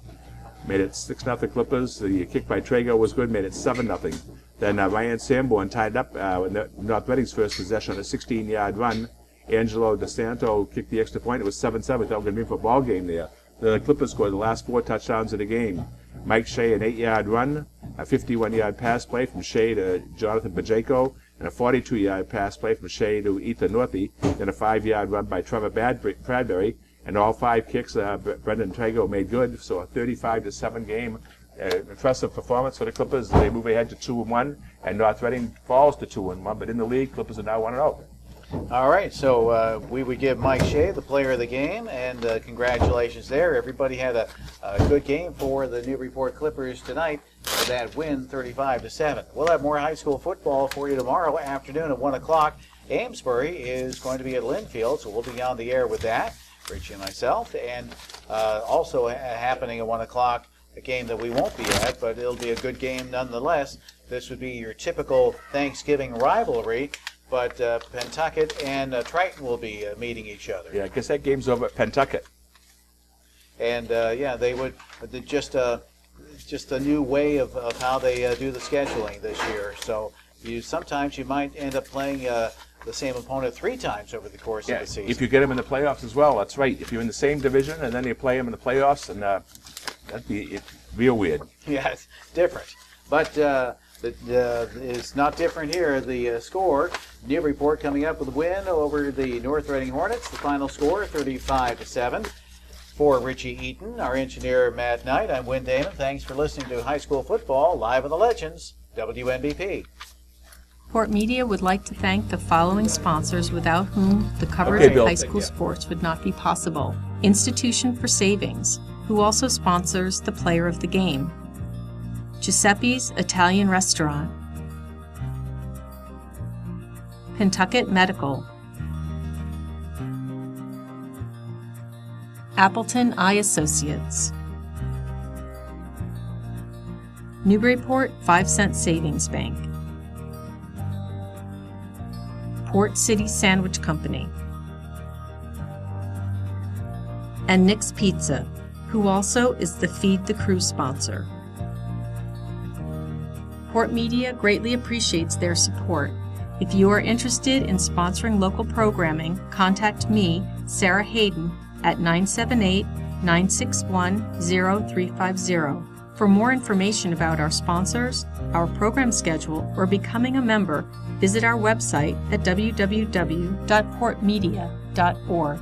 C: made it 6-0 Clippers. The kick by Trago was good, made it 7-0. Then Ryan Sanborn tied up North Reading's first possession on a 16-yard run. Angelo DeSanto kicked the extra point. It was 7-7. That was going to be a football game there. The Clippers scored the last 4 touchdowns of the game. Mike Shea, an 8-yard run, a 51-yard pass play from Shea to Jonathan Bajeko, and a 42-yard pass play from Shea to Ethan Northey, then a 5-yard run by Trevor Bradbury, and all 5 kicks Brendan Trago made good, so a 35-7 game. Impressive performance for the Clippers. They move ahead to 2-1, and North Reading falls to 2-1, but in the league, Clippers are now 1-0.
B: All right, so we would give Mike Shea the player of the game, and congratulations there. Everybody had a good game for the Newburyport Clippers tonight for that win, 35-7. We'll have more high school football for you tomorrow afternoon at 1 o'clock. Amesbury is going to be at Linfield, so we'll be on the air with that, Richie and myself, and also happening at 1 o'clock, a game that we won't be at, but it'll be a good game nonetheless. This would be your typical Thanksgiving rivalry but Pentucket and Triton will be meeting each other.
C: Yeah, I guess that game's over at Pentucket.
B: And yeah, they would just a new way of how they do the scheduling this year. So sometimes you might end up playing the same opponent 3 times over the course of the season.
C: If you get them in the playoffs as well, that's right. If you're in the same division and then you play them in the playoffs, and that'd be real weird.
B: Yeah, it's different. But it's not different here. The score, Newburyport coming up with a win over the North Reading Hornets. The final score, 35-7. For Richie Eaton, our engineer Matt Knight, I'm Wynn Damon. Thanks for listening to High School Football Live on the Legends, WNBP.
A: Port Media would like to thank the following sponsors without whom the coverage of high school sports would not be possible. Institution for Savings, who also sponsors the player of the game. Giuseppe's Italian Restaurant. Pentucket Medical. Appleton Eye Associates. Newburyport 5-Cent Savings Bank. Port City Sandwich Company. And Nick's Pizza, who also is the Feed the Crew sponsor. Port Media greatly appreciates their support. If you are interested in sponsoring local programming, contact me, Sarah Hayden, at 978-961-0350. For more information about our sponsors, our program schedule, or becoming a member, visit our website at www.portmedia.org.